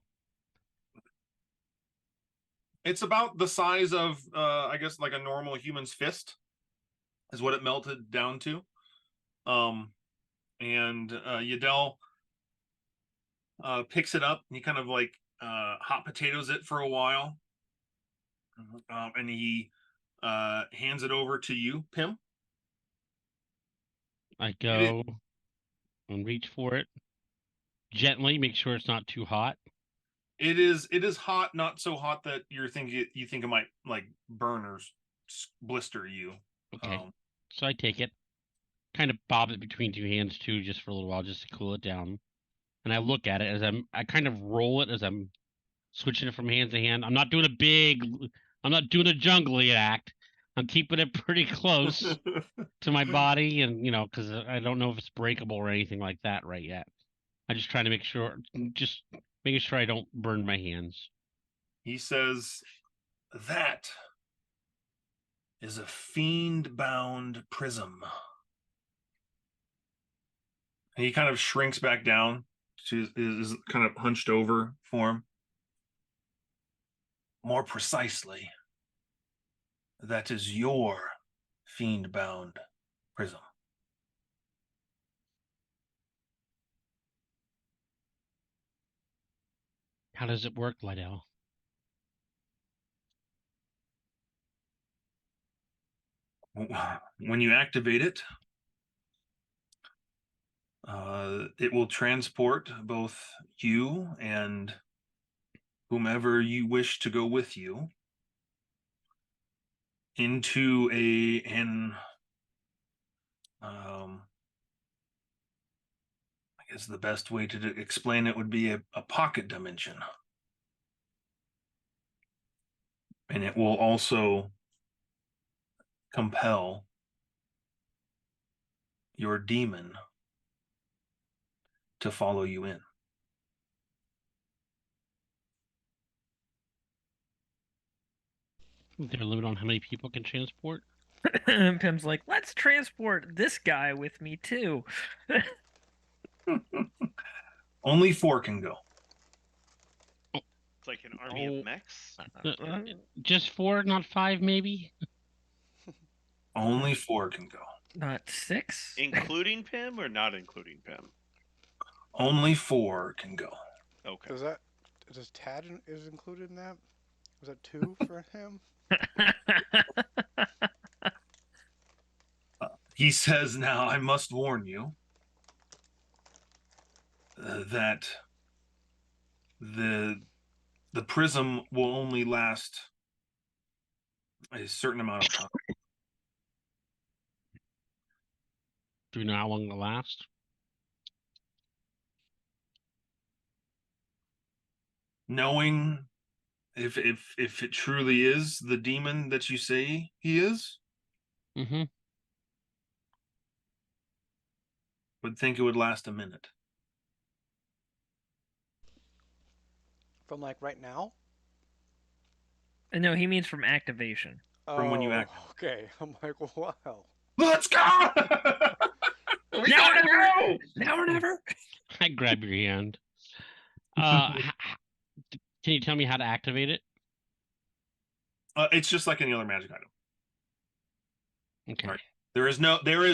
It's about the size of, I guess, like a normal human's fist, is what it melted down to. And Yadel picks it up. And he kind of like hot potatoes it for a while, and he hands it over to you, Pim. I go and reach for it gently, make sure it's not too hot. It is hot, not so hot that you think it might like burn or blister you. Okay. So I take it, kind of bob it between two hands too, just for a little while, just to cool it down. And I look at it as I kind of roll it as I'm switching it from hand to hand. I'm not doing a jungly act. I'm keeping it pretty close to my body, and because I don't know if it's breakable or anything like that right yet. I'm just trying to make sure, just making sure I don't burn my hands. He says, "That is a fiend-bound prism." And he kind of shrinks back down to his kind of hunched over form. More precisely, that is your fiend-bound prism. How does it work, Lydell? When you activate it, it will transport both you and whomever you wish to go with you into an I guess the best way to explain it would be a pocket dimension. And it will also compel your demon to follow you in. Is there a limit on how many people can transport? Pim's like, let's transport this guy with me too. Only 4 can go. It's like an army of mechs. Just 4, not 5, maybe? Only 4 can go. Not 6? Including Pim or not including Pim? Only 4 can go. Okay. Does Tad is included in that? Was that 2 for him? He says, "Now I must warn you that the prism will only last a certain amount of time." Do you know how long it'll last? Knowing if it truly is the demon that you say he is, Mm-hmm. would think it would last a minute. From like right now? No, he means from activation. From when you act. Okay. I'm like, wow. Let's go! We Now or gotta never! go! Now or never! I grab your hand. Can you tell me how to activate it? It's just like any other magic item. Okay. Right. There is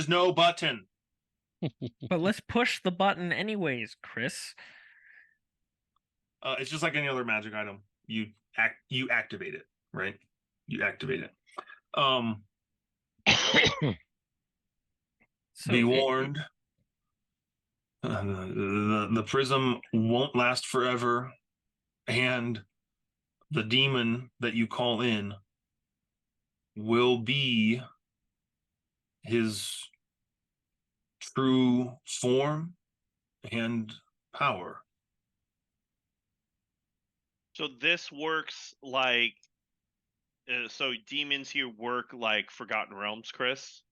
no button. But let's push the button anyways, Chris. It's just like any other magic item. You activate it, right? You activate it. So Be warned. The prism won't last forever, and the demon that you call in will be his true form and power. So this works like. So demons here work like Forgotten Realms, Chris,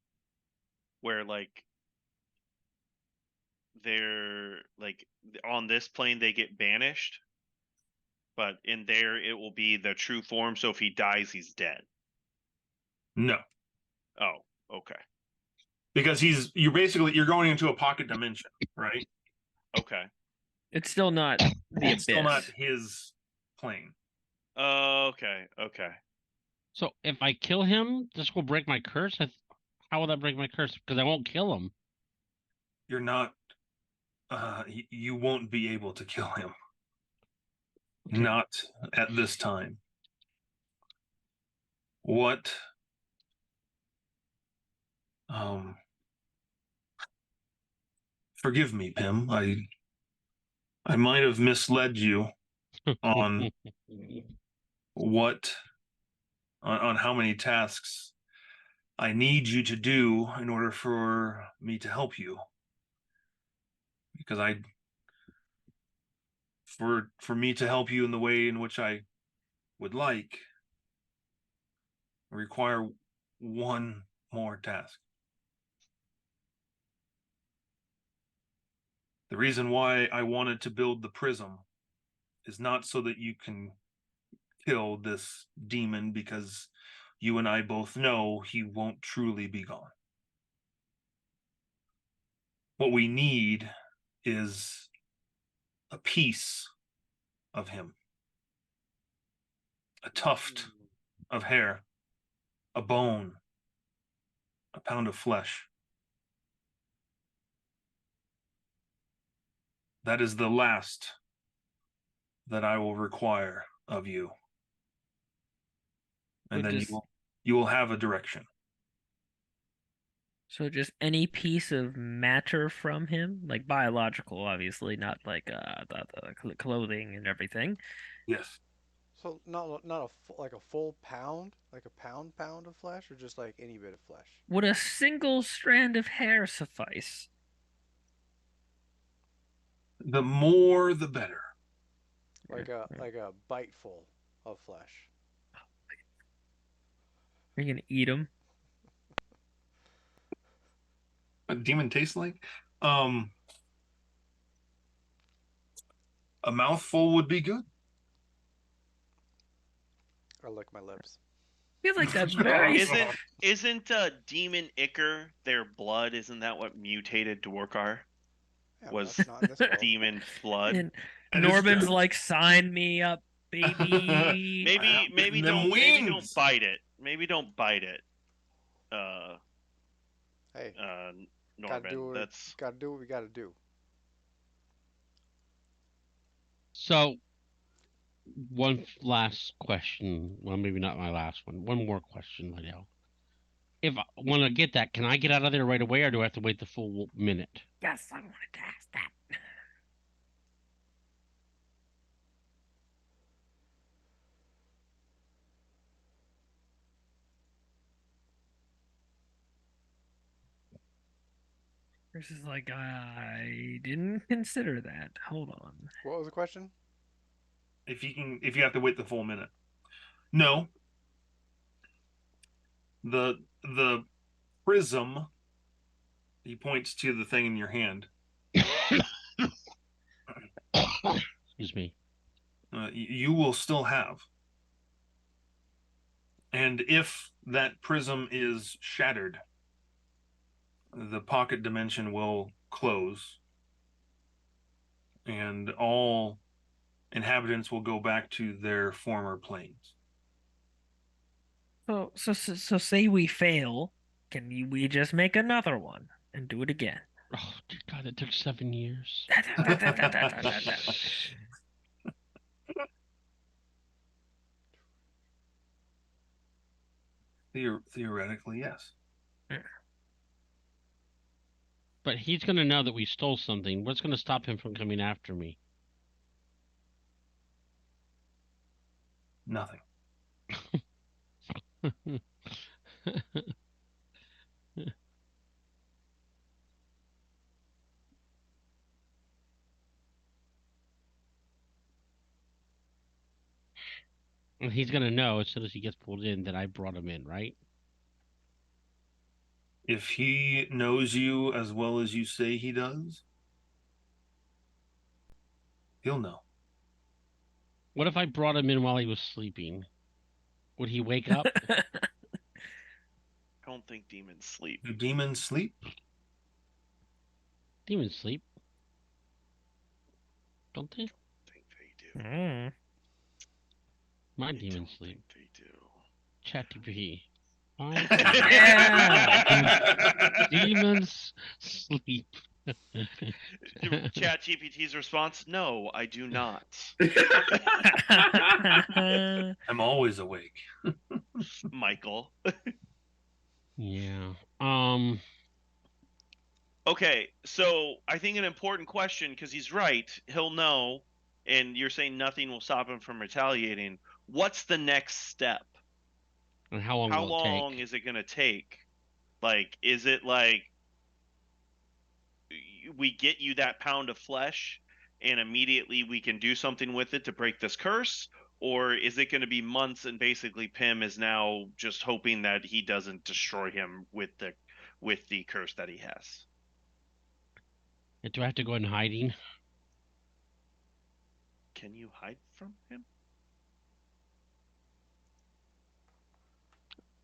where like they're like on this plane they get banished, but in there it will be the true form. So if he dies, he's dead. No, Oh, okay, because you're going into a pocket dimension, right? okay. it's still not the It's still not abyss. his plane. Okay. So if I kill him, this will break my curse? How will that break my curse? Because I won't kill him. You're not. You won't be able to kill him. Okay. Not at this time. What? Forgive me, Pim. I might have misled you on what on how many tasks I need you to do in order for me to help you. Because for me to help you in the way in which I would like, require one more task. The reason why I wanted to build the prism is not so that you can kill this demon, because you and I both know he won't truly be gone. What we need is a piece of him, a tuft of hair, a bone, a pound of flesh. That is the last that I will require of you. And then you will have a direction. So just any piece of matter from him, like biological, obviously, not like the clothing and everything. Yes. So not like a full pound, like a pound of flesh, or just like any bit of flesh. Would a single strand of hair suffice? The more, the better. Like a bite full of flesh. Are you gonna eat them? A demon tastes like? A mouthful would be good. I lick my lips. Feels like that's very. Isn't demon ichor their blood? Isn't that what mutated Dwarkar? Yeah, Was that's not in this world. demon blood? And That is Norbin's true. like, sign me up, baby. Maybe them don't wings. bite it. Maybe don't bite it. Hey, Norbin. That's gotta do what we gotta do. So, one last question. Well, maybe not my last one. One more question, Liddell. If I want to get that, can I get out of there right away, or do I have to wait the full minute? Yes, I wanted to ask that. Chris is like, I didn't consider that. Hold on. What was the question? If you have to wait the full minute. No. The prism, he points to the thing in your hand. Excuse me. You will still have. And if that prism is shattered, the pocket dimension will close, and all inhabitants will go back to their former planes. So say we fail, we just make another one and do it again? Oh, dear God, it took 7 years. Theoretically, yes. But he's going to know that we stole something. What's going to stop him from coming after me? Nothing. And he's going to know as soon as he gets pulled in that I brought him in, right? If he knows you as well as you say he does, he'll know. What if I brought him in while he was sleeping? Would he wake up? I don't think demons sleep. Do demons sleep? Demons sleep. Don't they? I think they do. My I demons don't sleep. think they do. ChatGPT. Yeah. Demons sleep. ChatGPT's response: No, I do not. I'm always awake. Michael. Yeah. Okay, so I think an important question, because he's right, he'll know, and you're saying nothing will stop him from retaliating. What's the next step? And how long How will it long take? is it going to take? Like, is it like we get you that pound of flesh and immediately we can do something with it to break this curse? or is it going to be months and basically Pym is now just hoping that he doesn't destroy him with the curse that he has? Do I have to go in hiding? Can you hide from him?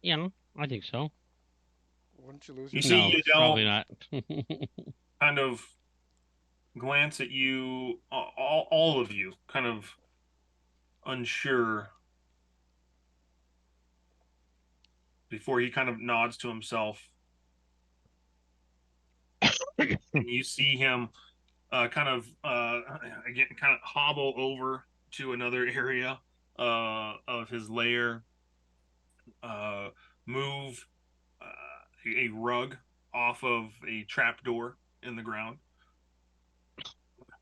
Yeah, I think so. Wouldn't you lose You your see No, powers? probably Yadel not. kind of glance at you, all of you, kind of unsure, before he kind of nods to himself, and you see him again kind of hobble over to another area of his lair, uh, move a rug off of a trapdoor in the ground,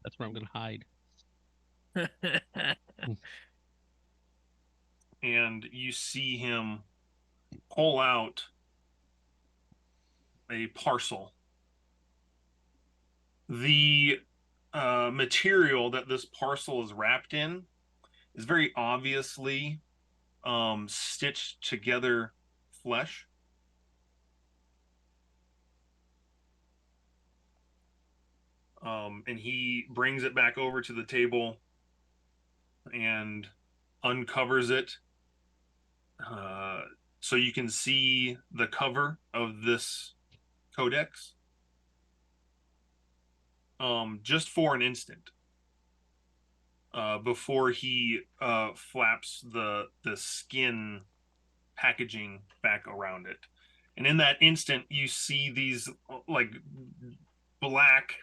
That's where I'm gonna hide. and you see him pull out a parcel. The material that this parcel is wrapped in is very obviously stitched together flesh. And he brings it back over to the table and uncovers it. So you can see the cover of this codex, just for an instant, before he flaps the skin packaging back around it. And in that instant, you see these like black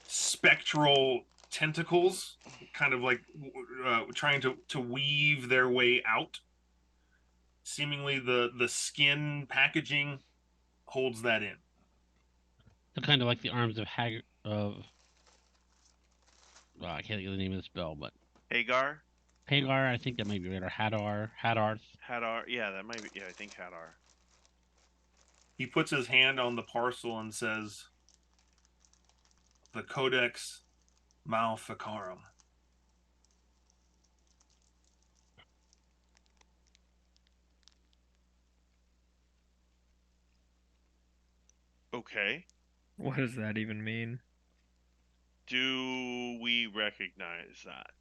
spectral tentacles, kind of like trying to weave their way out. Seemingly, the skin packaging holds that in. So kind of like the arms of well, I can't think of the name of the spell, but Hagar, Hagar. I think that might be right, or Hadarth. Hadar. Yeah, that might be. Yeah, I think Hadar. He puts his hand on the parcel and says, "The Codex Maleficarum." Okay. What does that even mean? Do we recognize that?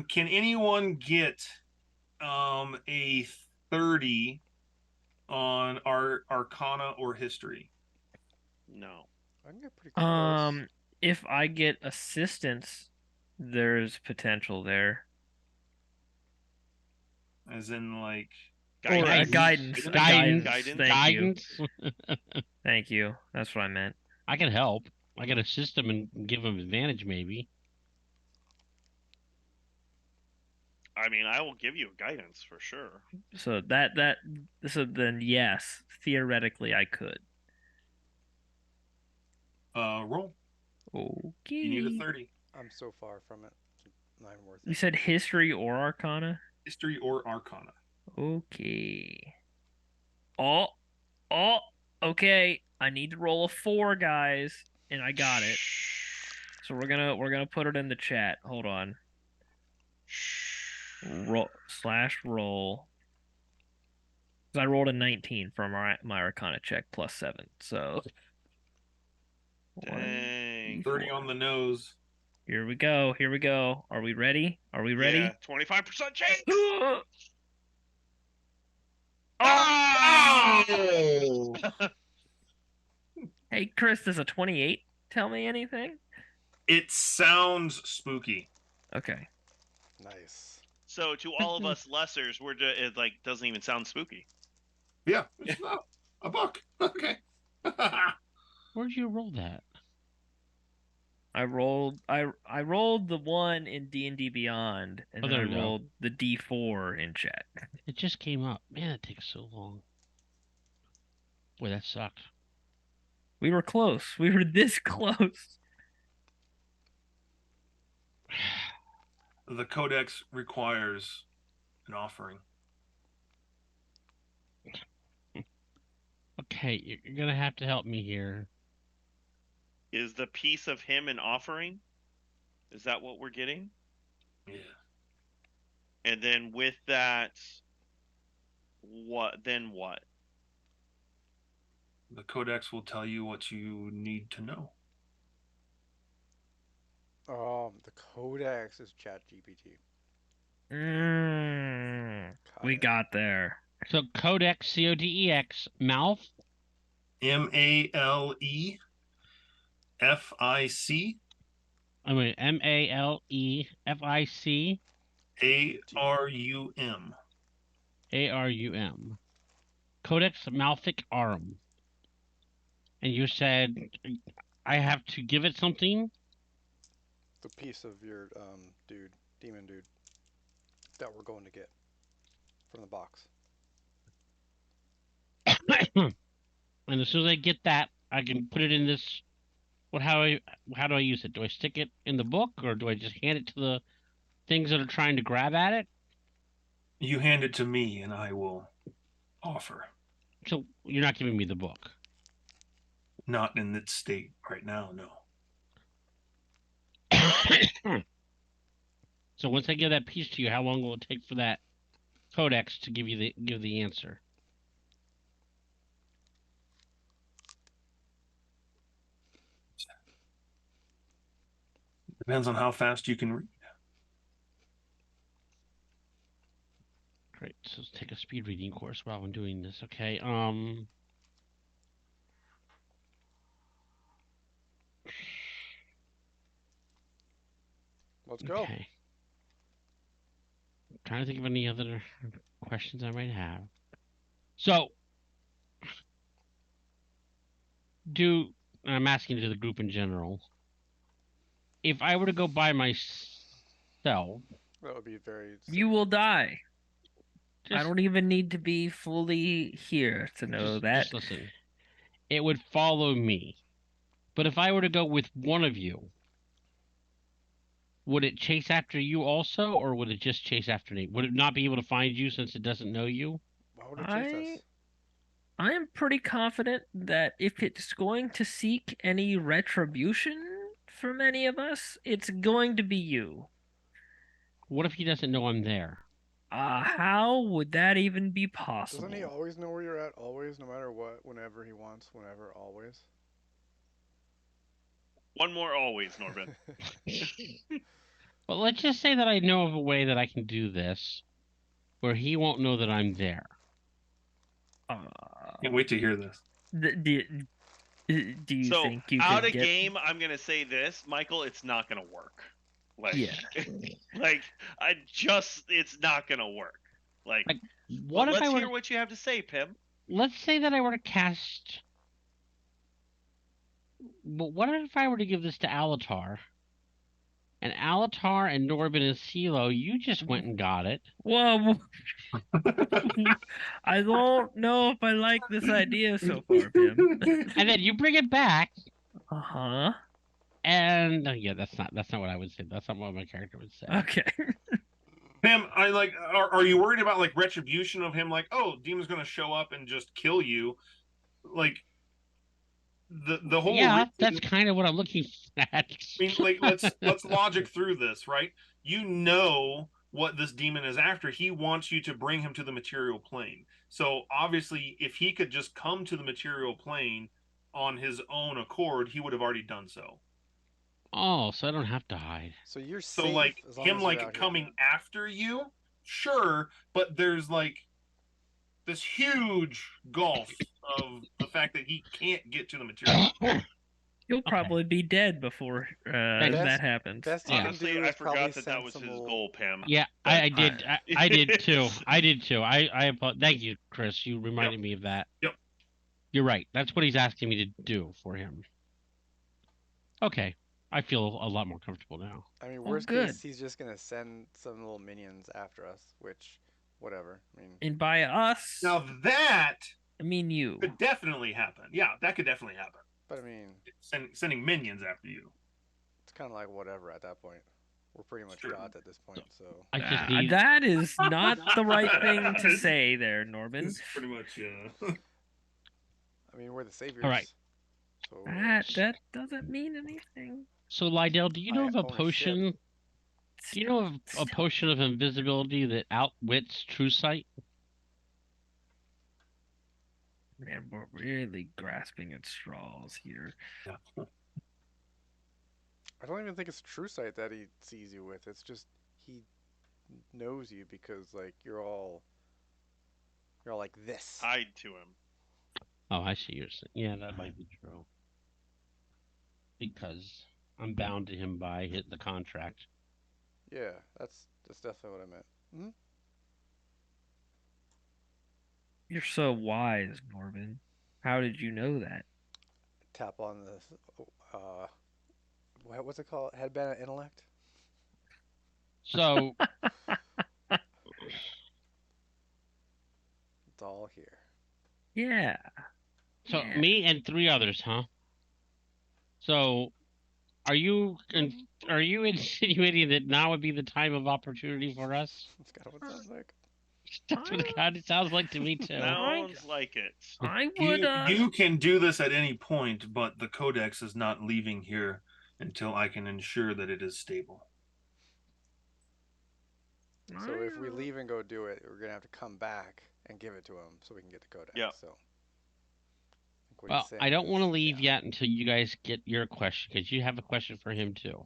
Can anyone get a 30 on our Arcana or History? No. I can get pretty close. If I get assistance, there's potential there. As in, like, Or a Guidance. guidance. A Guidance. guidance. Guidance. Thank you. Thank you. That's what I meant. I can help. I can assist him and give him advantage, maybe. I mean, I will give you guidance for sure. So so then yes, theoretically I could. roll. Okay. You need a 30. I'm so far from it. Not even worth You it. said history or arcana? History or Arcana. Okay. Oh, oh, okay. I need to roll a 4, guys, and I got it. So we're gonna put it in the chat. Hold on. Roll. Because I rolled a 19 for my Arcana check plus 7. So Dang. 30 on the nose. Here we go. Here we go. Are we ready? Are we ready? Yeah, 25% chance. Oh! Oh! Hey, Chris, does a 28 tell me anything? It sounds spooky. Okay. Nice. So to all of us lessers, it like doesn't even sound spooky. Yeah, it's not a buck. Okay. Where'd you roll that? I rolled the 1 in D&D Beyond, and Oh, then I there we go. rolled the D4 in chat. It just came up. Man, that takes so long. Boy, that sucked. We were close. We were this close. The Codex requires an offering. Okay, you're gonna have to help me here. Is the piece of him an offering? Is that what we're getting? Yeah. And then with that, what? Then what? The codex will tell you what you need to know. The Codex is ChatGPT. We got there. So Codex, CODEX, mouth. MALEFIC I mean, MALEFIC ARUM. ARUM. Codex Malfic Arum. And you said I have to give it something? The piece of your demon dude, that we're going to get from the box. And as soon as I get that, I can put it in this. How do I use it? Do I stick it in the book, or do I just hand it to the things that are trying to grab at it? You hand it to me, and I will offer. So you're not giving me the book. Not in its state right now, no. So once I give that piece to you, how long will it take for that codex to give the answer? Depends on how fast you can read. Great. So let's take a speed reading course while I'm doing this. Okay. Let's go. Okay. I'm trying to think of any other questions I might have. So, I'm asking to the group in general. If I were to go by myself, That would be very. You will die. I just, don't even need to be fully here to know that. just listen. It would follow me. But if I were to go with one of you, would it chase after you also, or would it just chase after me? Would it not be able to find you since it doesn't know you? Why would it chase us? I am pretty confident that if it's going to seek any retribution from any of us, it's going to be you. What if he doesn't know I'm there? How would that even be possible? Doesn't he always know where you're at? Always, no matter what, whenever he wants, whenever, always. One more always, Norbin. Well, let's just say that I know of a way that I can do this where he won't know that I'm there. Can't wait to hear this. Do you So think you out could of get... game, I'm gonna say this, Michael. It's not gonna work. Like, Yeah. like it's not gonna work. Like What if let's I were hear what you have to say, Pim. Let's say that I were to cast. But what if I were to give this to Alatar? And Alatar and Norbin and CeeLo, you just went and got it. Whoa. I don't know if I like this idea so far, Pim. And then you bring it back. Uh-huh. And yeah, that's not what I would say. That's not what my character would say. Okay. Pam, are you worried about like retribution of him? Like, oh, Demon's gonna show up and just kill you, like the whole. Yeah, that's kind of what I'm looking at. I mean, like let's logic through this, right? You know what this demon is after. He wants you to bring him to the material plane. So obviously, if he could just come to the material plane on his own accord, he would have already done so. Oh, so I don't have to hide. So you're So safe like as long him as you're like out coming here. after you, sure, but there's like this huge gulf of the fact that he can't get to the material. You'll probably be dead before that happens. Best he can Honestly, do I is probably forgot that send was some his little- goal, Pim. Yeah, I did. I did too. I did too. Thank you, Chris. You reminded me of that. Yep. You're right. That's what he's asking me to do for him. Okay. I feel a lot more comfortable now. I mean, Oh, worst good. case, he's just gonna send some little minions after us, which, whatever. I mean, And by us, Now that I mean you. could definitely happen. Yeah, that could definitely happen. but I mean, Sending minions after you. it's kind of like whatever at that point. We're pretty much Sure. gods at this point, so. I just need. That is not the right thing to say there, Norbin. It's pretty much I mean, we're the saviors. All right. So. That doesn't mean anything. So, Lydell, do you know I of a own a ship. potion? Do you know of a potion of invisibility that outwits True Sight? Man, we're really grasping at straws here. Yeah. I don't even think it's true sight that he sees you with. It's just he knows you because like you're all like this. Tied to him. Oh, I see you're saying. Yeah, that might be true. Because I'm bound to him by the contract. Yeah, that's definitely what I meant. Hmm. You're so wise, Norman. How did you know that? Tap on the uh, what's it called? Headband of intellect. So, It's all here. Yeah. so Yeah. me and 3 others, huh? So, are you are you insinuating that now would be the time of opportunity for us? That's kind of what it sounds like. That's what it sounds like to me too. Sounds like it. I would You can do this at any point, but the codex is not leaving here until I can ensure that it is stable. So if we leave and go do it, we're gonna have to come back and give it to him so we can get the codex. Yeah. So I think what he's Well, saying I don't want to is, leave yeah. yet until you guys get your question because you have a question for him too.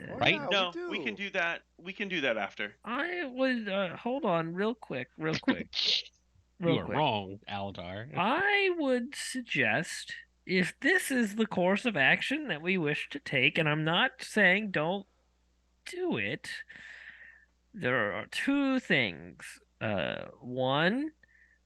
Oh Right? yeah, we No, we can do. do that. We can do that after. I would hold on real quick. You are wrong, Aldar. I would suggest if this is the course of action that we wish to take, and I'm not saying don't do it, there are 2 things. One,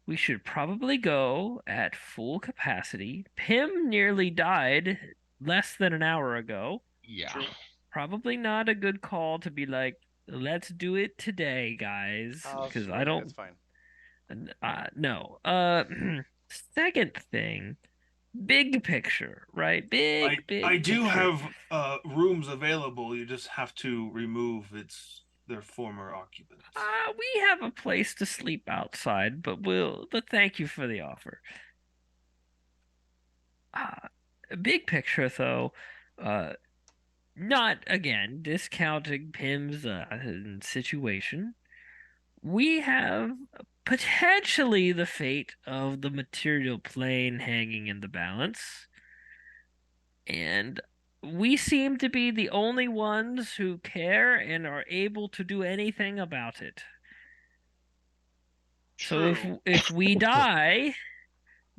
we should probably go at full capacity. Pim nearly died less than an hour ago. Yeah. True. Probably not a good call to be like, let's do it today, guys, because I Swing. don't. It's fine. No. Second thing, big picture, right? Big I do picture. have rooms available. You just have to remove their former occupants. We have a place to sleep outside, but thank you for the offer. Big picture though, not again discounting Pim's situation. We have potentially the fate of the material plane hanging in the balance. And we seem to be the only ones who care and are able to do anything about it. True. So if we die,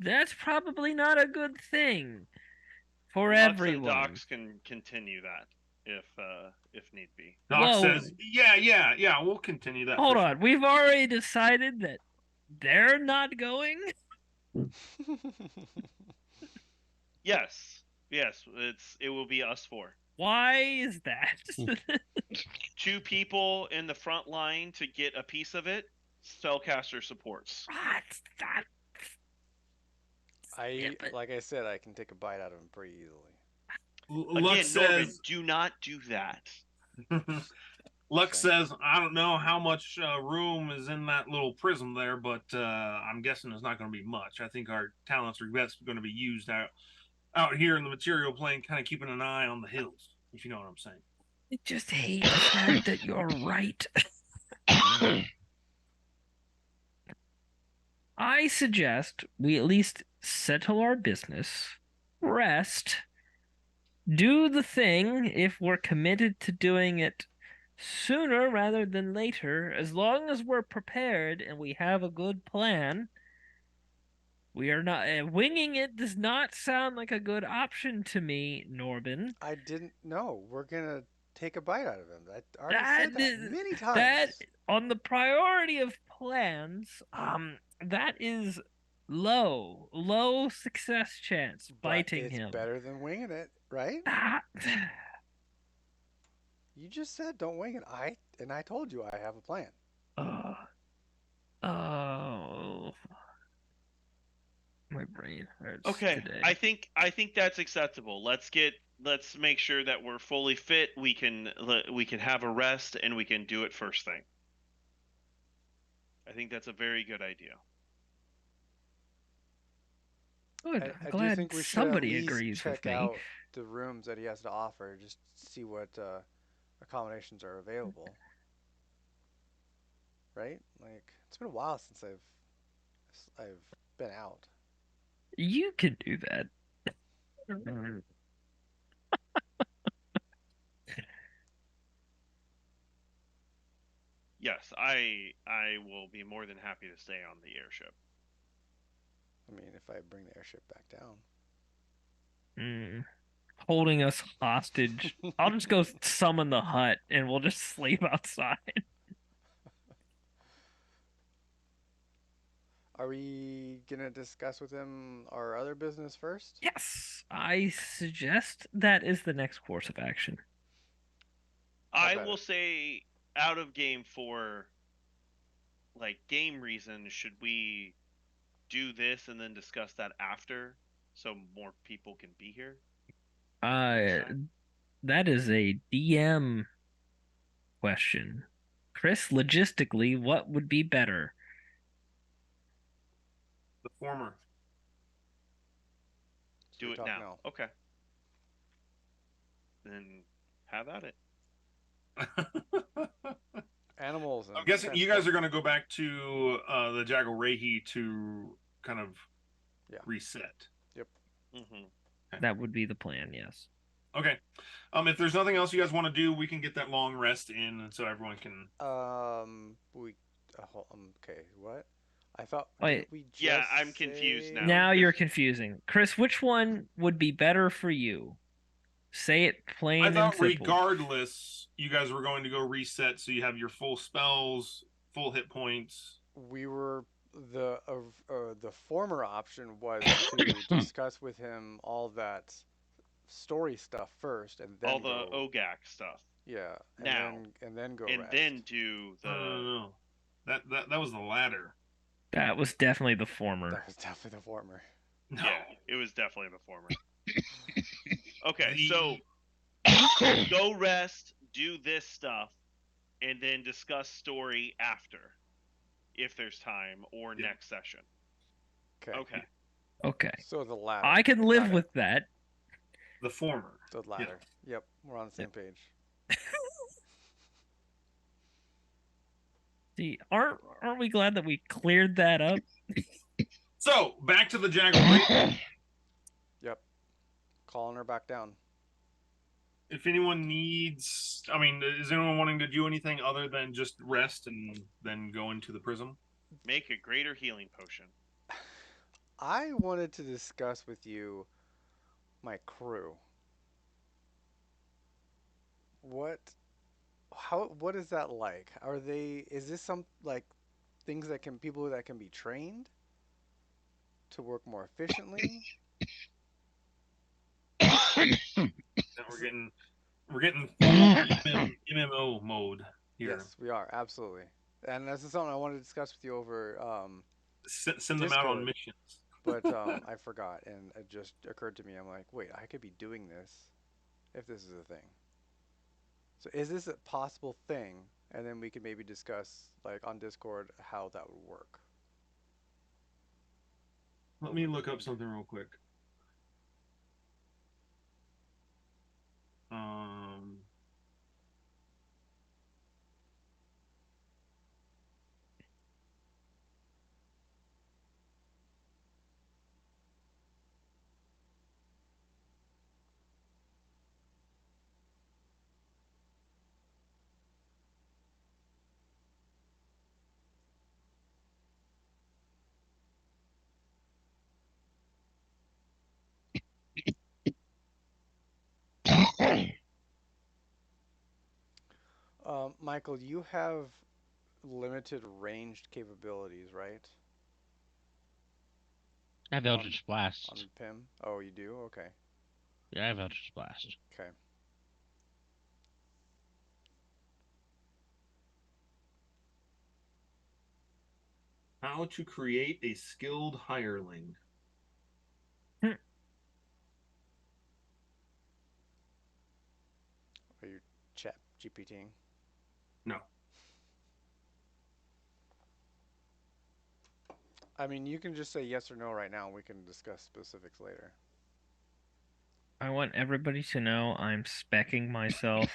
that's probably not a good thing for Lux everyone. and Docs can continue that if need be. Doc says, yeah, we'll continue that. Hold on, we've already decided that they're not going. Yes, it will be us 4. Why is that? 2 people in the front line to get a piece of it. Spellcaster supports. Like I said, I can take a bite out of him pretty easily. Again, Norman, do not do that. Lux says, I don't know how much room is in that little prism there, but I'm guessing there's not going to be much. I think our talents are best going to be used out here in the material plane, kind of keeping an eye on the hills, if you know what I'm saying. I just hate the fact that you're right. I suggest we at least settle our business, rest, do the thing if we're committed to doing it sooner rather than later, as long as we're prepared and we have a good plan. We are not winging it does not sound like a good option to me, Norbin. I didn't know. We're gonna take a bite out of him. I already said that many times. That on the priority of plans, that is low success chance biting him. It's better than winging it, right? You just said don't wing it. I told you I have a plan. Oh, my brain hurts. Okay, today. I think that's acceptable. Let's make sure that we're fully fit. We can have a rest and we can do it first thing. I think that's a very good idea. Good. I'm I glad do think we should somebody at least agrees check with me. out the rooms that he has to offer, just see what accommodations are available, right? Like it's been a while since I've been out. You can do that. Yes, I will be more than happy to stay on the airship. I mean, if I bring the airship back down. Mm, holding us hostage. I'll just go summon the hut and we'll just sleep outside. Are we gonna discuss with him our other business first? Yes, I suggest that is the next course of action. How I about will it? say out of game for like game reasons, should we do this and then discuss that after so more people can be here next Uh, time? that is a DM question. Chris, logistically, what would be better? The former. So we Do it talk now. now. Okay. Then have at it. Animals I'm and guessing you guys transport. are going to go back to the Jagorahi to kind of Yeah. reset. Yep. Hmm. That would be the plan, yes. Okay. If there's nothing else you guys want to do, we can get that long rest in, and so everyone can. We. Okay. What? I thought. Wait, Didn't we Yeah, just I'm confused now say? now you're because confusing. Chris, which one would be better for you? Say it I plain and thought, simple. regardless, you guys were going to go reset, so you have your full spells, full hit points. We were the former option was to discuss with him all that story stuff first, and all then the go. OGAC stuff Yeah, now and then go and then rest. do No, no, no, the no. That was the latter. That was definitely the former. That was definitely the former. No, yeah, it was definitely the former. Okay, so the go rest, do this stuff, and then discuss story after if there's time or yeah, next session. Okay, Okay. Okay. so the latter. I can live Got it. with that. the former. The Yeah. latter. Yep, we're on the same page. See, aren't we glad that we cleared that up? So back to the Jaguar. Yep, calling her back down. If anyone needs, I mean, is anyone wanting to do anything other than just rest and then go into the prism? Make a greater healing potion. I wanted to discuss with you my crew. What what is that like? Are they is this some like things that can people that can be trained to work more efficiently? That This is, we're getting full MMO mode here. yes, we are absolutely, and this is something I wanted to discuss with you over Send them out on Discord, missions. but I forgot, and it just occurred to me. I'm like, wait, I could be doing this if this is a thing. So is this a possible thing? And then we could maybe discuss like on Discord how that would work. Let me look up something real quick. Um, Michael, you have limited ranged capabilities, right? I have On Eldritch Blast. PIM. Oh, you do? Okay. Yeah, I have Eldritch Blast. Okay. how to create a skilled hireling. Are you chat GPTing? No. I mean, you can just say yes or no right now, and we can discuss specifics later. I want everybody to know I'm specking myself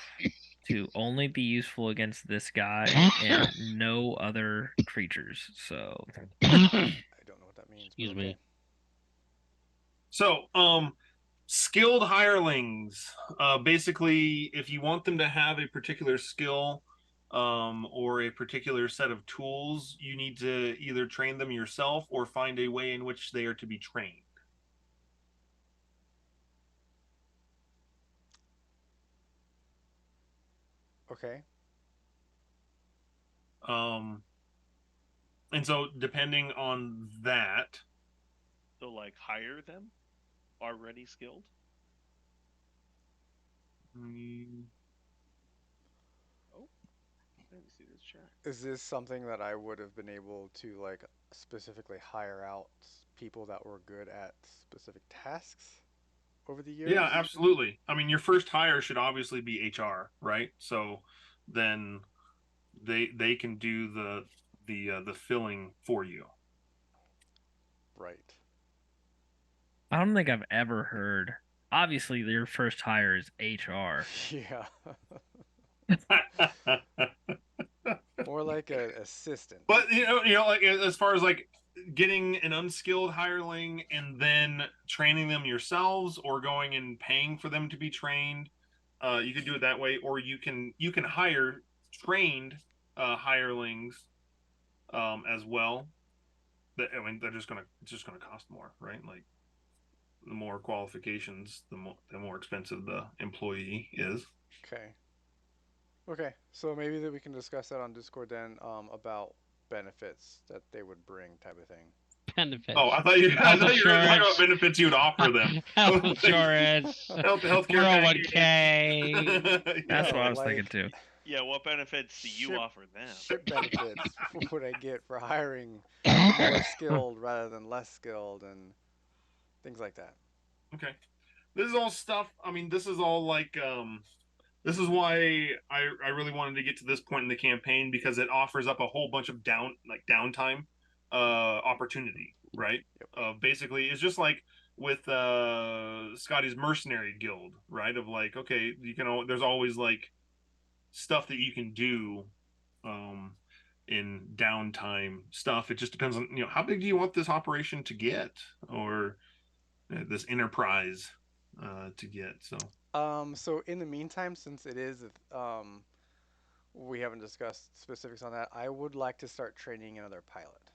to only be useful against this guy and no other creatures. So I don't know what that means, but Excuse okay. me. So, skilled hirelings. Basically, if you want them to have a particular skill, or a particular set of tools, you need to either train them yourself or find a way in which they are to be trained. Okay. Um, and so depending on that, So like hire them already skilled. mm, Oh, I didn't see this chat. Is this something that I would have been able to like specifically hire out people that were good at specific tasks over the yeah, years? absolutely. I mean, your first hire should obviously be HR, right? So then they can do the filling for you. Right. I don't think I've ever heard. Obviously, your first hire is HR. Yeah. More like an assistant. But like as far as like getting an unskilled hireling and then training them yourselves, or going and paying for them to be trained, you could do it that way, or you can hire trained hirelings as well. That I mean, it's just gonna cost more, right? Like the more qualifications, the more expensive the employee is. Okay. Okay. So maybe that we can discuss that on Discord then about benefits that they would bring type of thing. Benefits. Oh, I thought you I Health thought you were talking about insurance. benefits you'd offer them. Health Like, insurance. healthcare 401k. package. That's Yeah. what I was like thinking too. Yeah, what benefits do you ship offer them? ship benefits would I get for hiring more skilled rather than less skilled and things like that. Okay. This is all stuff. I mean, this is all like this is why I really wanted to get to this point in the campaign, because it offers up a whole bunch of downtime opportunity, right? Yep. Basically it's just like with Scotty's mercenary guild, right? Of like, okay, there's always like stuff that you can do um in downtime stuff. It just depends on, how big do you want this operation to get, or this enterprise to get. So in the meantime, since it is we haven't discussed specifics on that, I would like to start training another pilot.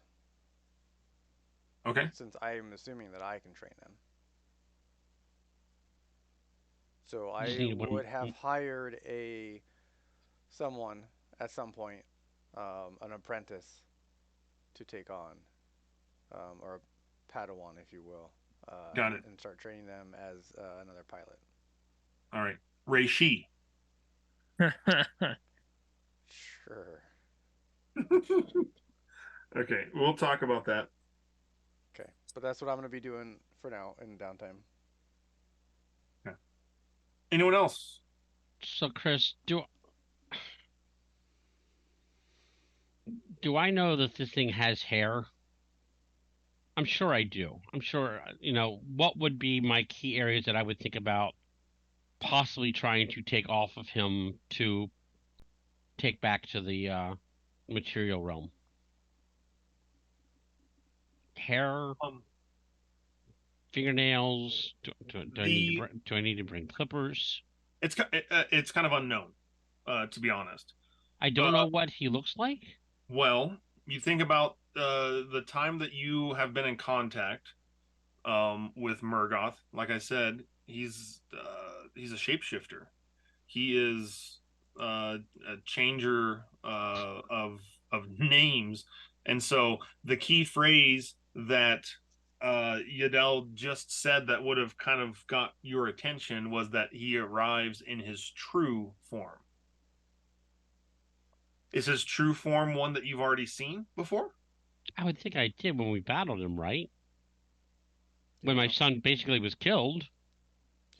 Okay. Since I am assuming that I can train them. So I would have hired someone at some point, an apprentice to take on, or a Padawan, if you will, Got it. and start training them as another pilot. All right. Reishi. Sure. Okay, we'll talk about that. Okay, but that's what I'm going to be doing for now in downtime. Okay. Anyone else? So, Chris, do I know that this thing has hair? I'm sure I do. I'm sure, what would be my key areas that I would think about possibly trying to take off of him to take back to the material realm? Hair, fingernails. Do I need to bring clippers? It's kind of unknown, to be honest. I don't know what he looks like. Well, you think about the time that you have been in contact with Murgoth. Like I said, he's a shapeshifter. He is a changer of names, and so the key phrase that Yadel just said that would have kind of got your attention was that he arrives in his true form. Is his true form one that you've already seen before? I would think I did when we battled him, right? When my son basically was killed.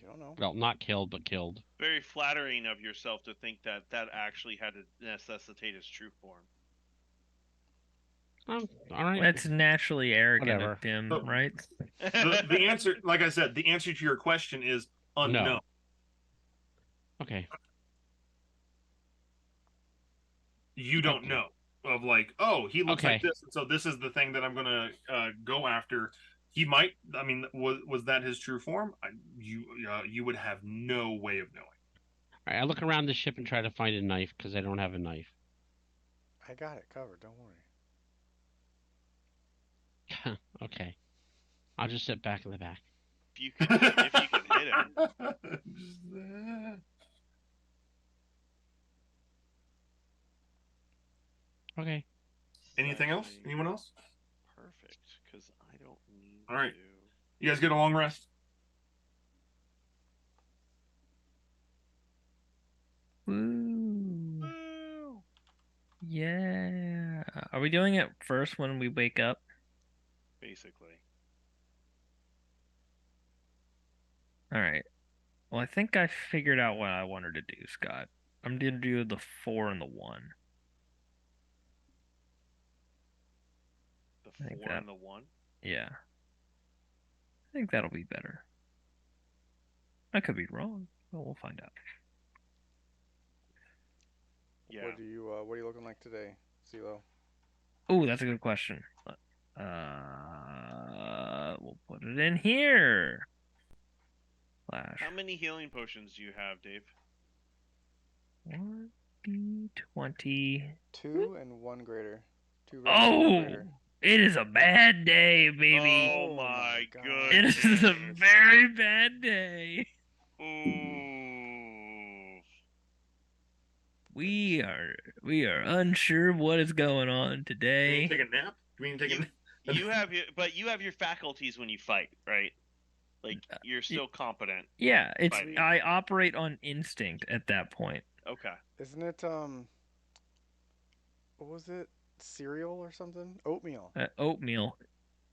You don't know. Well, not killed, but killed. Very flattering of yourself to think that actually had to necessitate his true form. Oh, all right. That's naturally arrogant Whatever. of him, right? The answer, like I said, the answer to your question is Unknown. No. Okay. You don't Okay. know of like, oh, he looks like Okay. this, and so this is the thing that I'm gonna go after. He might. I mean, was that his true form? You would have no way of knowing. All right. I look around the ship and try to find a knife because I don't have a knife. I got it covered. Don't worry. Okay. I'll just sit back in the back. If you can hit him. Okay. Anything else? Actually Anyone else? perfect, because I don't need All right. to. You guys get a long rest. Woo. Woo! Yeah. Are we doing it first when we wake up? Basically. All right. Well, I think I figured out what I wanted to do, Scott. I'm gonna do the 4 and the 1. The I think 4 that, and the 1. yeah. I think that'll be better. I could be wrong, but we'll find out. Yeah. What are you looking like today, CeeLo? Oh, that's a good question. We'll put it in here. Flash. How many healing potions do you have, Dave? 1d20. 2 and 1 greater. 2 greater, 1 Oh, greater. it is a bad day, baby. Oh Oh my my It goodness. is a very bad day. Ooh. We are unsure what is going on Do you today. take a nap? Do you take a nap? You have your faculties when you fight, right? Like you're still competent. Yeah, it's Fighting. I operate on instinct at that point. Okay. Isn't it what was it? Cereal or something? Oatmeal. Oatmeal.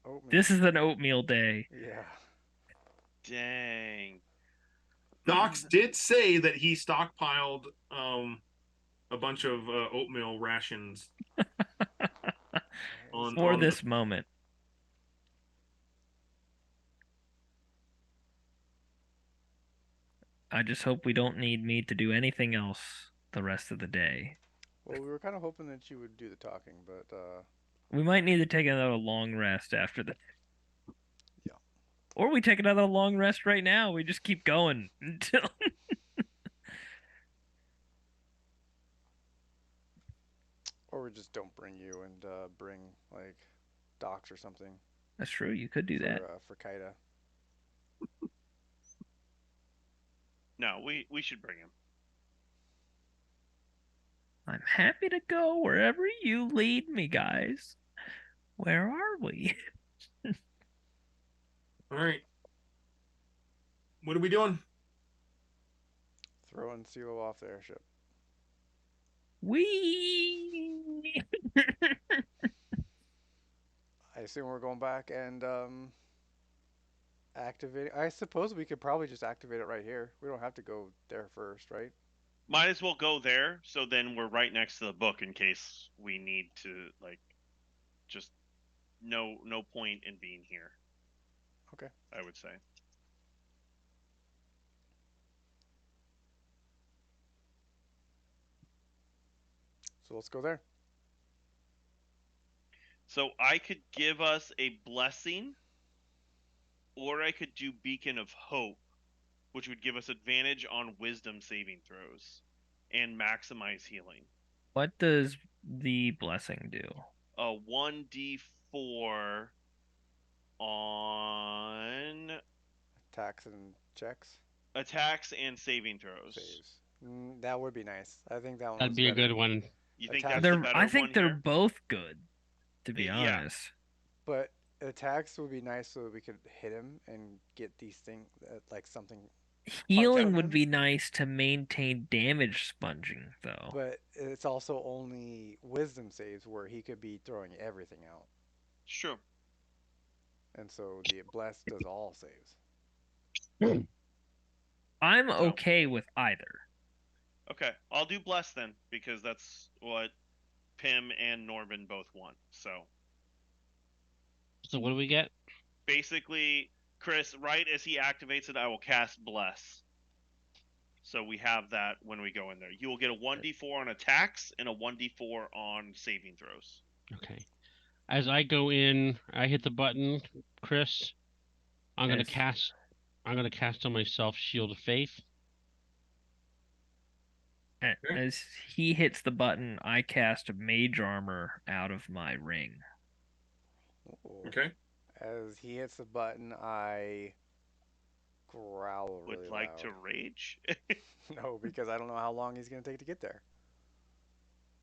Oatmeal. This is an oatmeal day. Yeah. Dang. Docs did say that he stockpiled a bunch of oatmeal rations on For on this moment. I just hope we don't need me to do anything else the rest of the day. Well, we were kind of hoping that you would do the talking, but We might need to take another long rest after the. Yeah. Or we take another long rest right now. We just keep going until. or we just don't bring you and bring like Docs or something That's true. You could do that. for Kaida. No, we should bring him. I'm happy to go wherever you lead me, guys. Where are we? All right. What are we doing? Throwing CeeLo off the airship. We. I assume we're going back and activate. I suppose we could probably just activate it right here. We don't have to go there first, right? Might as well go there, so then we're right next to the book in case we need to like just no point in being here. Okay. I would say. So let's go there. So I could give us a blessing, or I could do Beacon of Hope, which would give us advantage on wisdom saving throws and maximize healing. What does the blessing do? A 1d4 on Attacks and checks. attacks and saving throws. Saves. That would be nice. I think that one That'd was be a better. good one. You think Attacks- that's the better I think one they're here? both good, to be Yeah. honest. But attacks would be nice so that we could hit him and get these things like something. Healing him. would be nice to maintain damage sponging, though. But it's also only wisdom saves where he could be throwing everything out. It's true. And so the bless does all saves. I'm So- okay with either. Okay, I'll do bless then because that's what Pim and Norman both want. So So what do we get? basically, Chris, right as he activates it, I will cast Bless. So we have that when we go in there. You will get a 1d4 on attacks and a 1d4 on saving throws. Okay. As I go in, I hit the button, Chris. I'm gonna cast on myself Shield of Faith. As he hits the button, I cast Mage Armor out of my ring. Ooh. Okay. As he hits the button, I growl really Would like loud. to rage? No, because I don't know how long he's going to take to get there.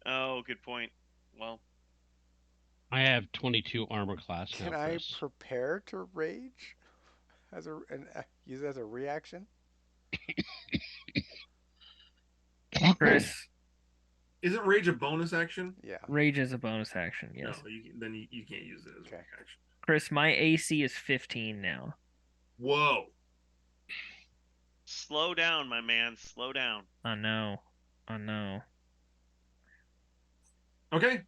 Oh, good point. Well, I have 22 armor class Can now, I Chris. prepare to rage use it as a reaction? Chris, Isn't rage a bonus action? Yeah. rage is a bonus action, yes. No, then you can't use it as Okay. a action. Chris, my AC is 15 now. Whoa. slow down, my man. Slow down. I know. Okay.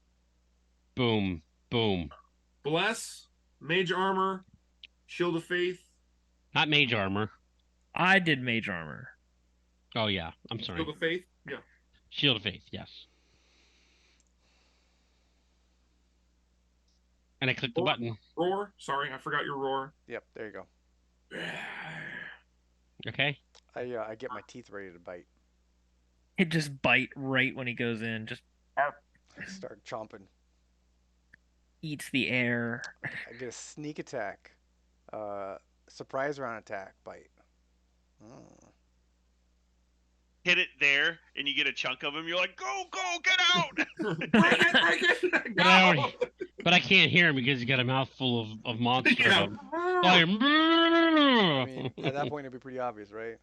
Boom. Boom. Bless, Mage Armor, Shield of Faith. Not mage armor. I did Mage Armor. Oh, yeah. I'm sorry. Shield of Faith? Yeah. Shield of Faith, yes. And I click the button. Roar. Sorry, I forgot your roar. Yep, there you go. Okay. I get my teeth ready to bite. It just bite right when he goes in. Just I start chomping. eats the air. I get a sneak attack. Surprise round attack, bite. Oh. Hit it there, and you get a chunk of him. You're like, go, get out! Break it! But I can't hear him because he's got a mouthful of monster. Yeah. Like, I mean, at that point, it'd be pretty obvious, right?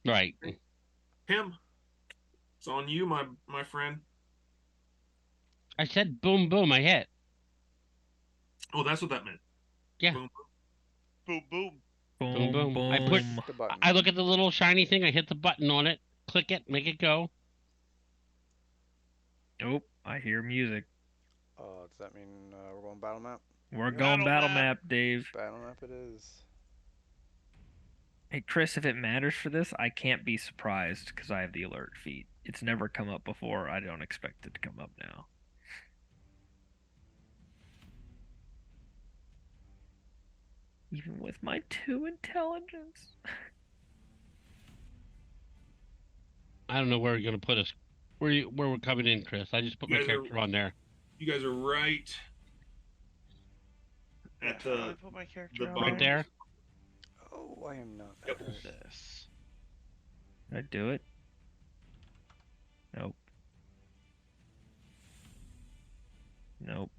right. Him. It's on you, my friend. I said boom, boom. I hit. Oh, that's what that meant. Yeah. Boom. Boom, boom. Boom, boom. boom. I push The button. I look at the little shiny thing. I hit the button on it. Click it. Make it go. Nope, I hear music. Does that mean we're going battle map? We're Yeah. going Battle battle map. map, Dave. Battle map it is. Hey, Chris, if it matters for this, I can't be surprised because I have the alert feat. It's never come up before. I don't expect it to come up now. Even with my 2 intelligence. I don't know where you're gonna put us. Where we're coming in, Chris? I just put You my guys character on there. You guys are right at How do I the put my character on Right there. Oh, I am not. Yep. hurt. This. Did I do it? Nope. Nope.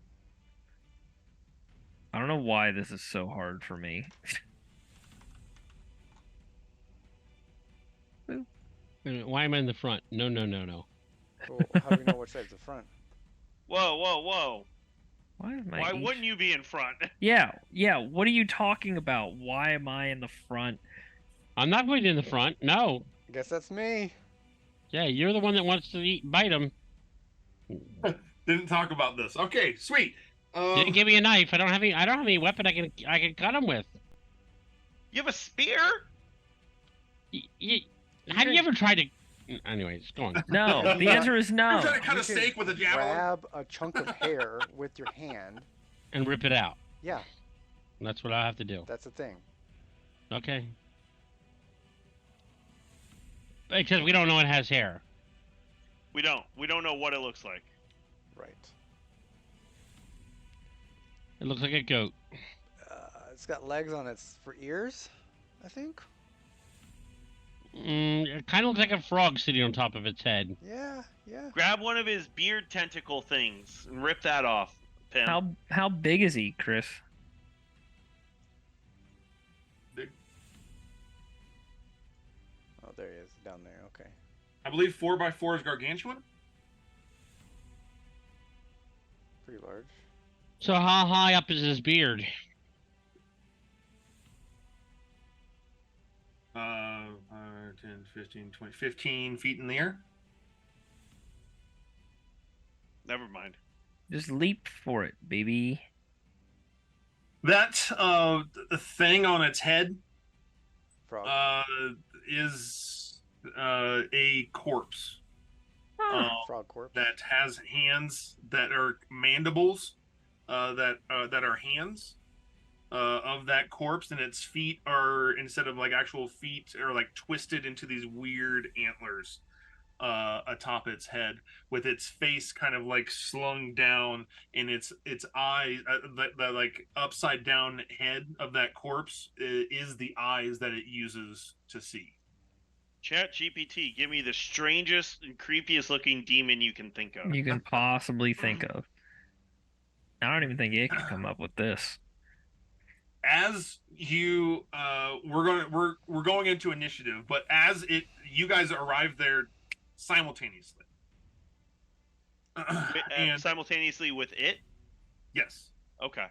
I don't know why this is so hard for me. Why am I in the front? No. Well, how do we know which side's the front? Whoa. Why is my Why H- wouldn't you be in front? Yeah. What are you talking about? Why am I in the front? I'm not going in the front. No. I guess that's me. Yeah, you're the one that wants to bite him. Didn't talk about this. Okay, sweet. Didn't give me a knife. I don't have any weapon I can cut him with. You have a spear? Have you ever tried to? Anyways, go on. No. The answer is You're no. trying to cut a You can steak with a javelin. Grab a chunk of hair with your hand. And rip it out. Yeah, That's what I have to do. that's the thing. Okay. Because we don't know it has hair. We don't know what it looks like. Right. It looks like a goat. It's got legs on its for ears, I think. It kind of looks like a frog sitting on top of its head. Yeah. Grab one of his beard tentacle things and rip that off, Pim. How big is he, Chris? Oh, there he is, down there. Okay. I believe 4x4 is gargantuan. Pretty large. So how high up is his beard? 10, 15, 20, 15 feet in the air. Never mind. Just leap for it, baby. That thing on its head Frog. is a corpse Frog corpse. that has hands that are mandibles that are hands of that corpse, and its feet are, instead of like actual feet, are like twisted into these weird antlers atop its head, with its face kind of like slung down, and its eyes, the like upside down head of that corpse is the eyes that it uses to see. Chat GPT, give me the strangest and creepiest looking demon you can think of. You can possibly think of. I don't even think it could come up with this. As you we're going into initiative, but as you guys arrive there simultaneously. And simultaneously with it? Yes. Okay.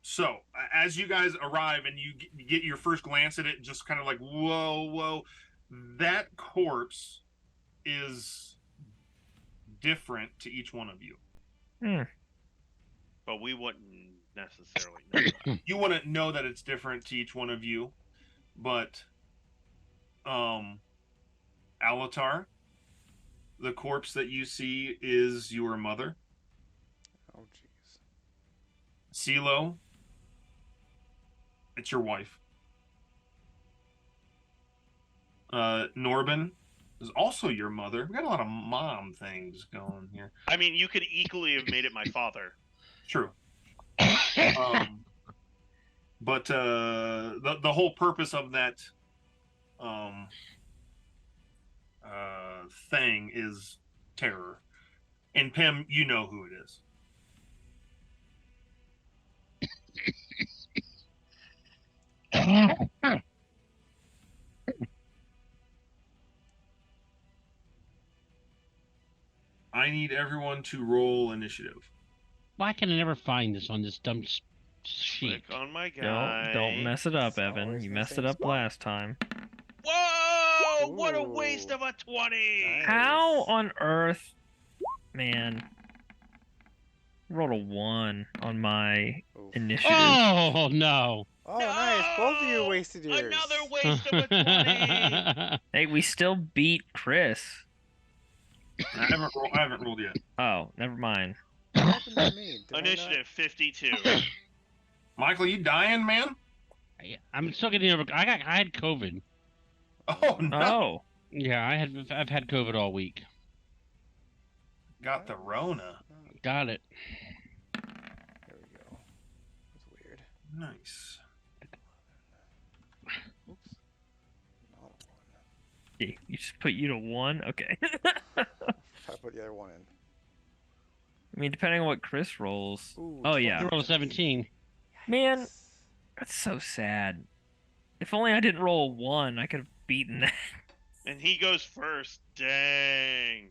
So as you guys arrive and you get your first glance at it, just kind of like, whoa, that corpse is different to each one of you. But we wouldn't necessarily know that. You wouldn't know that it's different to each one of you, but Alatar, the corpse that you see is your mother. Oh, jeez. CeeLo, it's your wife. Norbin is also your mother. We got a lot of mom things going here. I mean, you could equally have made it my father. True. But the whole purpose of that thing is terror. And Pim, you know who it is. I need everyone to roll initiative. Why can I never find this on this dumb sheet? Click on my guy. Don't mess it up, It's Evan. always You in the messed it same up spot. last time. Whoa! What a Ooh. waste of a 20! Nice. How on earth, man? Rolled a 1 on my Oof. initiative. Oh no! Oh, nice. Both of you No! wasted yours. Another waste of a 20! Hey, we still beat Chris. I haven't rolled yet. Oh, never mind. What happened to me? Did I not- Initiative 52. Michael, you dying, man? I'm still getting over. I had COVID. Oh no! Oh, Yeah, I've had COVID all week. Got the Rona. Got it. There we go. That's weird. Nice. Oops. Not one. you just put you to 1? Okay. Try to put the other one in. I mean, depending on what Chris rolls. Ooh, Oh, yeah. I rolled a 17. Man, Yes. that's so sad. If only I didn't roll a 1, I could have beaten that. And he goes first. Dang.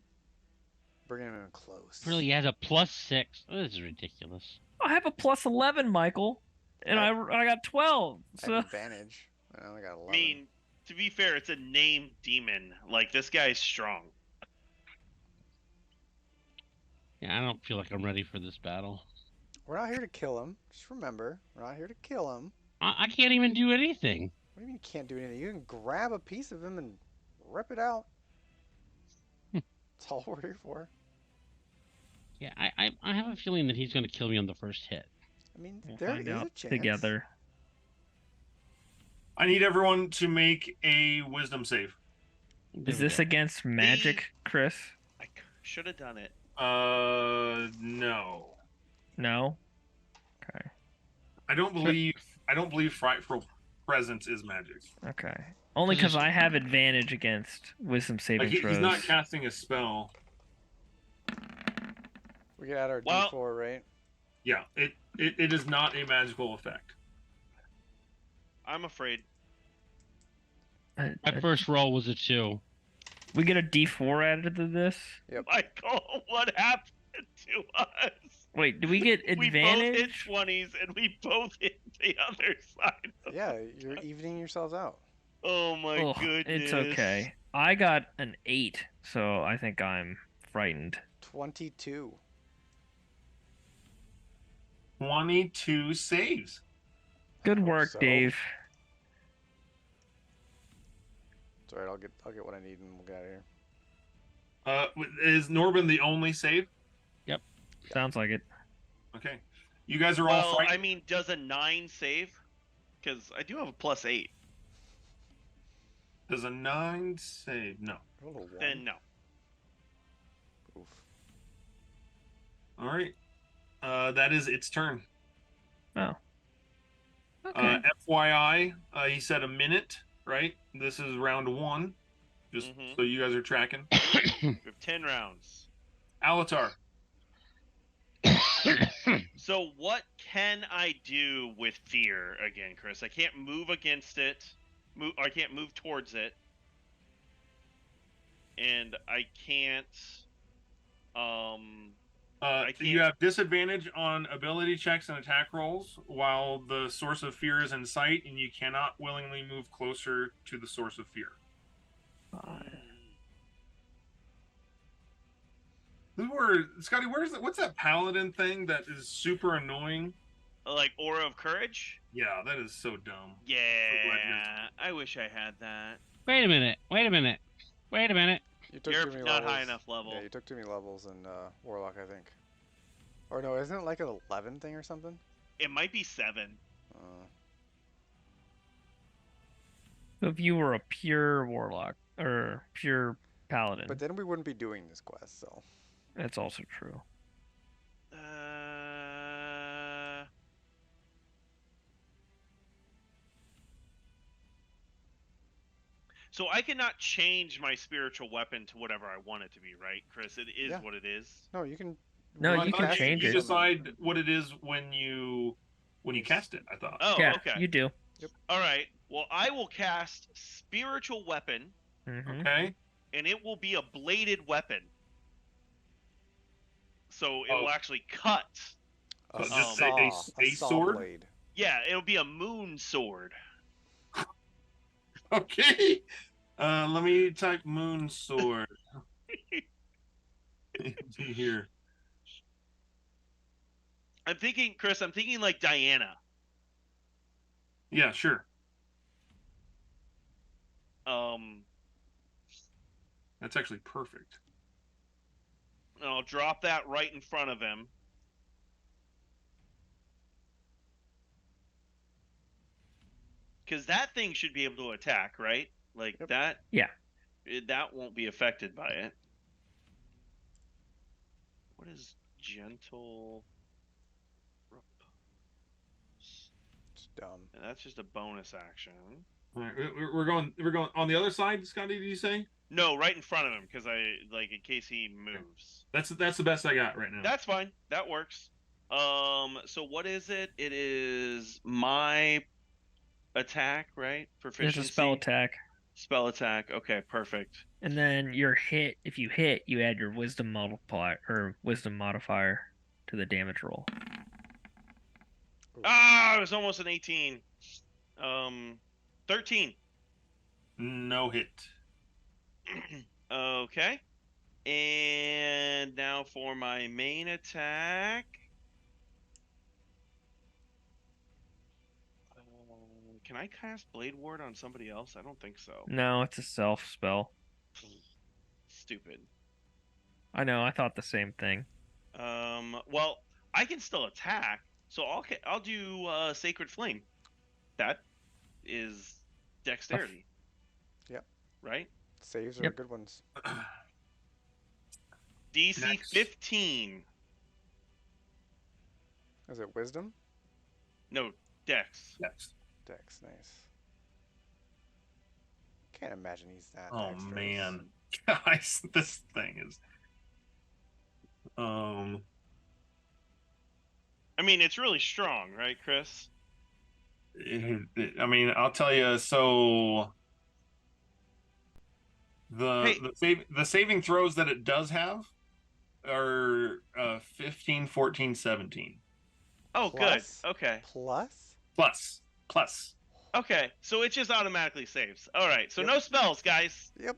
Bringing him in close. Really, he has a +6. Oh, this is ridiculous. I have a plus 11, Michael, and I got 12. I So have advantage. I only got 11. I mean, to be fair, it's a named demon. Like, this guy's strong. Yeah, I don't feel like I'm ready for this battle. We're not here to kill him. Just remember, we're not here to kill him. I can't even do anything. What do you mean you can't do anything? You can grab a piece of him and rip it out. That's all we're here for. Yeah, I have a feeling that he's going to kill me on the first hit. I mean, we'll there find is out a chance. together. I need everyone to make a wisdom save. Is this against magic, Chris? I should have done it. No. No. Okay. I don't believe frightful presence is magic. Okay. Only because I have advantage against wisdom saving Like throws. he's not casting a spell. We can add our Well- D4, right? Yeah, it is not a magical effect. I'm afraid. My first roll was a 2. We get a D4 added to this. Michael, what happened to us? Wait, do we get We both hit advantage? 20s and we both hit the other side. Yeah, you're evening yourselves out. Oh my Ugh, goodness. it's okay. I got an 8, so I think I'm frightened. 22. 22 saves. Good hope work, so. Dave. It's alright, I'll get what I need and we'll get out of here. Is Norbin the only save? Sounds like it. Okay. You guys are all Well, frightened. I mean, does a 9 save? Because I do have a +8. Does a 9 save? No. Roll a 1. Then no. Oof. All right. That is its turn. Oh. Okay. FYI, he said a minute, right? This is round 1. Just Mhm. so you guys are tracking. We have 10 rounds. Alatar. So what can I do with fear again, Chris? I can't move against it. I can't move towards it. And I can't You have disadvantage on ability checks and attack rolls while the source of fear is in sight, and you cannot willingly move closer to the source of fear. Scotty, what's that paladin thing that is super annoying? like Aura of Courage? Yeah, that is so dumb. Yeah, I wish I had that. Wait a minute. You took You're too many not levels. high enough level. Yeah, you took too many levels in Warlock, I think. Or no, isn't it like an 11 thing or something? It might be 7. So if you were a pure warlock or pure paladin, But then we wouldn't be doing this quest, so. that's also true. So I cannot change my spiritual weapon to whatever I want it to be, right, Chris? It is Yeah. what it is. No, you can. No, I you can thought change you it. decide what it is when you cast it, I thought. Oh, Yeah, okay. you do. All right. Well, I will cast spiritual weapon, Mm-hmm. Okay. and it will be a bladed weapon. So it will actually cut. A just saw, a saw sword? blade. Yeah, it'll be a moon sword. Okay. Let me type moon sword. Here. I'm thinking, Chris. I'm thinking like Diana. Yeah, sure. That's actually perfect. And I'll drop that right in front of him. Because that thing should be able to attack, right? Like that. Yeah. That won't be affected by it. What is gentle? It's dumb. And that's just a bonus action. All right, we're going on the other side, Scotty, did you say? No, right in front of him, because in case he moves. That's the best I got right now. That's fine. That works. So what is it? It is my attack, right? Proficiency. There's a spell attack. Spell attack. Okay, perfect. And then your hit, if you hit, you add your wisdom multiplier or wisdom modifier to the damage roll. Ah, it was almost an 18. 13. No hit. Okay. And now for my main attack. Can I cast Blade Ward on somebody else? I don't think so. No, it's a self spell. Stupid. I know, I thought the same thing. Well, I can still attack, so I'll do Sacred Flame. That is dexterity. Yep. Right? Saves are good ones. DC Next. 15. Is it wisdom? No, dex. Next. Dex, nice. Can't imagine he's that. Oh dexterous. man, guys, this thing is. I mean, it's really strong, right, Chris? I mean, I'll tell you. So the saving throws that it does have are 15, 14, 17. Oh, Plus? good. Okay. Plus. Okay, so it just automatically saves. All right, so no spells, guys. Yep.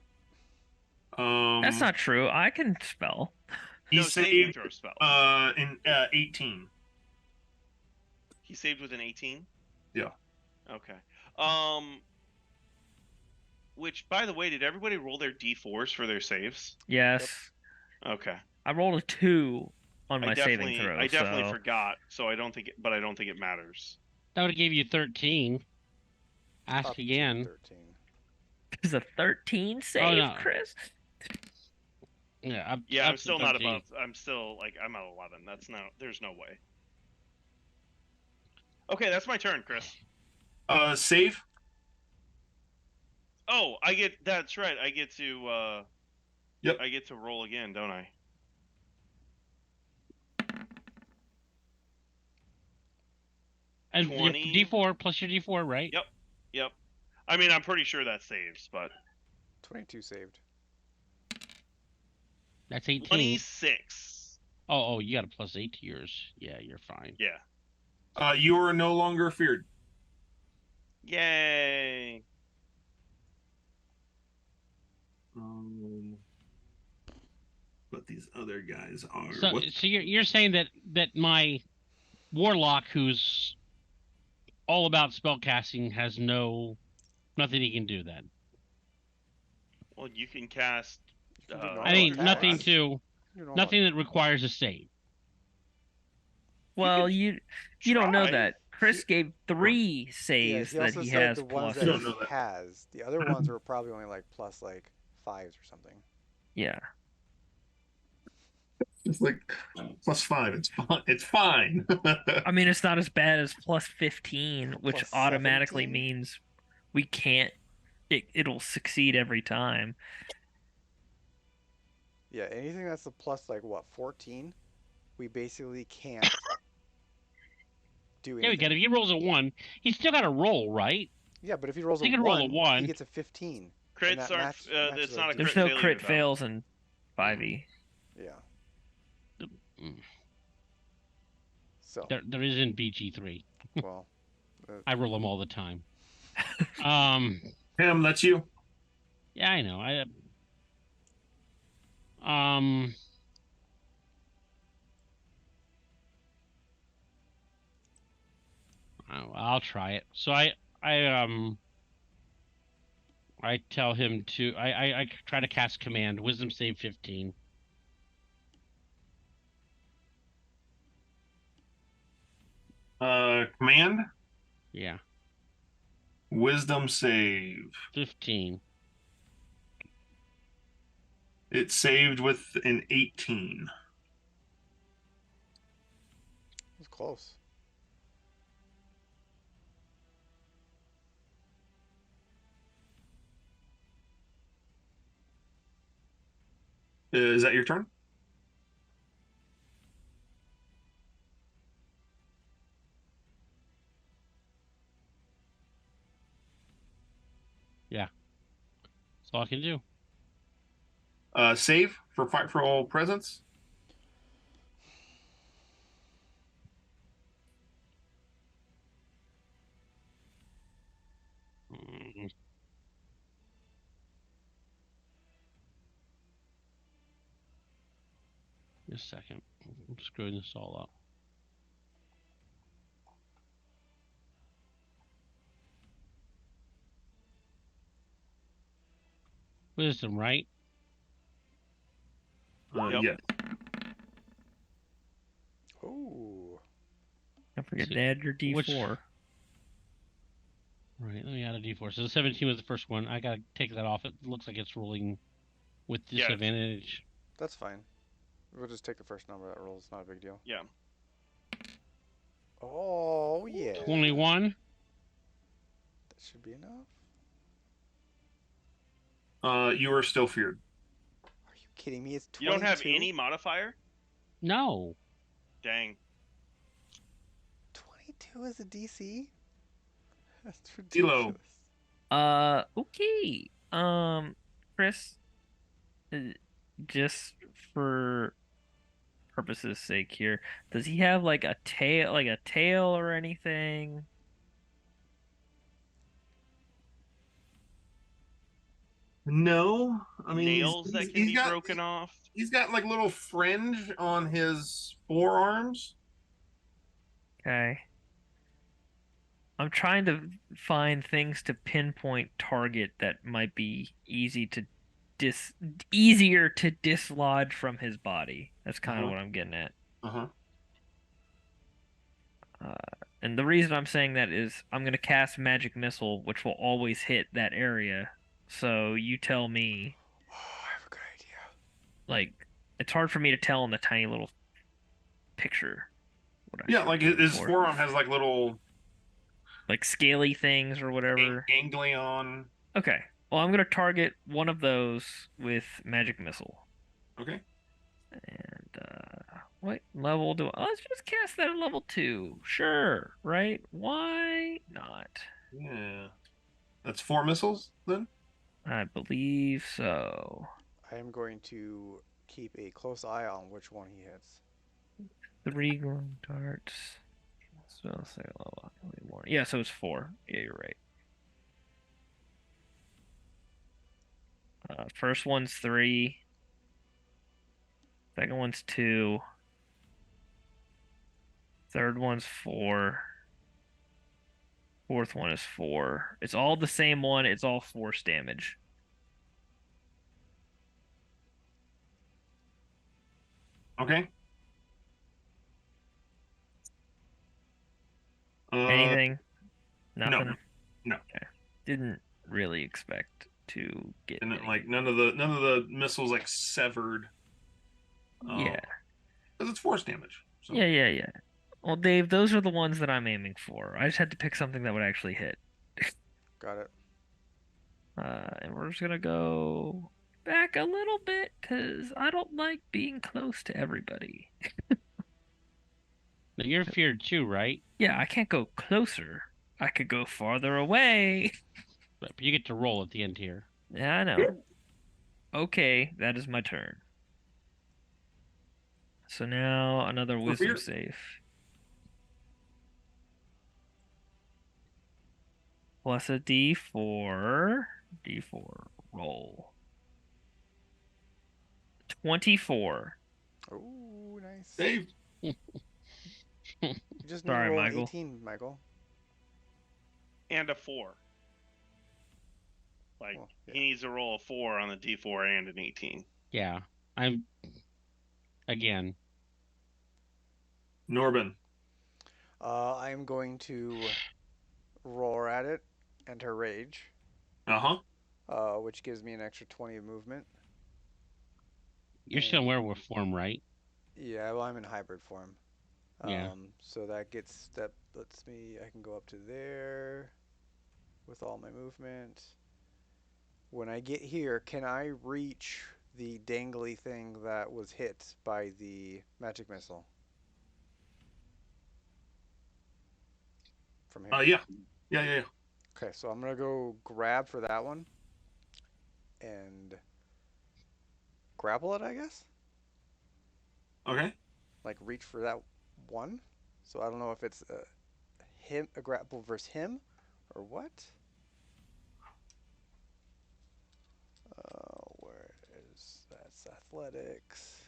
That's not true. I can spell. He No saving saved throw spells. in 18. He saved with an 18. Yeah. Okay. Which, by the way, did everybody roll their d4s for their saves? Yes. Okay. I rolled a 2 on my saving throw. I definitely so... forgot, so I don't think it matters. That would give you 13. Ask Up to again. 13. Is a 13 save, no. Chris? Yeah, I'm still not above. I'm still I'm at 11. There's no way. Okay, that's my turn, Chris. Save. Oh, that's right. I get to Yep. I get to roll again, don't I? And 20. D4 plus your D4, right? Yep. I mean, I'm pretty sure that saves, but 22 saved. That's 18. 26. Oh, you got a +8 to yours. Yeah, you're fine. Yeah. You are no longer feared. Yay. But these other guys are. So you're saying that my warlock, who's all about spellcasting, has nothing he can do then. Well, you can cast. You can do I mean, normal nothing attacks. to nothing that requires a save. Well, you don't know try. that. Chris gave 3 saves he that also he said has the ones plus. that don't know he that. has. The other ones were probably only like plus like 5s or something. Yeah. It's like +5. It's fine. It's fine. I mean, it's not as bad as plus 15, which Plus automatically 17? means we can't. It'll succeed every time. Yeah, anything that's a plus like what 14, we basically can't do anything. Yeah, we get it. If he rolls a 1, he's still got to roll, right? Yeah, but if he rolls He a can roll a 1, he 1. gets a 15. Crits aren't. It's not a There's crit no failure, crit though. fails in 5e. Yeah. Mm. So There isn't BG3. well, I roll them all the time. Pam, that's you. Yeah, I know. I'll try it. So I tell him to I try to cast command. Wisdom save 15. Command. Yeah, Wisdom save. 15. It saved with an 18. it's close. Is that your turn? Yeah, that's all I can do. Save for frightful presence. Mm. Just a second. I'm screwing this all up. Wisdom, right? Yep. Yes. Ooh. Don't forget So to add your D4. which- Right, let me add a D4. So the 17 was the first one. I gotta take that off. It looks like it's rolling with Yeah. disadvantage. That's fine. We'll just take the first number that rolls. It's not a big deal. Yeah. Oh yeah. 21. That should be enough. You are still feared. Are you kidding me? It's 22. You don't have any modifier? No. Dang. 22 is a DC? That's D-Lo. ridiculous. Okay. Chris, just for purposes' sake here, does he have like a tail or anything? No, I mean Nails that can be broken off. He's got like little fringe on his forearms. Okay. I'm trying to find things to pinpoint target that might be dis easier to dislodge from his body. That's kind of Uh-huh. what I'm getting at. Uh-huh. Uh, and the reason I'm saying that is I'm going to cast Magic Missile, which will always hit that area. So you tell me, Oh, I have a good idea. like, it's hard for me to tell in the tiny little picture what I Yeah, should like be aiming his for. forearm has like little Like scaly things or whatever. ganglion. Okay. Well, I'm going to target one of those with Magic Missile. Okay. And what level do I? Let's just cast that at level 2. Sure, right? Why not? Yeah. That's 4 missiles then? I believe so. I am going to keep a close eye on which one he hits. 3 glowing darts. Spell say level. Yeah, so it's 4. Yeah, you're right. First one's 3. Second one's 2. Third one's 4. Fourth one is 4. It's all the same one. It's all force damage. Okay. Anything? No, Nothing? no. Okay. Didn't really expect to get And anything. like none of the missiles like severed. Yeah. Because it's force damage. So. Yeah. Well, Dave, those are the ones that I'm aiming for. I just had to pick something that would actually hit. Got it. And we're just gonna go back a little bit because I don't like being close to everybody. Now, you're feared too, right? Yeah, I can't go closer. I could go farther away. But you get to roll at the end here. Yeah, I know. Okay, that is my turn. So now another wisdom fear. save. Plus a D4. D4 roll. 24. Oh, nice. Dave. You just need to Sorry, roll an Michael. 18, Michael. And a 4. Like Well, yeah. he needs to roll a 4 on the D4 and an 18. Yeah. I'm again. Norbin. I'm going to roar at it, enter rage, Uh-huh. which gives me an extra 20 of movement. You're still in werewolf form, right? Yeah, well, I'm in hybrid form. Yeah. So that lets me, I can go up to there with all my movement. When I get here, can I reach the dangly thing that was hit by the magic missile? From here? Yeah. Yeah. Okay, so I'm gonna go grab for that one and grapple it, I guess? Okay. Like reach for that one. So I don't know if it's a grapple versus him or what. Where is that's athletics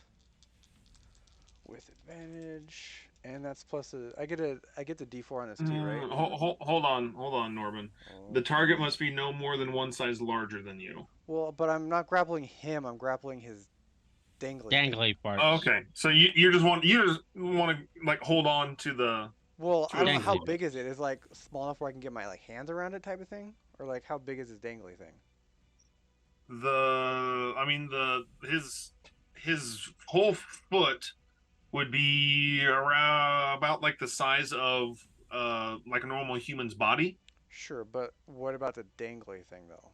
with advantage, and that's plus I get the D4 on this too, right? Hold on, Norbin. The Oh. target must be no more than one size larger than you. Well, but I'm not grappling him. I'm grappling his dangly thing. Dangly parts. Okay, so you just want to like hold on to the. Well, To I don't know how dangly. big is it. Is it like small enough where I can get my like hands around it, type of thing, or like how big is his dangly thing? I mean his whole foot would be around about like the size of like a normal human's body. Sure, but what about the dangly thing though?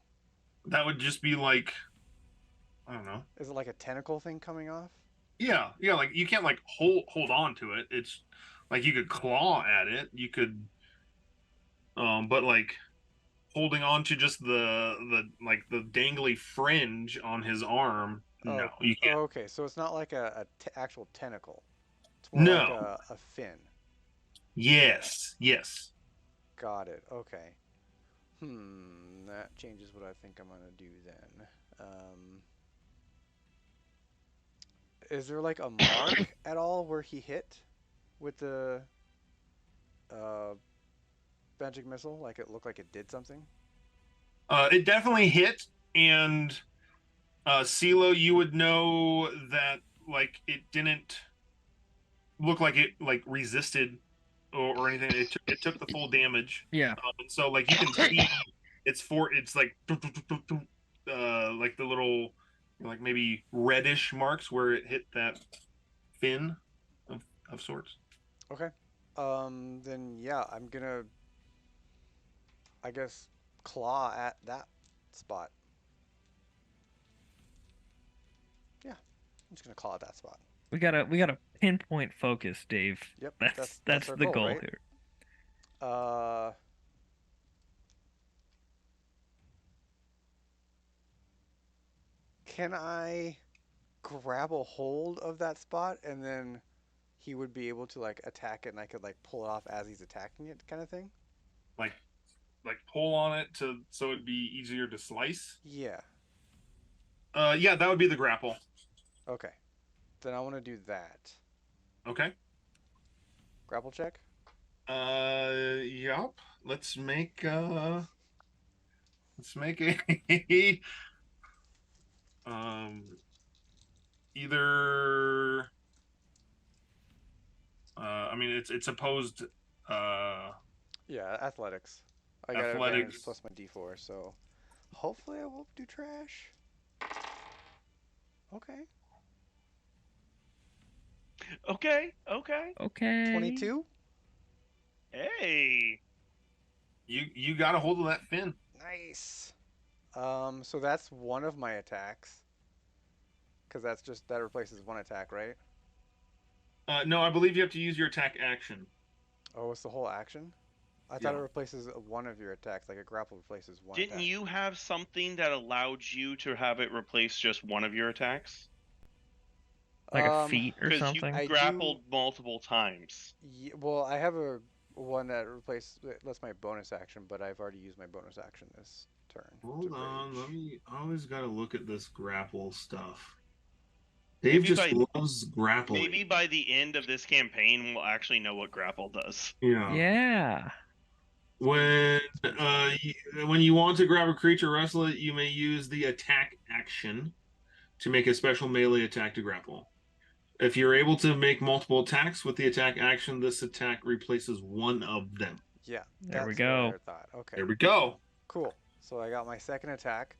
That would just be like, I don't know. Is it like a tentacle thing coming off? Yeah, like you can't like hold on to it. It's like you could claw at it. You could but like holding on to just the like the dangly fringe on his arm. No, Oh, you can't. okay. So it's not like actual tentacle. It's more like No. a fin. Yes. Got it. Okay. That changes what I think I'm gonna do then. Is there like a mark at all where he hit with the uh, magic missile? Like it looked like it did something? It definitely hit, and CeeLo, you would know that like it didn't look like it like resisted or anything. It took the full damage. Yeah. And so like you can see it's like like the little like maybe reddish marks where it hit that fin of sorts. Okay. Then yeah, I'm gonna, I guess, claw at that spot. Yeah, I'm just gonna claw at that spot. We gotta pinpoint focus, Dave. Yep, That's our the goal, goal right? here. Uh, can I grab a hold of that spot and then he would be able to like attack it and I could like pull it off as he's attacking it, kind of thing? Like pull on it to so it'd be easier to slice. Yeah. Yeah, that would be the grapple. Okay. Then I want to do that. Okay. Grapple check. Yup. Let's make a um either I mean it's opposed Yeah, athletics. I got advantage athletics. plus my d4, so hopefully I won't do trash. Okay. Okay. Okay. Okay. 22. Hey. You got a hold of that fin. Nice. So that's one of my attacks. Because that replaces one attack, right? No, I believe you have to use your attack action. Oh, it's the whole action? I thought Yeah. it replaces one of your attacks, like a grapple replaces one Didn't attack. you have something that allowed you to have it replace just one of your attacks? Like a feat or Because you something. I grappled multiple times. well, I have a one that lets my bonus action, but I've already used my bonus action this turn. Hold on, rage. I always gotta look at this grapple stuff. Maybe Dave just by- loves grappling. Maybe by the end of this campaign, we'll actually know what grapple does. Yeah. Yeah. When when you want to grab a creature or wrestle it, you may use the attack action to make a special melee attack to grapple. If you're able to make multiple attacks with the attack action, this attack replaces one of them. Yeah, There we that's go. what I thought. Okay, There we go. cool. So I got my second attack.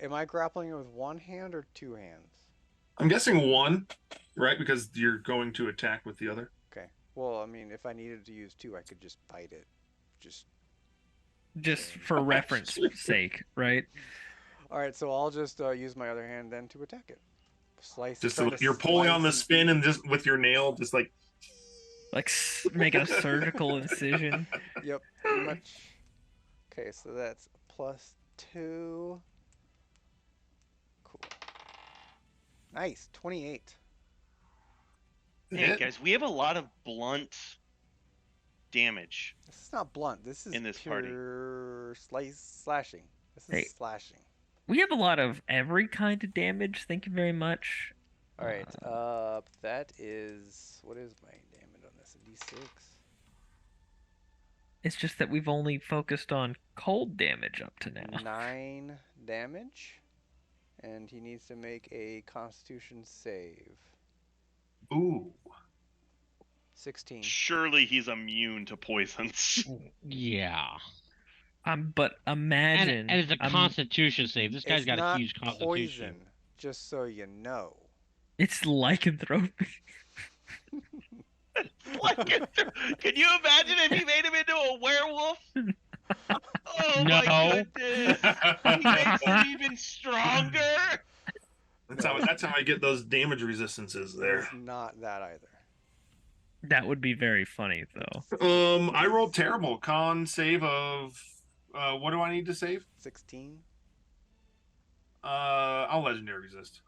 Am I grappling it with one hand or two hands? I'm guessing one, right? Because you're going to attack with the other. Okay. Well, I mean, if I needed to use two, I could just bite it. Just for reference sake, right? All right, so I'll just use my other hand then to attack it. Slice. Just try so to you're pulling on the slice- spin and just with your nail, just like Like making a surgical incision. Yep, pretty much. Okay, so that's +2. Cool. Nice, 28. Hey hit. guys, we have a lot of blunt damage. This is not blunt. This is In this party. pure slashing. This is Hey. slashing. We have a lot of every kind of damage. Thank you very much. All right, that is what is my damage on this? A d6. It's just that we've only focused on cold damage up to now. 9 damage, and he needs to make a Constitution save. ooh. 16. Surely he's immune to poisons. Yeah. But imagine. And it's a Constitution save. This guy's It's got not a huge Constitution. poison, just so you know. It's lycanthropy. Can you imagine if he made him into a werewolf? Oh No. my goodness! He makes him even stronger. That's how I get those damage resistances there. It's not that either. That would be very funny, though. I rolled terrible. Con save of what do I need to save? 16. I'll legendary resist.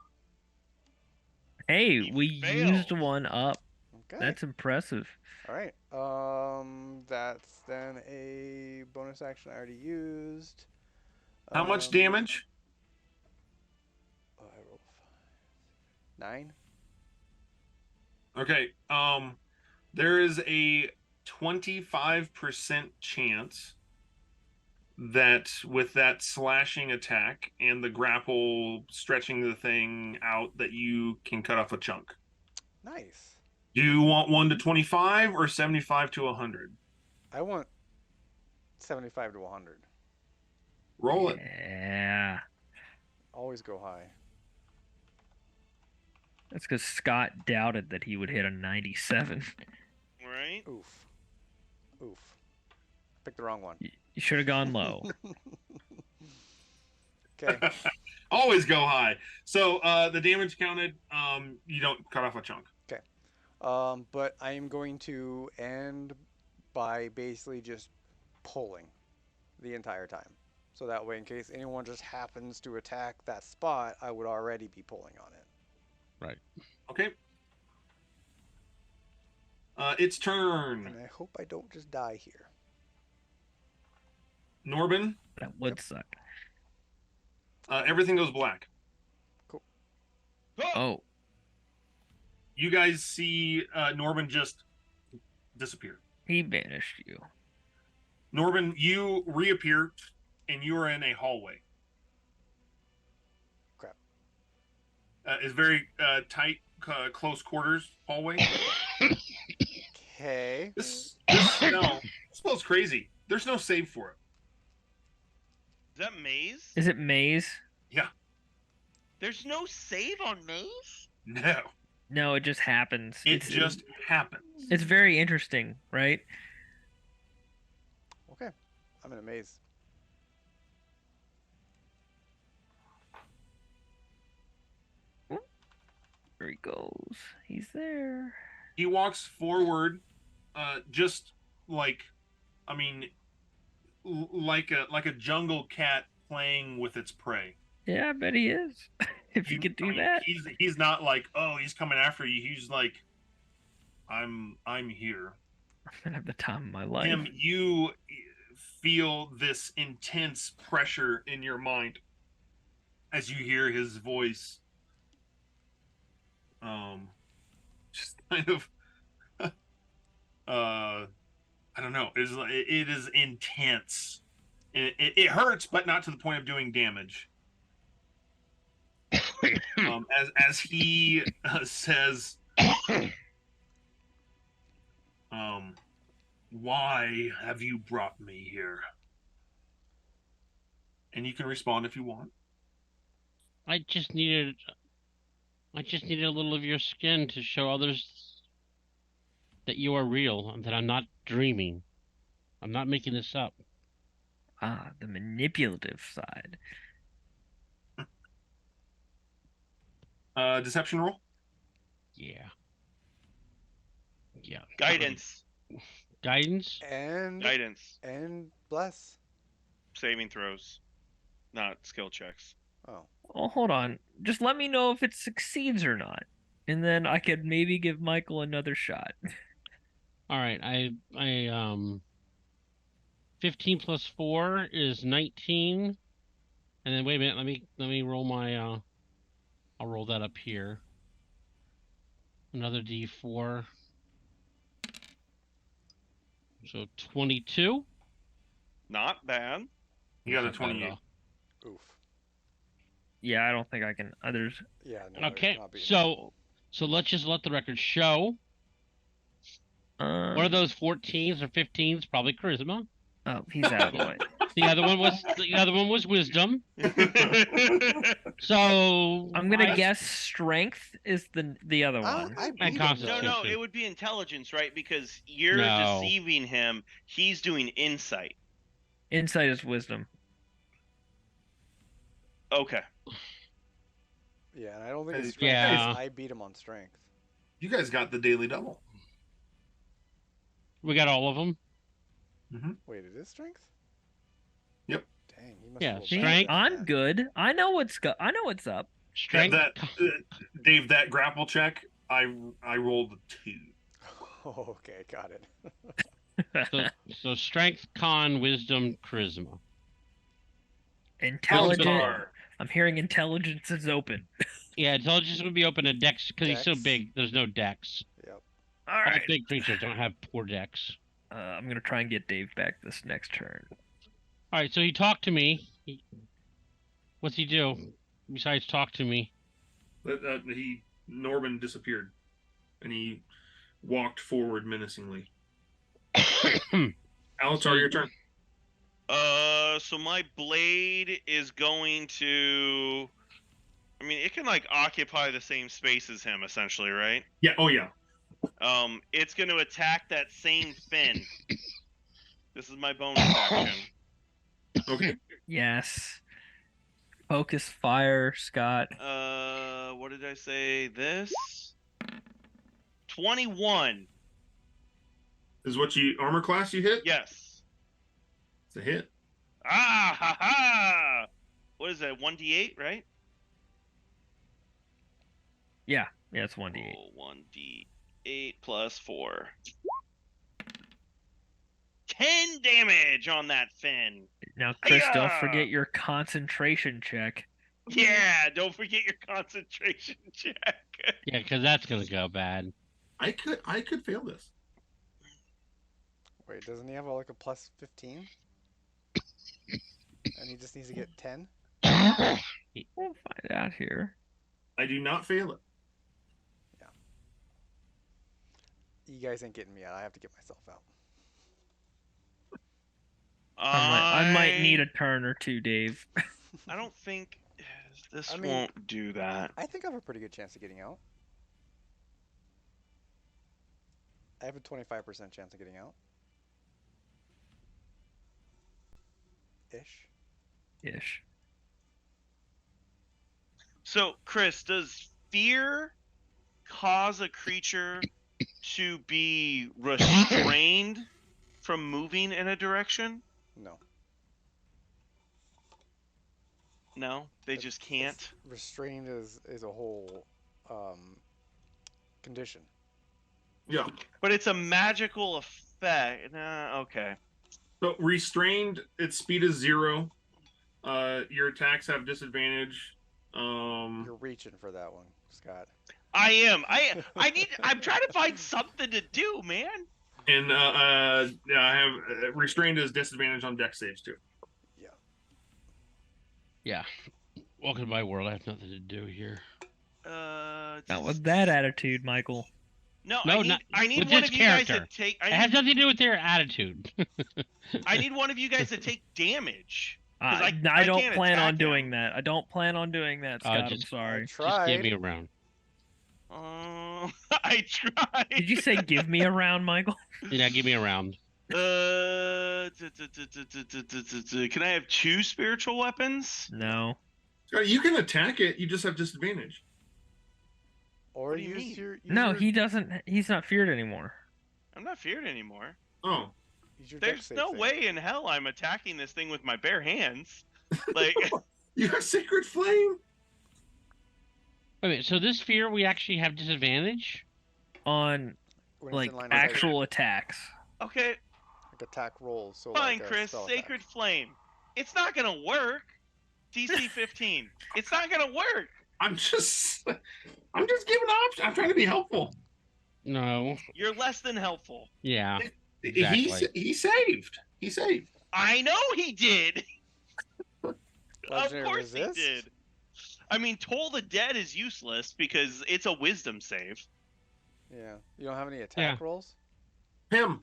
Hey, He we failed. used one up. Okay. That's impressive. All right. That's then a bonus action I already used. How much Um, damage? Oh, I rolled 5. 9. Okay. There is a 25% chance that with that slashing attack and the grapple stretching the thing out that you can cut off a chunk. Nice. Do you want 1 to 25 or 75 to 100? I want 75 to 100. Roll it. Yeah. Always go high. That's because Scott doubted that he would hit a 97. Right? Oof. Oof. Picked the wrong one. You should have gone low. Okay. Always go high. So the damage counted, you don't cut off a chunk. But I am going to end by basically just pulling the entire time. So that way, in case anyone just happens to attack that spot, I would already be pulling on it. Right. Okay. Its turn. And I hope I don't just die here. Norbin, That would suck. everything goes black. Oh, You guys see Norbin just disappear. he banished you. Norbin, you reappear, and you are in a hallway. Crap. It's very tight, close quarters hallway. Okay. This smells crazy. There's no save for it. Is that maze? Is it maze? Yeah. There's no save on maze? No. No, it just happens. It just happens. It's very interesting, right? Okay. I'm in a maze. There he goes. He's there. He walks forward, just like, like a jungle cat playing with its prey. Yeah, I bet he is. If you could do that. He's not like, oh, he's coming after you. He's like, I'm here. I'm gonna have the time of my life. Tim, you feel this intense pressure in your mind as you hear his voice. Just kind of, I don't know. It is intense. It hurts, but not to the point of doing damage. As he says, why have you brought me here? And you can respond if you want. I just needed a little of your skin to show others that you are real and that I'm not dreaming. I'm not making this up. Ah, the manipulative side. Deception roll. Yeah. Yeah. Guidance. Guidance? And Guidance. and bless. Saving throws. Not skill checks. Oh. Oh, hold on. Just let me know if it succeeds or not. And then I could maybe give Michael another shot. All right. I 15 plus 4 is 19. And then wait a minute, let me roll my I'll roll that up here. Another D4. So 22. Not bad. You got a Not bad at 28. all. Oof. Yeah, I don't think I can. Others. Yeah. No, it's Okay, not being so let's just let the record show. One of those 14s or 15s, probably charisma. Oh, he's out of the way. The other one was wisdom. So I'm gonna guess strength is the other one. I And beat him, No, Constitution. though. no, it would be intelligence, right? Because you're No. deceiving him. He's doing insight. Insight is wisdom. Okay. Yeah, and I don't think it's strength. Yeah. I beat him on strength. You guys got the daily double. We got all of them. Wait, it is strength? Yep. Dang, he must Yeah, have rolled See, better strength. than I'm that. good. I know what's up. Strength. Dave, that grapple check, I rolled a 2. Oh, okay, got it. So strength, con, wisdom, charisma. Intelligent. Star. I'm hearing intelligence is open. Yeah, intelligence would be open to dex because he's so Dex. big. There's no dex. Yep. All All right. big creatures don't have poor dex. I'm going to try and get Dave back this next turn. All right, so he talked to me. What's he do besides talk to me? Norbin disappeared, and he walked forward menacingly. Alatar, your turn. So my blade is going to. I mean, it can like occupy the same space as him, essentially, right? Yeah. Oh yeah. It's going to attack that same fin. This is my bonus action. Okay. Yes. Focus fire, Scott. What did I say? This 21 is what you armor class you hit? Yes. It's a hit. Ah ha ha! What is that? 1d8, right? Yeah, it's 1d8. Oh, 1d8 plus 4. 10 damage on that fin. Now, Chris, don't Hiya! forget your concentration check. Yeah, don't forget your concentration check. Yeah, because that's gonna go bad. I could fail this. Wait, doesn't he have like a plus 15? And he just needs to get 10? We'll find out here. I do not fail it. Yeah. You guys ain't getting me out. I have to get myself out. I might need a turn or two, Dave. I don't think this won't do that. I think I have a pretty good chance of getting out. I have a 25% chance of getting out. Ish. So, Chris, does fear cause a creature to be restrained from moving in a direction? No. No, they just can't. Restrained is a whole condition. Yeah. But it's a magical effect. Okay. So restrained, its speed is 0. Your attacks have disadvantage. You're reaching for that one, Scott. I am. I'm trying to find something to do, man. And I have restrained as disadvantage on dex saves too. Yeah. Welcome to my world. I have nothing to do here. Not with that attitude, Michael. No, not I need with one this of you guys to character. take. It has nothing to do with their attitude. I need one of you guys to take damage. I don't plan on doing that. I don't plan on doing that, Scott. I'm sorry. Just give me a round. I tried. Did you say give me a round, Michael? Yeah, give me a round. Can I have 2 spiritual weapons? No. You can attack it. You just have disadvantage. Or No, he doesn't. He's not feared anymore. I'm not feared anymore. Oh. There's no way in hell I'm attacking this thing with my bare hands. Like you have sacred flame. Wait a minute, so this fear we actually have disadvantage on like actual attacks. Okay. Like attack rolls. So fine, like Chris. Sacred flame. It's not gonna work. DC 15. It's not gonna work. I'm just giving options. I'm trying to be helpful. No. You're less than helpful. Yeah. Exactly. He saved. He saved. I know he did. Of course resist? he did. I mean, Toll the Dead is useless because it's a wisdom save. Yeah. You don't have any attack rolls? Him.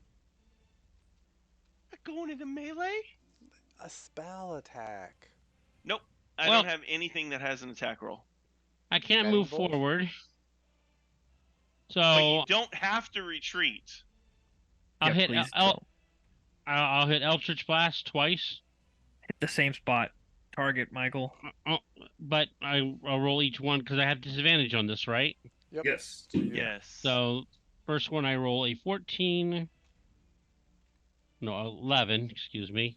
Going into melee? A spell attack. Nope. I don't have anything that has an attack roll. I can't move forward. So but you don't have to retreat. I'll hit Eldritch Blast twice. Hit the same spot. Target, Michael. But I'll roll each one because I have disadvantage on this, right? Yep. Yes. Yes. So first one I roll a 14. No, 11, excuse me.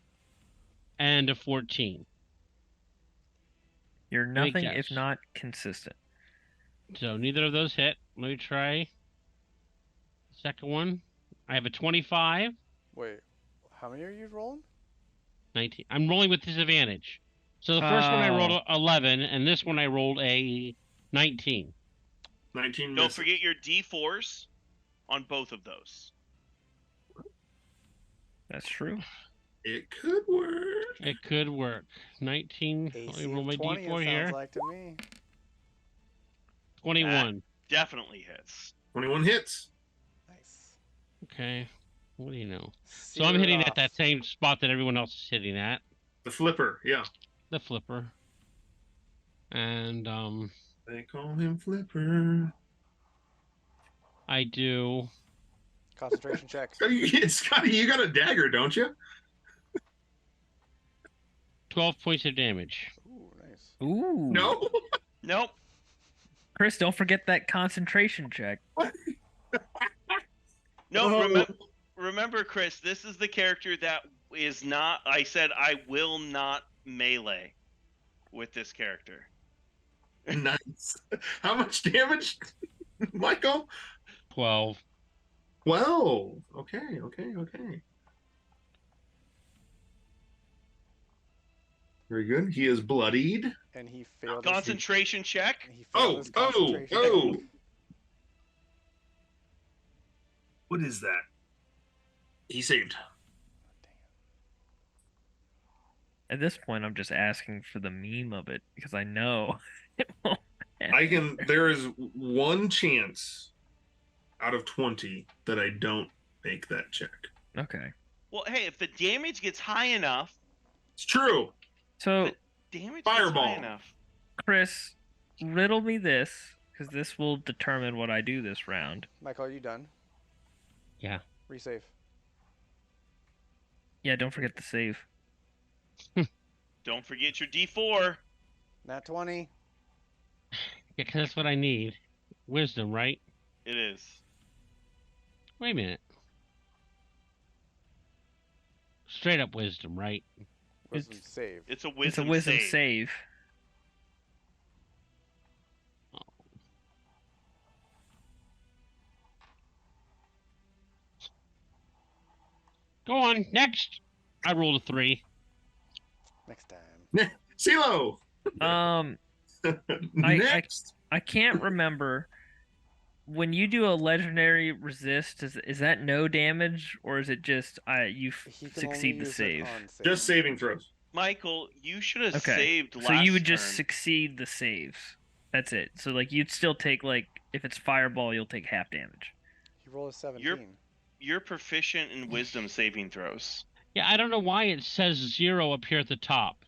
And a 14. You're nothing if not consistent. So neither of those hit. Let me try. Second one. I have a 25. Wait, how many are you rolling? 19. I'm rolling with disadvantage. So the first one I rolled 11, and this one I rolled a 19. 19. Don't forget your D4s on both of those. That's true. It could work. It could work. 19. Let me AC roll of my 20, it d4 sounds here. like to me. 21. Definitely hits. 21 hits. Nice. Okay. What do you know? So Sear I'm it hitting off. at that same spot that everyone else is hitting at. The flipper, yeah. The flipper. And They call him Flipper. I do Concentration check. Scotty, you got a dagger, don't you? 12 points of damage. Ooh, nice. Ooh. No. Nope. Chris, don't forget that concentration check. No, Oh. remember, Chris, this is the character that is not. I said I will not melee with this character. Nice. How much damage, Michael? 12. 12. Okay. Very good. He is bloodied. And he failed his, Concentration check. he failed his concentration. What is that? He saved. At this point, I'm just asking for the meme of it because I know it won't happen. There is one chance out of 20 that I don't make that check. Okay. Well, hey, if the damage gets high enough, It's true. So, damage Fireball. gets high enough. Chris, riddle me this because this will determine what I do this round. Michael, are you done? Yeah. Resave. Yeah, don't forget the save. Don't forget your D4. Nat 20. Yeah, because that's what I need. Wisdom, right? It is. Wait a minute. Straight up wisdom, right? Wisdom save. It's a It's a wisdom wisdom save. save. Go on, next. I rolled a 3. Next time. CeeLo. Next. I can't remember when you do a legendary resist. Is that no damage or is it just you He can succeed only the use it save? on save. Just saving throws. Michael, you should have Okay. saved last So you would just turn. succeed the saves. That's it. So like you'd still take if it's fireball, you'll take half damage. He rolled a 17. You're proficient in wisdom saving throws. Yeah, I don't know why it says 0 up here at the top.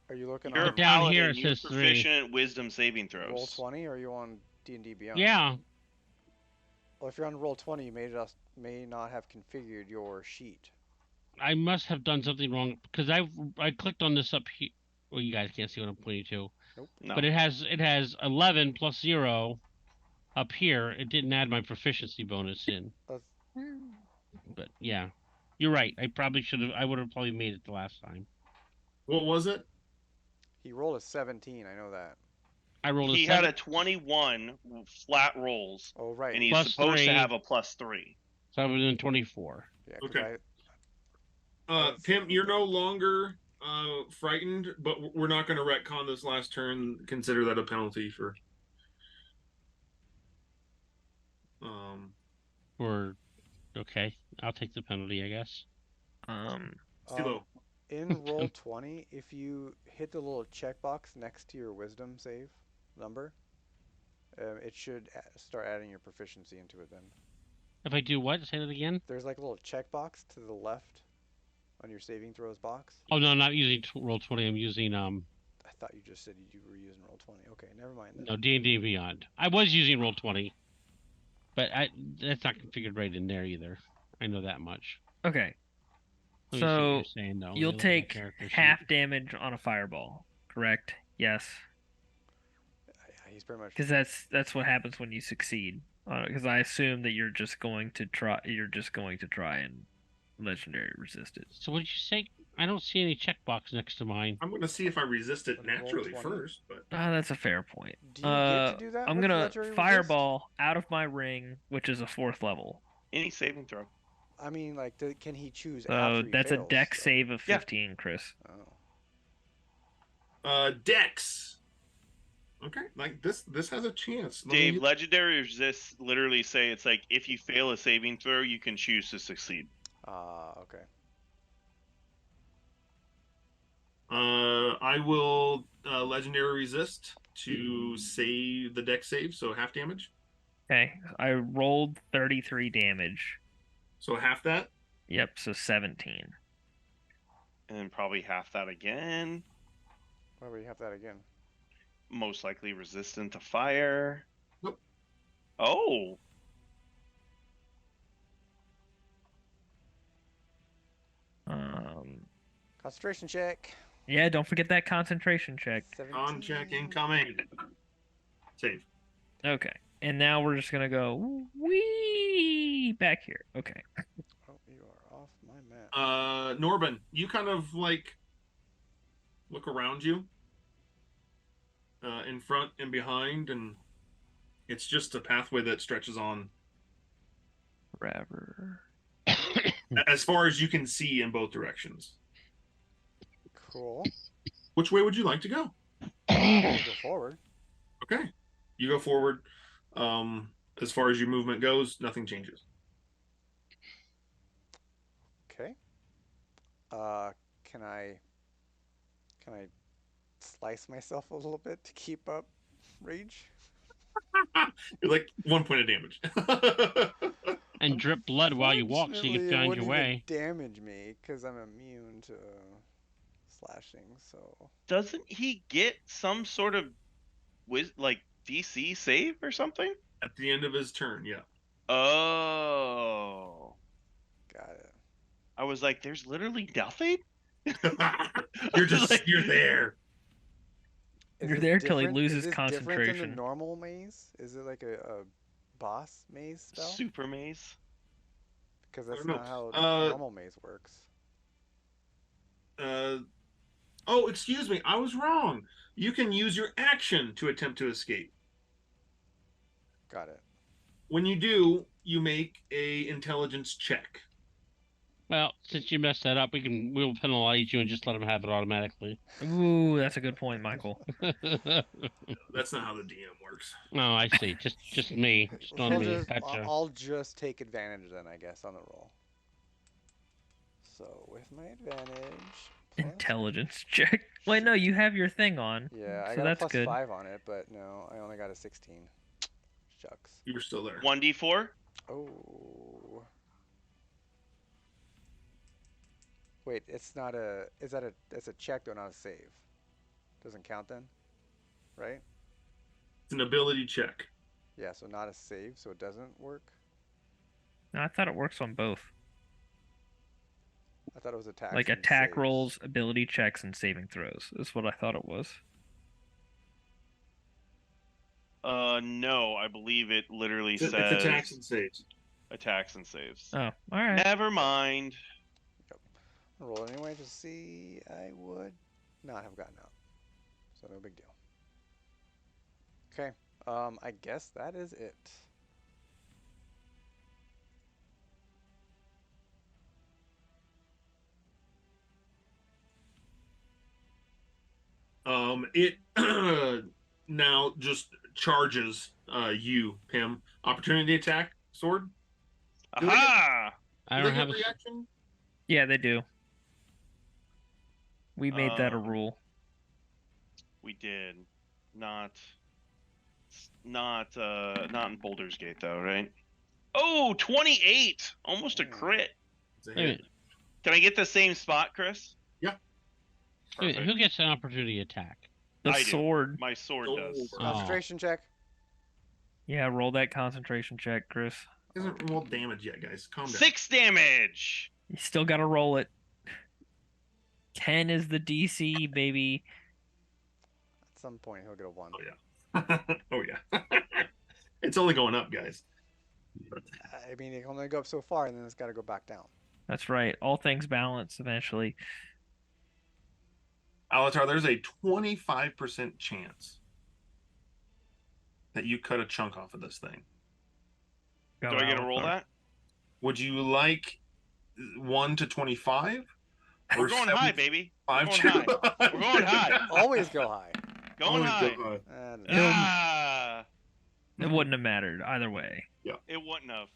Are you looking You're a on down paladin. here it You're says 3. proficient at wisdom saving throws. roll 20 or are you on D&D Beyond? Yeah. Well, if you're on roll 20, you may not have configured your sheet. I must have done something wrong because I clicked on this up here. Well, you guys can't see what I'm pointing to. Nope. No. But it has 11 plus 0 up here. It didn't add my proficiency bonus in. But yeah, you're right. I probably should have. I would have probably made it the last time. What was it? He rolled a 17, I know that. I rolled He a 7. had a 21 flat rolls, Oh, right. and he's Plus supposed 3. to have a +3. So I was in 24. Yeah, 'cause Okay. I Tim, you're no longer frightened, but we're not going to retcon this last turn. Consider that a penalty for. Or okay, I'll take the penalty, I guess. CeeLo. in roll 20, if you hit the little checkbox next to your wisdom save number, it should start adding your proficiency into it then. If I do what? Say that again. There's like a little checkbox to the left on your saving throws box. Oh no, I'm not using roll 20. I'm using I thought you just said you were using roll 20. Okay, never mind then. no D&D Beyond. I was using roll 20, but that's not configured right in there either. I know that much. Okay. Let me see what So you're saying, though. you'll Let me look at my take character sheet. half damage on a fireball, correct? Yes, Yeah, he's pretty much. because that's what happens when you succeed. Because I assume that you're just going to try. You're just going to try and legendary resist it. So what did you say? I don't see any checkbox next to mine. I'm going to see if I resist it Roll naturally 20. first, but That's a fair point. Do you get to do that? I'm with gonna legendary resist? fireball out of my ring, which is a 4th level. Any saving throw. I mean, like, can he choose So after he that's a fails, dex though? save of Yeah. 15, Chris. Oh. Dex. Okay, like this has a chance. Let Dave, me- legendary resists literally say it's like if you fail a saving throw, you can choose to succeed. Okay. I will legendary resist to save the deck save, so half damage. Okay, I rolled 33 damage. So half that. Yep, so 17. And then probably half that again. Why would you have that again? Most likely resistant to fire. Nope. Oh. Concentration check. Yeah, don't forget that concentration check. 17. On check incoming. Save. Okay, and now we're just gonna go wee back here. Okay. Oh, you are off my map. Norbin, you kind of like look around you, in front and behind, and it's just a pathway that stretches on Forever. as far as you can see in both directions. Cool. Which way would you like to go? We'll go forward. Okay, you go forward. As far as your movement goes, nothing changes. Okay. Can I slice myself a little bit to keep up rage? You're like 1 point of damage. And drip blood while you walk so you Unfortunately, can find it your wouldn't way. even damage me because I'm immune to slashing. So Doesn't he get some sort of like DC save or something? At the end of his turn, yeah. Oh. got it. I was like, there's literally nothing? You're just you're there. Is You're this there till he different- loses is this different than concentration. the normal maze? Is it like a boss maze spell? Super maze. Because that's don't know. not how normal maze works. Oh, excuse me, I was wrong. You can use your action to attempt to escape. Got it. When you do, you make a intelligence check. Well, since you messed that up, we'll penalize you and just let him have it automatically. Ooh, that's a good point, Michael. That's not how the DM works. Oh, I see. Just me. Just on me. Gotcha. I'll just take advantage then, I guess, on the roll. So with my advantage. Intelligence check. Wait, no, you have your thing on. Yeah, I so got that's a plus good. 5 on it, but no, I only got a 16. Shucks. You're still there. 1d4? Oh. Wait, it's not a. It's a check though, not a save. Doesn't count then, right? It's an ability check. Yeah, so not a save, so it doesn't work. No, I thought it works on both. I thought it was attacks. Like and attack saves. rolls, ability checks, and saving throws. Is what I thought it was. No, I believe it literally It's says attacks and saves. attacks and saves. Oh, all right. Never mind. I'll roll it anyway to see. I would not have gotten out, so no big deal. Okay, I guess that is it. It now just charges you, Pim. Opportunity attack, sword. Aha! I Do don't they have get a. reaction? Yeah, they do. We made that a Um, rule. We did. Not in Boulder's Gate though, right? Oh, 28! Almost a crit. It's a Wait a hit. minute. Can I get the same spot, Chris? Yeah. Wait a minute, Perfect. who gets an opportunity attack? The I do. sword. My sword Sword. does. Oh. Concentration check. Yeah, roll that concentration check, Chris. He hasn't rolled damage yet, guys. Calm down. 6 damage! You still got to roll it. 10 is the DC, baby. At some point, he'll get a 1. Oh yeah. Oh yeah. It's only going up, guys. I mean, it can only go up so far, and then it's got to go back down. That's right. All things balance eventually. Alatar, there's a 25% chance that you cut a chunk off of this thing. Go Do I get to roll Alatar. that? Would you like 1 to 25? We're Or going high, baby. We're 5 going high. We're going high. Always go high. Going Always high. go high. Ah! It wouldn't have mattered either way. It wouldn't have.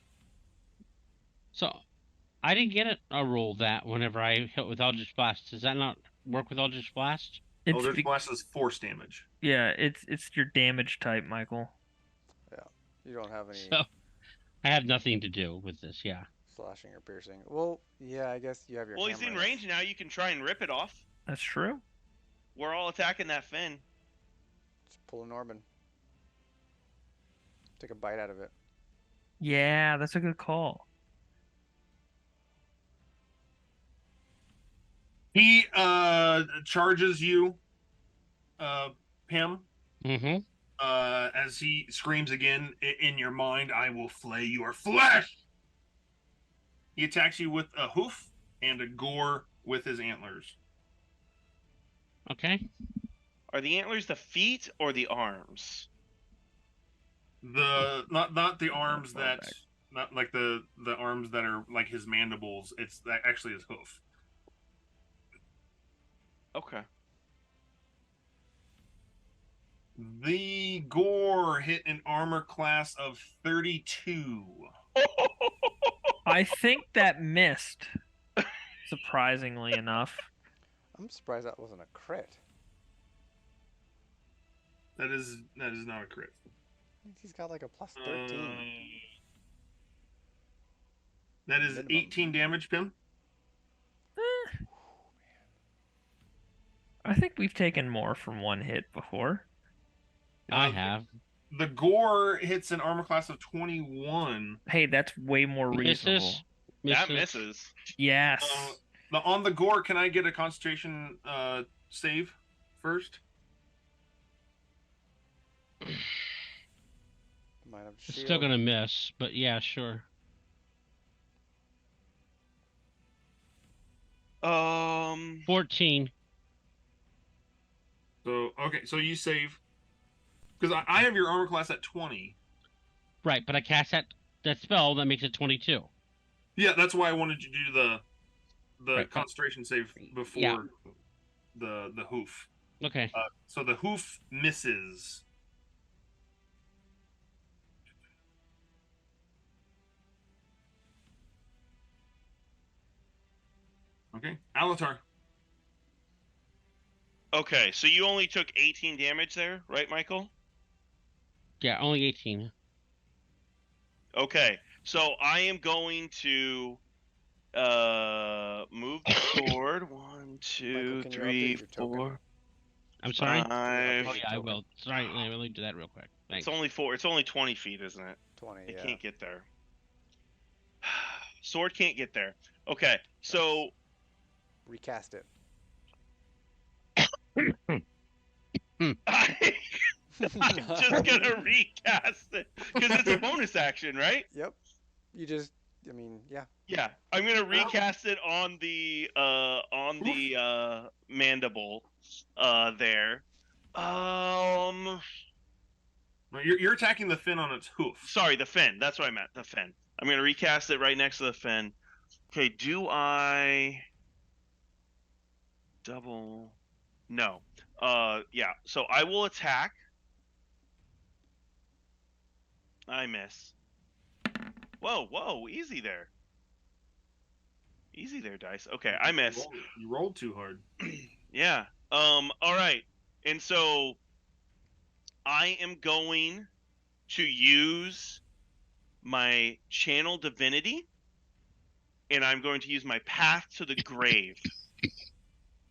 So, I didn't get a roll that whenever I hit with Eldritch Blast. Does that not work with Eldritch Blast? Eldritch Blast is force damage. Yeah, it's your damage type, Michael. Yeah. You don't have any So I have nothing to do with this. Yeah. slashing or piercing. Well, yeah, I guess you have your Well, hammer. he's in range now. You can try and rip it off. That's true. We're all attacking that fin. Just pull a Norman. Take a bite out of it. Yeah, that's a good call. He charges you, Pim, Mm-hmm. as he screams again in your mind, "I will flay your flesh!" He attacks you with a hoof and a gore with his antlers. Okay. Are the antlers the feet or the arms? The not the arms Far that back. not like the arms that are like his mandibles. It's that actually his hoof. Okay. The gore hit an armor class of 32. I think that missed. Surprisingly enough. I'm surprised that wasn't a crit. That is not a crit. He's got like a plus 13. That is Minimum. 18 damage, Pim. I think we've taken more from one hit before. I have. The gore hits an armor class of 21. Hey, that's way more reasonable. That misses. Yes. On the gore, can I get a concentration save first? Might have It's shield. still gonna miss, but yeah, sure. 14. So okay, so you save because I have your armor class at 20. Right, but I cast that spell that makes it 22. Yeah, that's why I wanted you to do the Right, concentration save before yeah. the hoof. Okay. So the hoof misses. Okay, Alatar. Okay, so you only took 18 damage there, right, Michael? Yeah, only 18. Okay, so I am going to move the sword. 1, 2, can you 3, update your token? 4, I'm sorry? 5. Oh, yeah, I will. Sorry, let me do that real quick. Thanks. It's only 4. It's only 20 feet, isn't it? 20, It yeah. can't get there. Sword can't get there. Okay, so Recast it. I'm just gonna recast it because it's a bonus action, right? Yep. You just, I mean, yeah. Yeah, I'm gonna recast it on the mandible there. No, you're attacking the fin on its hoof. Sorry, the fin. That's what I meant. The fin. I'm gonna recast it right next to the fin. Okay, do I double? No. Yeah. So I will attack. I miss. Whoa, whoa, easy there. Easy there, dice. Okay, I miss. You rolled too hard. Yeah. All right. And so I am going to use my channel divinity, and I'm going to use my path to the grave.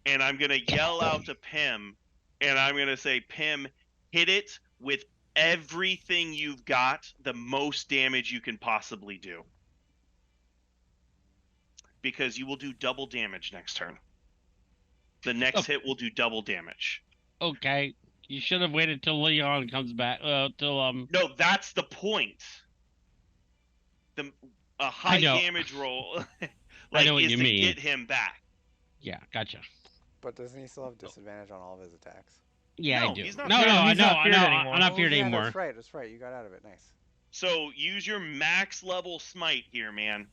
And I'm gonna yell out to Pim, and I'm gonna say, Pim, hit it with everything you've got, the most damage you can possibly do. Because you will do double damage next turn. The next hit will do double damage. Okay. You should have waited till Leon comes back. No, that's the point. A high damage roll I know what is you to mean. get him back. Yeah, gotcha. But doesn't he still have disadvantage on all of his attacks? Yeah, No, I do. he's not No, feared. I He's know, not I feared know. anymore. I'm not feared yeah, anymore. That's right. That's right. You got out of it. Nice. So use your max level smite here, man.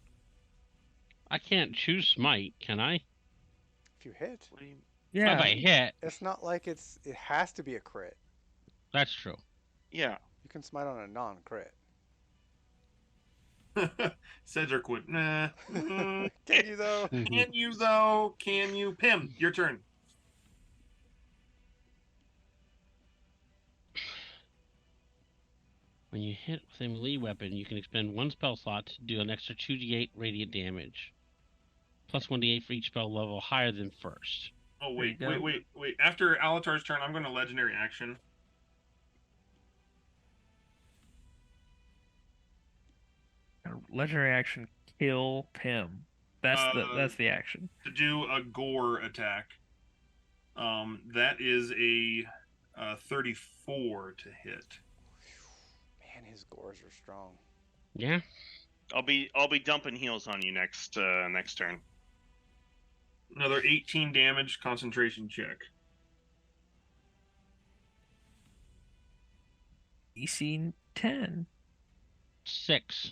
I can't choose smite, can I? If you hit, What do you... Yeah. If I hit, it's not like it has to be a crit. that's true. Yeah. You can smite on a non-crit. Cedric would. Nah. Can you though? Can you though? Can you? Pim, your turn. When you hit with a melee weapon, you can expend one spell slot to do an extra 2d8 radiant damage, plus 1d8 for each spell level higher than first. Oh There you wait, go. wait. After Alatar's turn, I'm going to legendary action. Legendary action, kill Pim. That's the action. To do a gore attack. That is a 34 to hit. Man, his gores are strong. Yeah. I'll be dumping heals on you next turn. Another 18 damage, concentration check. DC 10. 6.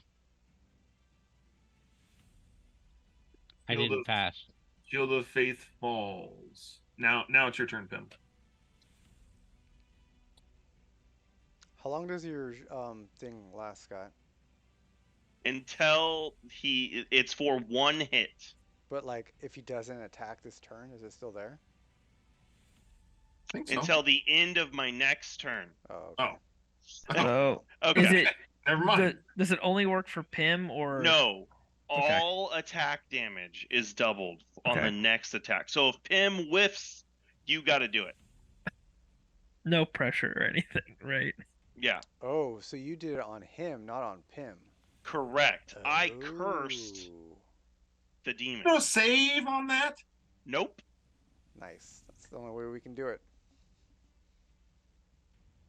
I Shield didn't of- pass. Shield of Faith falls. Now it's your turn, Pim. How long does your thing last, Scott? Until it's for one hit. But like, if he doesn't attack this turn, is it still there? I think so. Until the end of my next turn. Oh. Okay. So Okay. is it? Never mind. Does it only work for Pim or No. Okay. All attack damage is doubled on Okay. the next attack. So if Pim whiffs, you got to do it. no pressure or anything, right? Yeah, Oh, so you did it on him, not on Pim. correct. I cursed Oh. the demon. No save on that? Nope. Nice. That's the only way we can do it.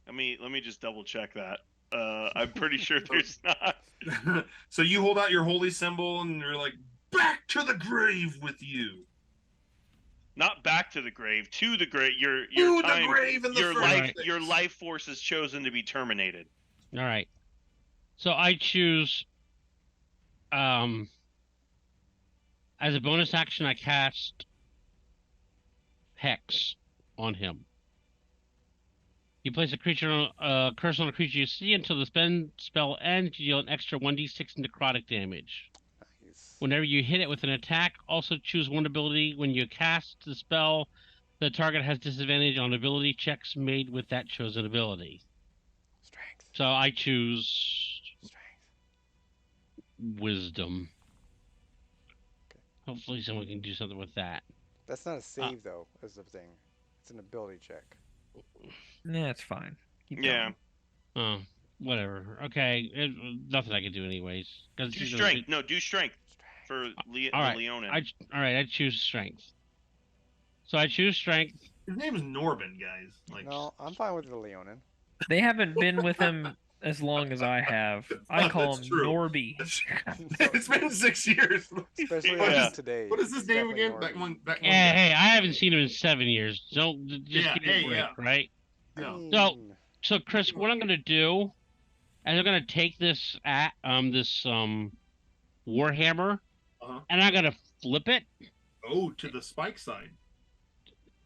Let me just double check that. I'm pretty sure there's not. So you hold out your holy symbol and you're like, back to the grave with you. Not back to the grave, to the grave. Your To time, the grave in the your first life, place. your life force is chosen to be terminated. All right. So I choose. As a bonus action, I cast Hex on him. You place a curse on a creature you see until the spell ends. You deal an extra 1d6 necrotic damage. Nice. Whenever you hit it with an attack, also choose one ability. When you cast the spell, the target has disadvantage on ability checks made with that chosen ability. Strength. So I choose Strength. Wisdom. Okay. Hopefully someone can do something with that. That's not a save though, as the thing. It's an ability check. Yeah, it's fine. Keep Yeah. going. Oh, whatever. Okay, nothing I can do anyways. 'Cause Do he's strength. No, do strength Strength. for All right. the Leonin. All right, I choose strength. So I choose strength. His name is Norbin, guys. Like, No, I'm fine with the Leonin. They haven't been with him as long as I have. I call That's him true. Norby. It's been 6 years. Especially Yeah. as today. What is his it's name definitely again? That Norby. one. That one. Hey, guy. hey, I haven't seen him in 7 years. Don't just Yeah, give me a hey, break, yeah. right? I No. mean, So- So Chris, what I'm gonna do is I'm gonna take this warhammer, Uh-huh. and I'm gonna flip it. Oh, to the spike side.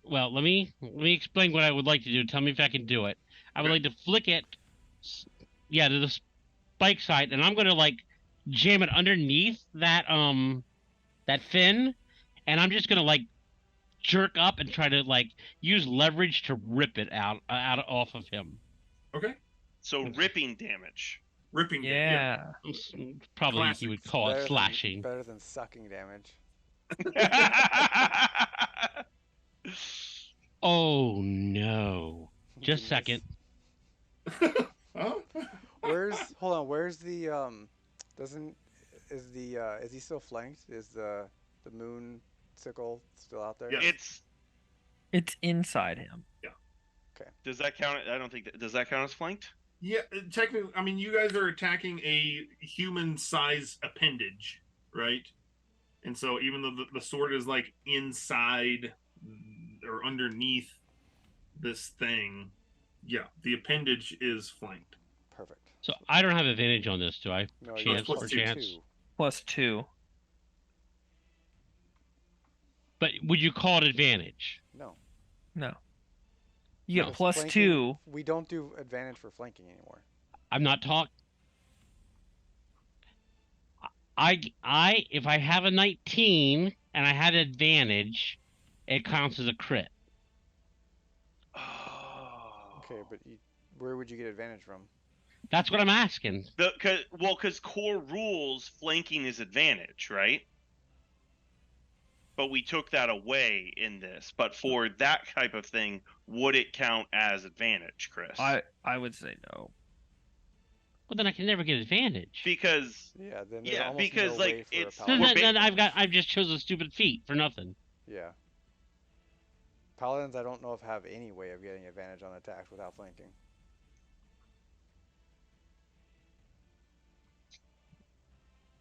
Well, let me explain what I would like to do. Tell me if I can do it. I would Okay. like to flick it, yeah, to the spike side, and I'm gonna like jam it underneath that fin, and I'm just gonna like jerk up and try to like use leverage to rip it out off of him. Okay. So ripping damage. Ripping. Yeah. Probably Classic. you would call it slashing. Better than sucking damage. Oh no! Just a second. Huh? Hold on, where's the is he still flanked? Is the moon sickle still out there? Yeah. It's inside him. Does that count? I don't think does that count as flanked? Yeah, technically, I mean, you guys are attacking a human-size appendage, right? And so, even though the sword is like inside or underneath this thing, yeah, the appendage is flanked. Perfect. So I don't have advantage on this, do I? No, Chance you or have chance? +2. +2. But would you call it advantage? No. No. You get Because +2. We don't do advantage for flanking anymore. I'm not talking. If I have a 19 and I had advantage, it counts as a crit. Oh. Okay, but where would you get advantage from? That's what I'm asking. Because core rules, flanking is advantage, right? But we took that away in this. But for that type of thing, would it count as advantage, Chris? I would say no. Well, then I can never get advantage. Because Yeah, then there's almost no like way for it's a Then, paladin. then I've just chosen a stupid feat for nothing. Yeah. Paladins, I don't know if have any way of getting advantage on attacks without flanking.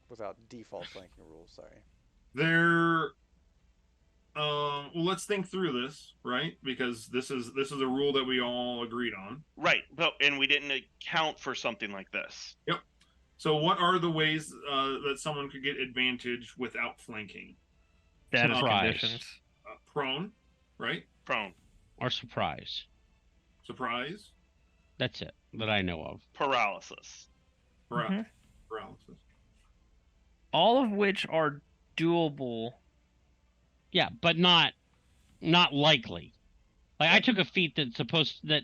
Without default flanking rules, sorry. Well, let's think through this, right? Because this is a rule that we all agreed on. right, and we didn't account for something like this. Yep. So, what are the ways that someone could get advantage without flanking? Status Surprise. conditions. Prone, right? Prone, Or surprise. Surprise, That's it that I know of. paralysis. Mhm. paralysis. All of which are doable. Yeah, but not likely. Like I took a feat that's supposed that.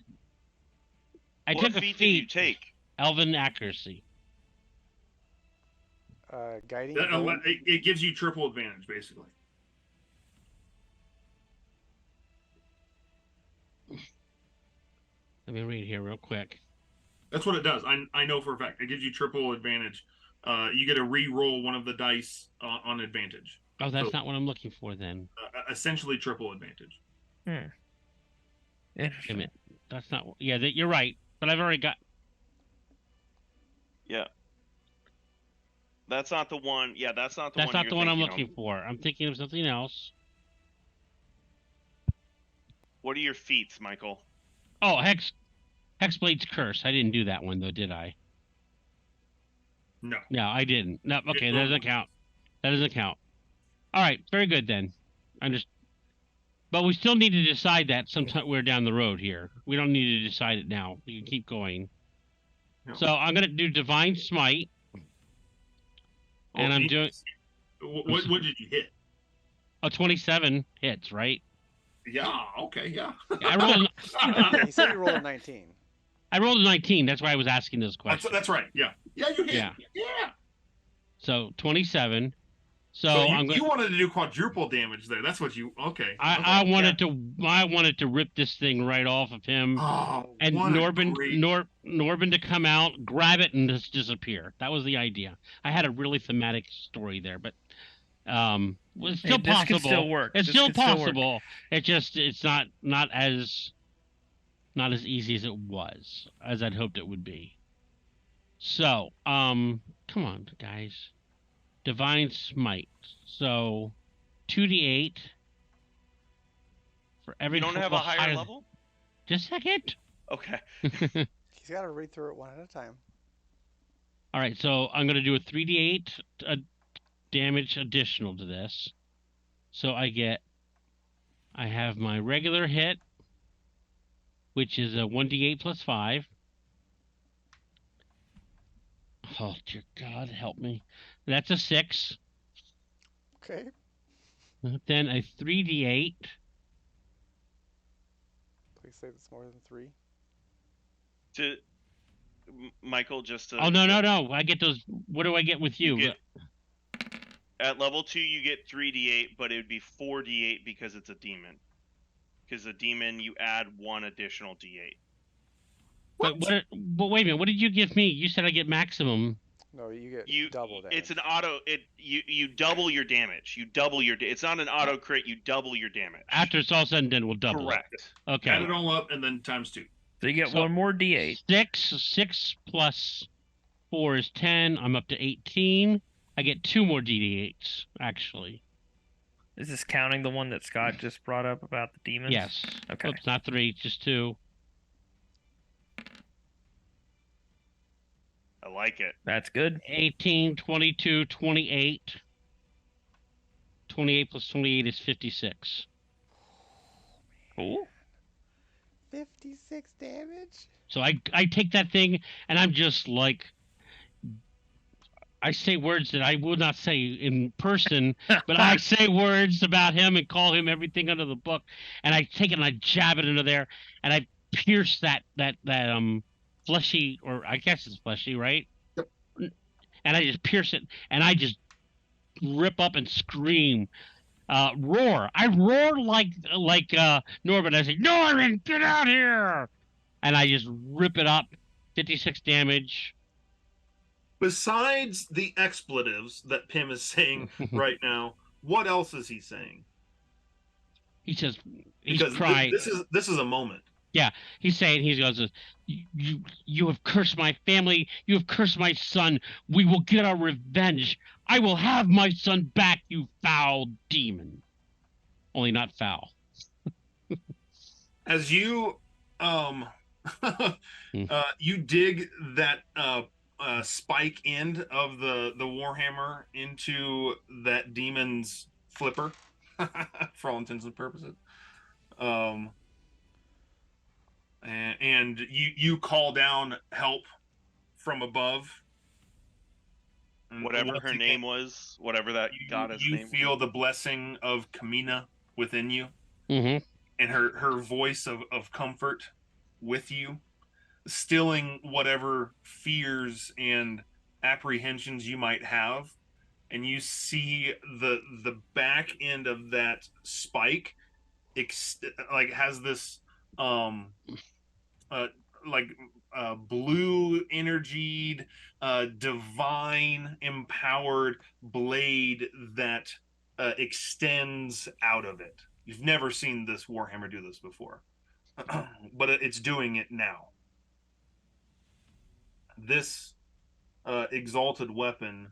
What took a feat feat. did you take? Elven accuracy. Guiding That, bolt. it gives you triple advantage, basically. Let me read here real quick. That's what it does. I know for a fact. It gives you triple advantage. You get to re-roll one of the dice on advantage. Oh, that's So- not what I'm looking for then. Essentially triple advantage. Wait a Interesting. minute. That's not. Yeah, you're right. But I've already got. Yeah. That's not the one. Yeah, that's not the That's one. not you're the one I'm thinking looking of. for. I'm thinking of something else. What are your feats, Michael? Oh, Hexblade's Curse. I didn't do that one though, did I? No. No, I didn't. No, okay, Just that doesn't normal. count. That doesn't count. All right, very good then. But we still need to decide that sometime we're down the road here. We don't need to decide it now. We can keep going. No. So I'm gonna do Divine Smite, and I'm doing What did you hit? a 27 hits, right? Yeah. Okay. Yeah. I rolled. Yeah, he said he rolled a 19. I rolled a 19. That's why I was asking those questions. That's right. Yeah. Yeah. You hit. Yeah. Yeah. So 27. So So I'm going. you wanted to do quadruple damage there. That's what you. Okay. I okay, wanted to. I wanted to rip this thing right off of him, Oh, and what a Norbin great- Norbin to come out, grab it, and just disappear. That was the idea. I had a really thematic story there, but it's still This possible. could still work. It's This still could still work. possible. It's not as easy as it was, as I'd hoped it would be. So, come on, guys. Divine Smite. So, 2d8 for every. You don't have a well, higher level? Just a second. Okay. He's got to read through it one at a time. All right, so I'm gonna do a 3d8 damage additional to this. So I have my regular hit, which is a 1d8 plus 5. Oh dear God, help me! That's a 6. Okay. Then a 3d8. Please say it's more than 3. Michael, just to. Oh no! I get those. What do I get with you? At level 2, you get 3d8, but it would be 4d8 because it's a demon. Because a demon, you add 1 additional d8. But wait a minute. What did you give me? You said I get maximum. No, you get double damage. It's an auto. You double your damage. It's not an auto crit. You double your damage. After it's all said and done, we'll double it. Correct. Okay. Add it all up and then times 2. So you get So- one more D8. 6 plus 4 is 10. I'm up to 18. I get 2 more DD8s, actually. Is this counting the one that Scott just brought up about the demons? Yes. Okay. Oops, not 3, just 2. I like it. That's good. 18, 22, 28. 28 plus 28 is 56. Cool. 56 damage? So I take that thing, and I'm just like... I say words that I would not say in person, but I say words about him and call him everything under the book, and I take it and I jab it into there, and I pierce that fleshy, or I guess it's fleshy, right? And I just pierce it, and I just rip up and scream, roar. I roar like Norbert. I say, Norman, get out here! And I just rip it up. 56 damage. Besides the expletives that Pim is saying right now, what else is he saying? He says, he's Because crying. this is a moment. Yeah, he's saying, he goes, you have cursed my family. You have cursed my son. We will get our revenge. I will have my son back, you foul demon. Only not foul. As you you dig that spike end of the warhammer into that demon's flipper, for all intents and purposes. And you call down help from above. Whatever her name was, whatever that goddess name. You feel the blessing of Kamina within you, Mm-hmm. and her voice of comfort with you, stilling whatever fears and apprehensions you might have. And you see the back end of that spike like has this blue energied divine empowered blade that extends out of it. You've never seen this warhammer do this before. But it's doing it now. This exalted weapon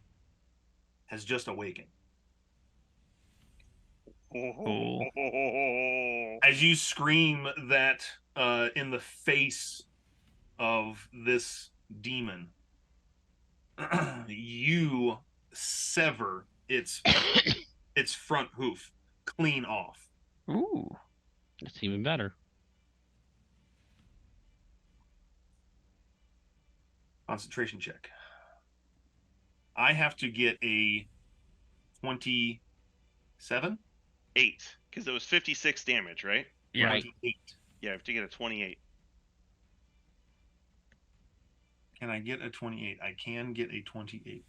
has just awakened. Cool. As you scream that in the face of this demon, you sever its front hoof clean off. Ooh. That's even better. Concentration check. I have to get a 27? 8, because it was 56 damage, right? Yeah. Right. 28. Yeah, I have to get a 28. Can I get a 28? I can get a 28.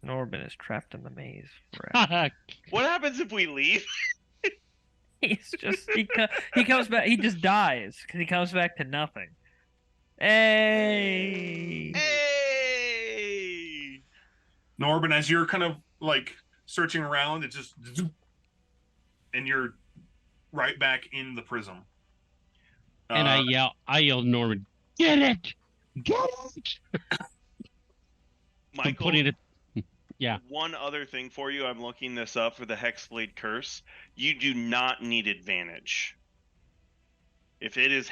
Norbin is trapped in the maze forever. What happens if we leave? He's just he comes back. He just dies because he comes back to nothing. Hey. Hey! Norbin, as you're kind of like searching around, it's just and you're right back in the prism. And I yell, Norman, get it! Get it! Michael, I'm putting it. Yeah. one other thing for you. I'm looking this up for the Hexblade Curse. You do not need advantage. If it is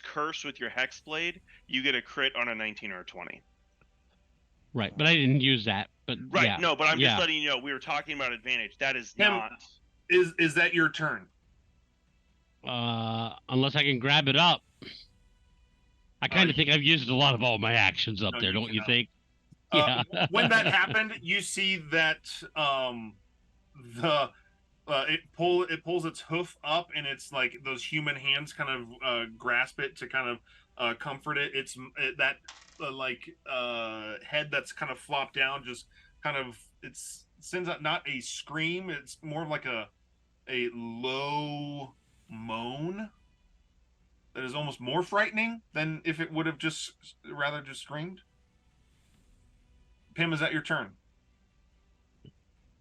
cursed with your Hexblade, you get a crit on a 19 or a 20. Right, but I didn't use that. But Right, yeah. no, but I'm Yeah. just letting you know, we were talking about advantage. That is Him- not... Is that your turn? Unless I can grab it up. I kind of think I've used a lot of all my actions up No, there, you don't you cannot. think? Yeah. When that happened, you see that it pulls its hoof up, and it's like those human hands kind of grasp it to kind of comfort it. It's that head that's kind of flopped down, just kind of it sends out not a scream. It's more of like a low moan that is almost more frightening than if it would have just screamed. Pim, is that your turn?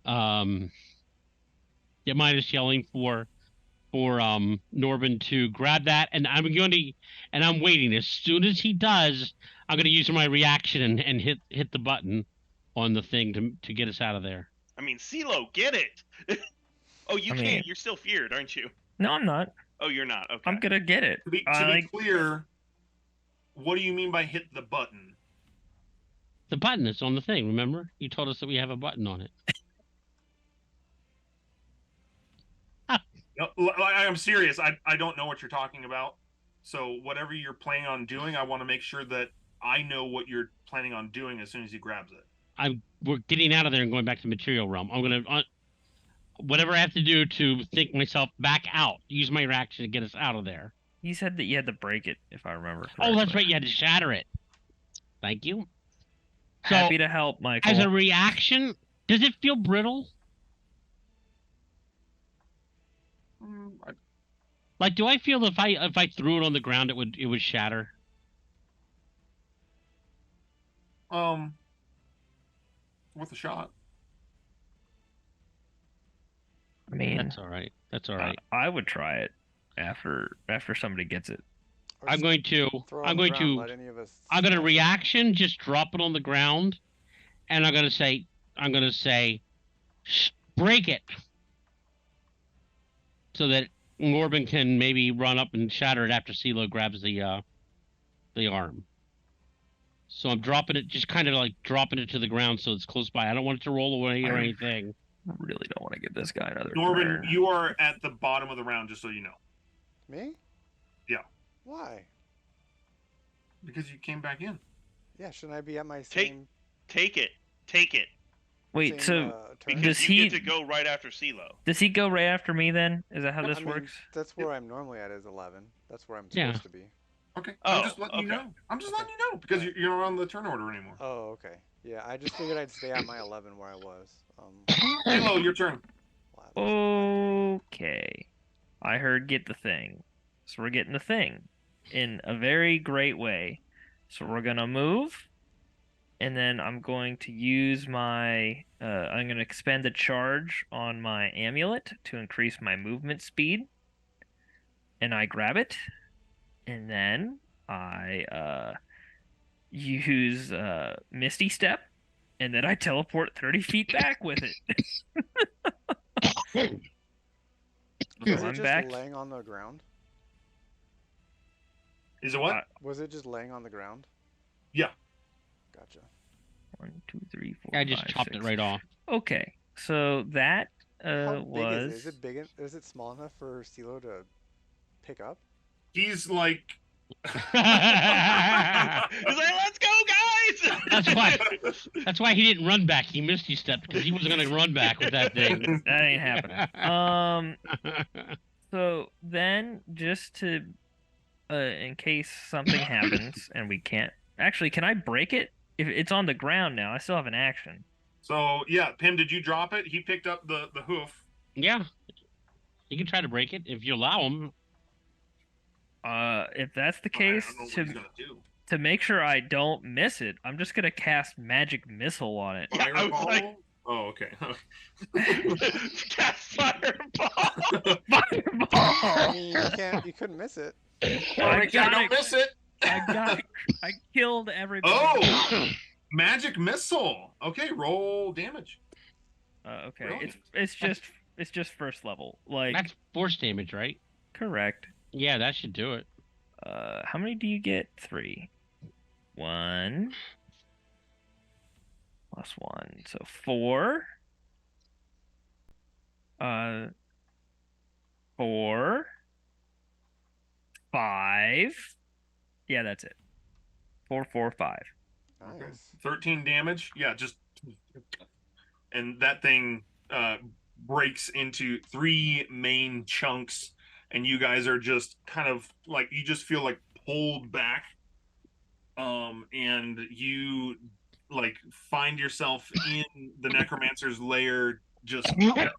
Yeah, mine is yelling for Norbin to grab that, and I'm waiting. As soon as he does, I'm gonna use my reaction and hit the button on the thing to get us out of there. I mean, CeeLo, get it! Oh, you can't. You're still feared, aren't you? No, I'm not. Oh, you're not. Okay. I'm gonna get it. To be clear, what do you mean by hit the button? The button is on the thing, remember? You told us that we have a button on it. Yep. I'm serious. I don't know what you're talking about. So whatever you're planning on doing, I want to make sure that I know what you're planning on doing as soon as he grabs it. We're getting out of there and going back to the material realm. I'm gonna whatever I have to do to think myself back out. Use my reaction to get us out of there. He said that you had to break it, if I remember correctly. Oh, that's right. You had to shatter it. Thank you. So, Happy to help, Michael. as a reaction, does it feel brittle? Like, do I feel if I threw it on the ground, it would shatter? Worth a shot. I mean, That's all right. That's all right. I would try it after somebody gets it. Or I'm just going to. throw it I'm on the going ground, to. let any of us I'm going to smash it. reaction. Just drop it on the ground, and I'm going to say, break it, so that Norbin can maybe run up and shatter it after CeeLo grabs the arm. So I'm dropping it, just kind of like dropping it to the ground so it's close by. I don't want it to roll away or anything. I really don't want to give this guy another Norbin, turn. you are at the bottom of the round, just so you know. Me? Yeah. Why? Because you came back in. Yeah, shouldn't I be at my same? Take it. Wait, same, so turn? Because Does you he- get to go right after CeeLo. does he go right after me then? Is that how Yep, this I mean, works? that's where I'm normally at is 11. That's where I'm Yeah. supposed to be. Okay. Oh, I'm just letting you okay. know. I'm just Okay. letting you know because you're not on the turn order anymore. Oh, okay. Yeah, I just figured I'd stay at my 11 where I was. Halo, your turn. Well, that was Okay. I heard get the thing. So we're getting the thing in a very great way. So we're going to move. And then I'm going to use my... I'm going to expend a charge on my amulet to increase my movement speed. And I grab it. And then I use Misty Step. And then I teleport 30 feet back with it. Was So it I'm just back. laying on the ground? Is it what? Was it just laying on the ground? Yeah. Gotcha. 1, 2, 3, 4. I just 5, chopped 6. it right off. Okay, so that How big was. is it? Is it big? Is it small enough for CeeLo to pick up? He's like. He's like, let's go, guys! That's why he didn't run back. He missed his step because he wasn't going to run back with that thing. That ain't happening. So then, just to, in case something happens and we can't. Actually, can I break it? If it's on the ground now, I still have an action. So yeah, Pim, did you drop it? He picked up the hoof. Yeah, you can try to break it if you allow him. If that's the I case, don't know what he's gonna do. to make sure I don't miss it, I'm just gonna cast Magic Missile on it. Yeah, I was Fireball? like- Oh, okay. Cast fireball! Fireball! I mean, you couldn't miss it. I got don't it. miss it. I killed everybody. Oh, magic missile. Okay, roll damage. Okay. Brilliant. It's just first level. Like That's force damage, right? correct. Yeah, that should do it. How many do you get? 3. 1 plus 1, so 4. 4. 5. Yeah, that's it. 4, 4, 5. Okay. Nice. 13 damage. Yeah, just and that thing breaks into 3 main chunks, and you guys are just kind of like you just feel like pulled back, and you like find yourself in the necromancer's lair, just kind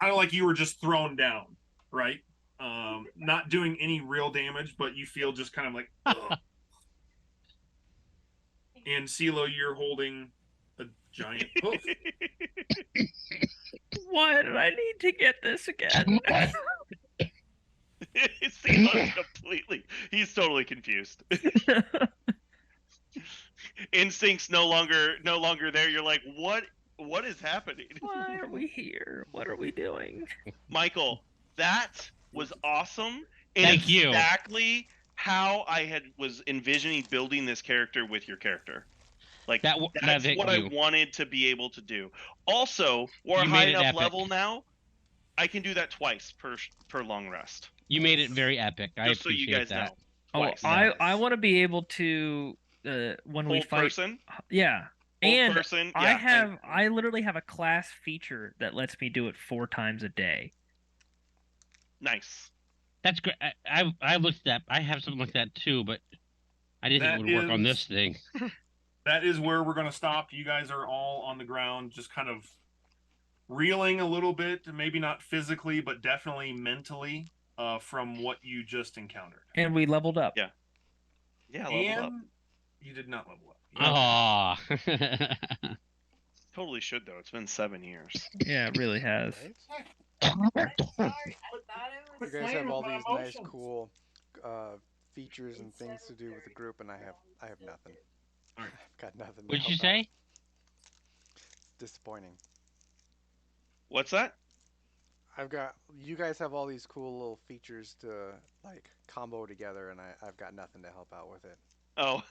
of like you were just thrown down, right? Not doing any real damage, but you feel just kind of like. Ugh. And CeeLo, you're holding a giant hoof. Why did I need to get this again? CeeLo's completely. He's totally confused. Instinct's no longer there. You're like, what is happening? Why are we here? What are we doing? Michael, that was awesome. And Thank you. Exactly how I was envisioning building this character with your character. Like That's what I wanted to be able to do. Also, we're You high made it enough epic. level now. I can do that twice per long rest. You made it very epic. I Just so you appreciate guys that. know. Oh, Twice. I want to be able to when we Hold fight. person. Yeah, Hold and person. I Yeah. I literally have a class feature that lets me do it 4 times a day. Nice. That's great. I looked at that. I have something like that too, but I didn't think it would work on this thing. That is where we're going to stop. You guys are all on the ground, just kind of reeling a little bit, maybe not physically, but definitely mentally, from what you just encountered. And we leveled up. Yeah. Yeah, leveled up. You did not level up. Aw. Totally should though. It's been 7 years. Yeah, it really has. Right? You guys have all these nice, cool features and things to do with the group, and I have nothing. All right. I've got nothing. What'd you say? Disappointing. What's that? You guys have all these cool little features to like combo together, and I've got nothing to help out with it. Oh.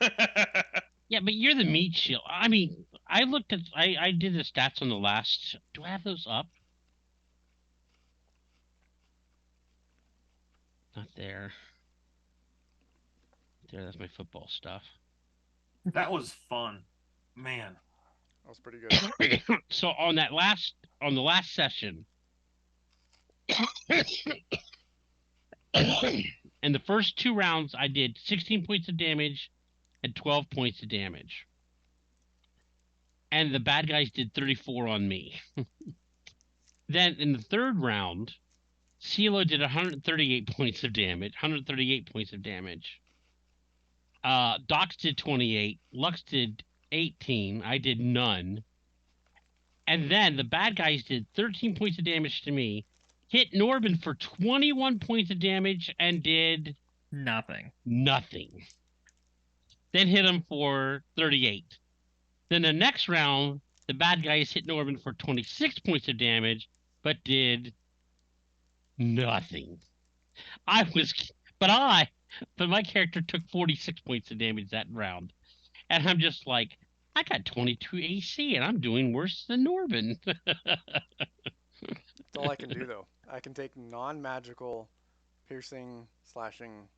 Yeah, but you're the meat shield. I mean, I looked at, I did the stats on the last. Do I have those up? Not there. There, that's my football stuff. That was fun, man. That was pretty good. So on the last session, in the first 2 rounds, I did 16 points of damage and 12 points of damage. And the bad guys did 34 on me. Then in the 3rd round, CeeLo did 138 points of damage. 138 points of damage. Dox did 28. Lux did 18. I did none. And then the bad guys did 13 points of damage to me. Hit Norbin for 21 points of damage and did Nothing. Then hit him for 38. Then the next round, the bad guys hit Norbin for 26 points of damage, but did nothing. But my character took 46 points of damage that round. And I'm just like, I got 22 AC and I'm doing worse than Norbin. That's all I can do, though. I can take non-magical piercing, slashing,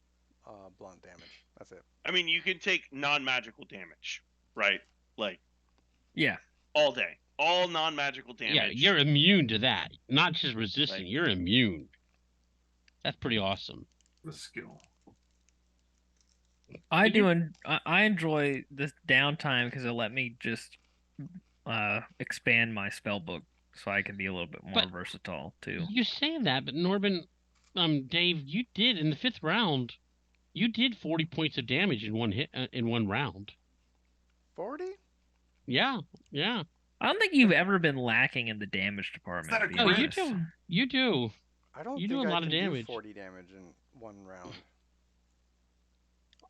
blunt damage. That's it. I mean, you can take non-magical damage, right? Like, Yeah. all day. All non-magical damage. Yeah, you're immune to that. Not just resistant, Like- you're immune. That's pretty awesome. The skill. I enjoy this downtime because it let me just expand my spell book so I can be a little bit more But- versatile too. You say that, but Norbin, Dave, you did in the 5th round. You did 40 points of damage in one hit in one round. 40? Yeah. I don't think you've ever been lacking in the damage department. that a to be Oh, you honest. do. You do. I don't You think do a I lot can of do damage. 40 damage in one round.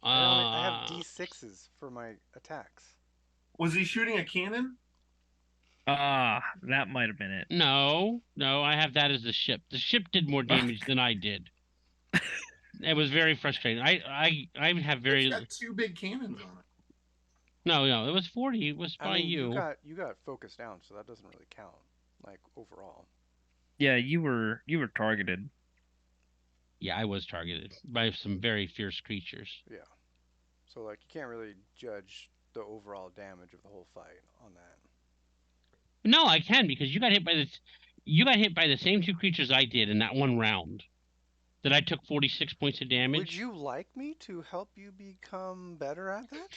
I have D6s for my attacks. Was he shooting a cannon? That might have been it. No, I have that as the ship. The ship did more damage than I did. It was very frustrating. I have very It's got 2 big cannons on it. no. It was 40. It was by you got focused down, so that doesn't really count. Like overall. Yeah, you were targeted. Yeah, I was targeted by some very fierce creatures. Yeah. So like you can't really judge the overall damage of the whole fight on that. No, I can because you got hit by the same 2 creatures I did in that one round. That I took 46 points of damage. Would you like me to help you become better at that?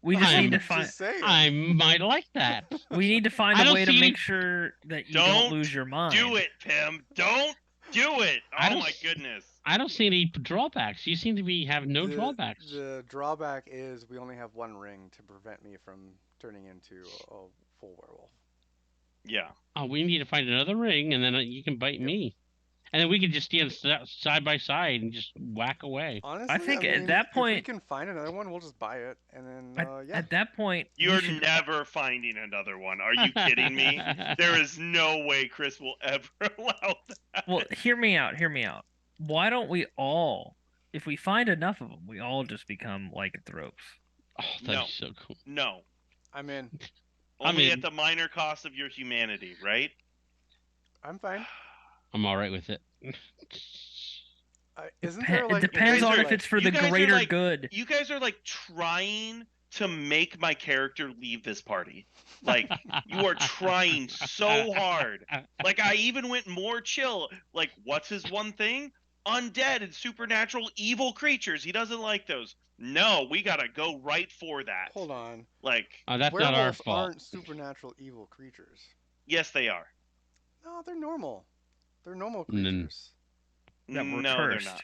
We just I'm need to find. Just saying. I might like that. We need to find I a don't way to see make any- sure that you Don't don't lose your mind. Do it, Pim. Don't do it. I Oh don't my s- goodness. I don't see any drawbacks. You seem to have no drawbacks. The drawback is we only have one ring to prevent me from turning into a full werewolf. Yeah. Oh, we need to find another ring, and then you can bite me. And then we can just stand side by side and just whack away. Honestly, think I at mean, that if we point- can find another one, we'll just buy it, and then yeah. At that point, we You're should- never finding another one. Are you kidding me? There is no way Chris will ever allow that. Well, hear me out. Why don't we all, if we find enough of them, we all just become lycanthropes? Oh, that'd be so cool. No. I'm in. Only in. at the minor cost of your humanity, right? I'm fine. I'm all right with it. Isn't there It like depends guys on are- if it's for you the guys are greater like good. you guys are like trying to make my character leave this party. Like you are trying so hard. Like I even went more chill. Like what's his one thing? Undead and supernatural evil creatures. He doesn't like those. No, we gotta go right for that. hold on. Like That's not our Werewolves fault. aren't supernatural evil creatures. yes, they are. No, they're normal. They're normal And then- creatures. That were No, they're cursed. not.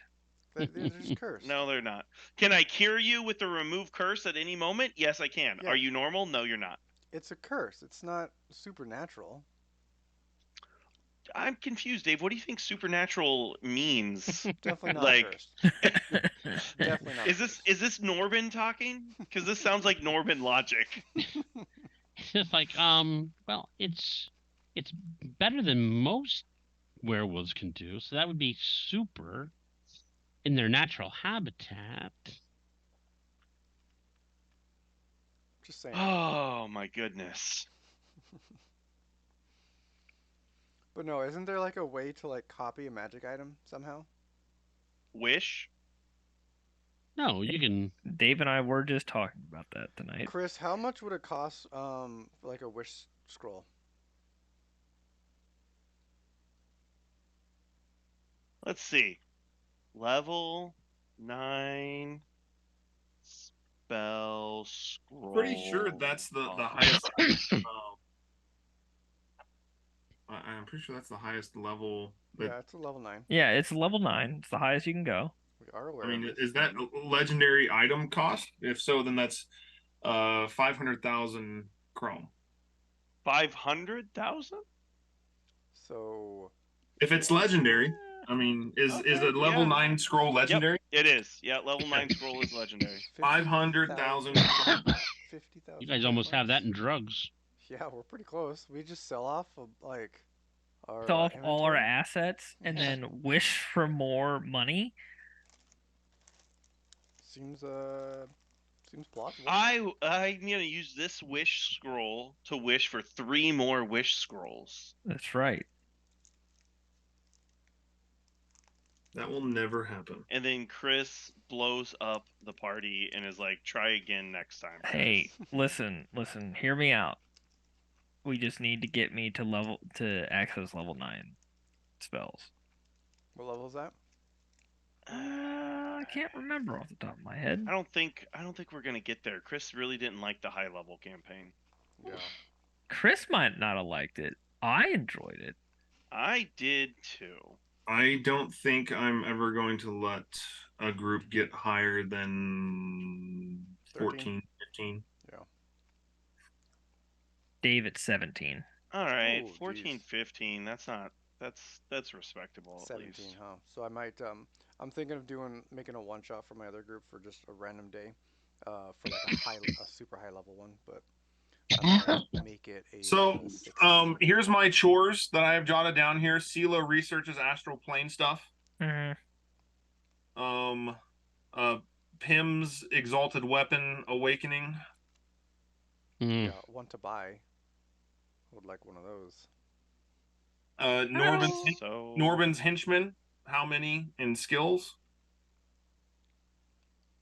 They're just cursed. No, they're not. Can I cure you with the remove curse at any moment? Yes, I can. Yeah. Are you normal? No, you're not. It's a curse. It's not supernatural. I'm confused, Dave. What do you think supernatural means? Definitely not Like, cursed. Definitely not. is this Norbin talking? Because this sounds like Norbin logic. It's just like, well, it's better than most werewolves can do, so that would be super in their natural habitat. Just saying. Oh my goodness. But no, isn't there like a way to like copy a magic item somehow? Wish? No, you can. Dave and I were just talking about that tonight. Chris, how much would it cost for like a wish scroll? Let's see. Level 9 spell scroll. Pretty sure that's the highest. I'm pretty sure that's the highest level. Yeah, it's a level 9. Yeah, it's level 9. It's the highest you can go. We are aware. I mean, of this. is that legendary item cost? If so, then that's 500,000 chrome. 500,000? So If it's legendary, I mean, is Okay, a level yeah. 9 scroll legendary? It is. Yeah, level 9 scroll is legendary. 500,000. 50,000. You guys almost have that in drugs. Yeah, we're pretty close. We just sell off like our Sell off all our inventory. assets and then wish for more money. Seems plausible. I'm gonna use this wish scroll to wish for 3 more wish scrolls. That's right. That will never happen. And then Chris blows up the party and is like, try again next time. Chris." Hey, listen, hear me out. We just need to get me to access level 9 spells. What level is that? I can't remember off the top of my head. I don't think we're gonna get there. Chris really didn't like the high level campaign. Yeah. Chris might not have liked it. I enjoyed it. I did too. I don't think I'm ever going to let a group get higher than 14, 15. Dave at 17. All right, Oh, 14, geez. 15. That's respectable at 17, least. huh? So I might I'm thinking of making a one shot for my other group for just a random day, for like a super high level one, but I might make it a So, level 16. here's my chores that I have jotted down here. Sela researches astral plane stuff. Mm-hmm. Pim's exalted weapon awakening. Mm. Yeah, one to buy. I would like one of those. Norbin's henchman. How many in skills?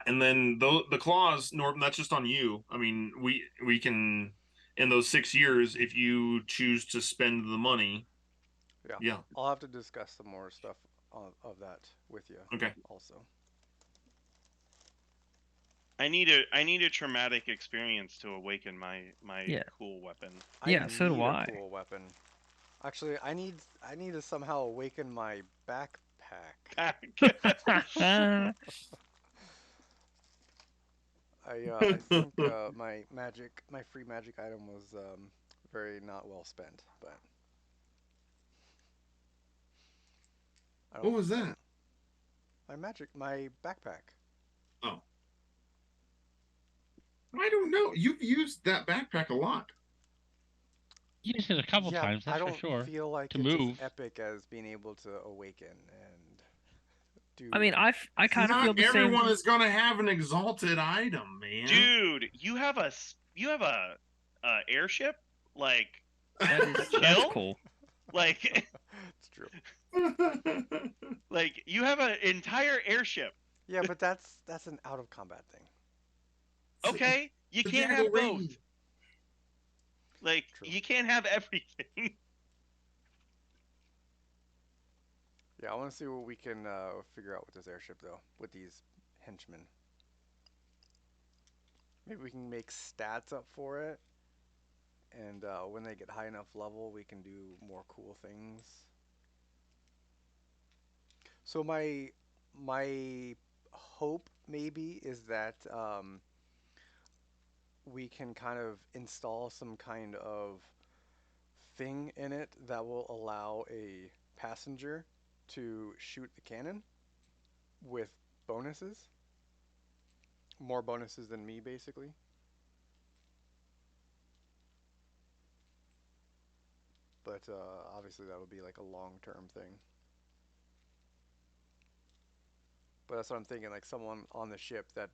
And then the claws, Norbin. That's just on you. I mean, we can in those 6 years if you choose to spend the money. Yeah. I'll have to discuss some more stuff of that with you. Okay. Also. I need a traumatic experience to awaken my Yeah. cool weapon. Yeah, so do need a I. Cool weapon. Actually, I need to somehow awaken my backpack. I think my free magic item was very not well spent, but I don't What was that? my backpack. Oh. I don't know. You've used that backpack a lot. You used it a couple Yeah, times, that's I don't for sure. feel like to it's move. as epic as being able to awaken and do. I mean, I kind of feel Not the same. everyone is going to have an exalted item, man. Dude, you have a airship? Like That's chill? cool. Like It's true. Like, you have an entire airship. Yeah, but that's an out of combat thing. Okay, you The can't Jackal have both. Rain. Like, True. you can't have everything. Yeah, I want to see what we can figure out with this airship, though, with these henchmen. Maybe we can make stats up for it, and when they get high enough level, we can do more cool things. So my hope maybe is that we can kind of install some kind of thing in it that will allow a passenger to shoot the cannon with bonuses, more bonuses than me, basically. But obviously that would be like a long-term thing. But that's what I'm thinking, like someone on the ship that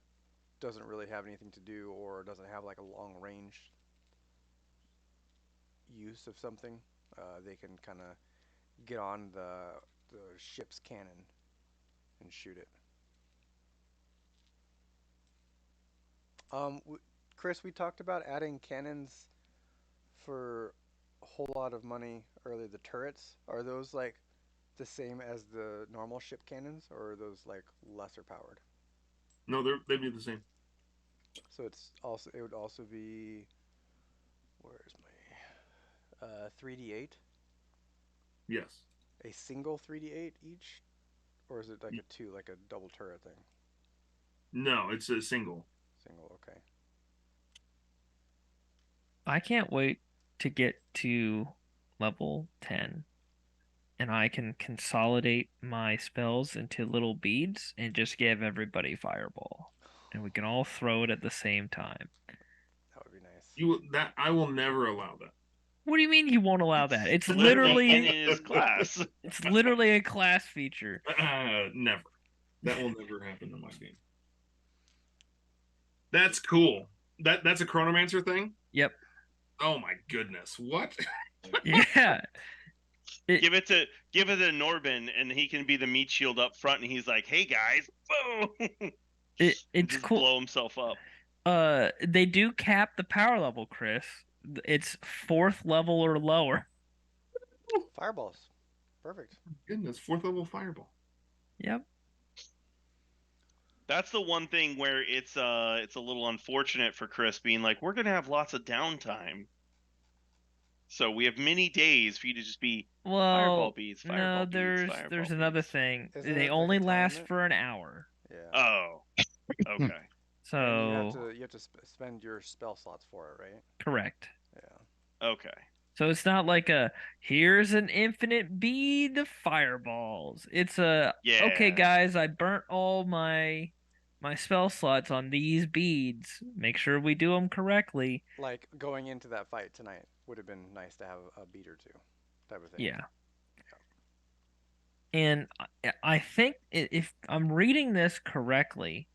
doesn't really have anything to do or doesn't have like a long range use of something, they can kind of get on the ship's cannon and shoot it. Um, w- Chris, we talked about adding cannons for a whole lot of money earlier. The turrets, are those like the same as the normal ship cannons, or are those like lesser powered? No, they'd be the same. So it would also be, where's my 3d8? Yes. A single 3d8 each, or is it like a two, like a double turret thing? No, it's a single. Single, okay. I can't wait to get to level 10 and I can consolidate my spells into little beads and just give everybody fireball. And we can all throw it at the same time. That would be nice. That I will never allow that. What do you mean you won't allow that? It's literally in his class. It's literally a class feature. Never. That will never happen in my game. That's cool. That's a Chronomancer thing? Yep. Oh my goodness. What? Yeah. Give it to Norbin, and he can be the meat shield up front, and he's like, "Hey guys, boom!" It's just cool. blow himself up. They do cap the power level, Chris. It's 4th level or lower. Fireballs. Perfect. Goodness, 4th level fireball. Yep. That's the one thing where it's a little unfortunate for Chris being like, we're gonna have lots of downtime, so we have many days for you to just be fireball Well, beads, no, fireball beads, there's fireball another beads. thing. Isn't They it like only a last tournament? for an hour. Yeah. Oh, okay. And you have So, to spend your spell slots for it, right? correct. Yeah. Okay. So it's not like here's an infinite bead of fireballs. It's Yeah. okay, guys, I burnt all my spell slots on these beads. Make sure we do them correctly. Like going into that fight tonight would have been nice to have a beat or two, type of thing. Yeah. And I think if I'm reading this correctly,